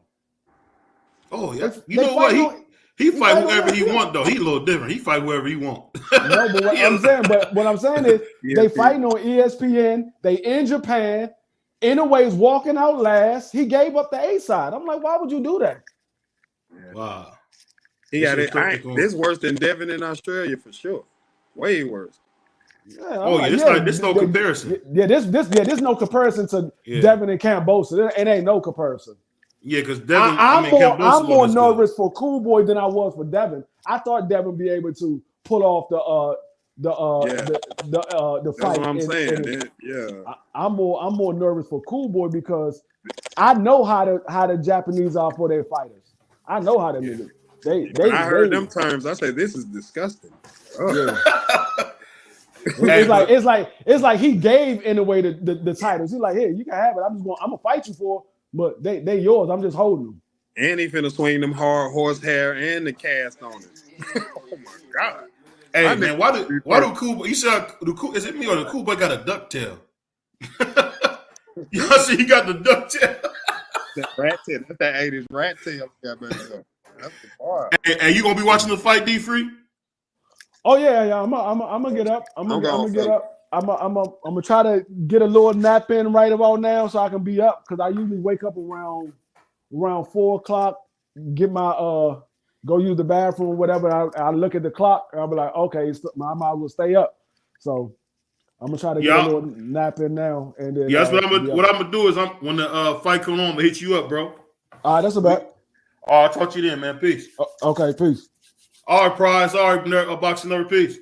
Oh yeah. You know what? He fight whoever he want though. He a little different. He fight whoever he want. No, but what I'm saying is they fighting on ESPN. They in Japan. Inoue's walking out last. He gave up the A side. I'm like, why would you do that? Wow. He got it. This worse than Devin in Australia for sure. Way worse. Yeah, this no comparison. Yeah, this no comparison to Devin and Cambosa. It ain't no comparison. Yeah, because Devin, I'm more nervous for Cool Boy than I was for Devin. I thought Devin would be able to pull off the fight. That's what I'm saying. I'm more nervous for Cool Boy because I know how the Japanese are for their fighters. I know how they niggas. I heard them terms. I said this is disgusting. Yeah. It's like he gave Inoue the titles. He's like, here, you can have it. I'm gonna fight you for it, but they yours. I'm just holding them. And he finna swing them hard horse hair and the cast on it. Oh my god! Hey man, why do Cool Boy? You said is it me or the Cool Boy got a duck tail? Y'all see he got the duck tail. That rat tail. That's that 80s rat tail. That's the part. And you gonna be watching the fight, D Free? Oh yeah. I'm gonna get up. I'm gonna get up. I'm gonna try to get a little nap in right about now so I can be up because I usually wake up around 4:00. Get my go use the bathroom or whatever. I look at the clock. I'll be like, okay, I might as well stay up. So I'm gonna try to get a little nap in now. And then that's what I'm gonna do is when the fight come on, I'm gonna hit you up, bro. All right, that's a bet. I'll talk to you then, man. Peace. Okay, peace. All right, Prize. All right, Boxing Nerd. Peace.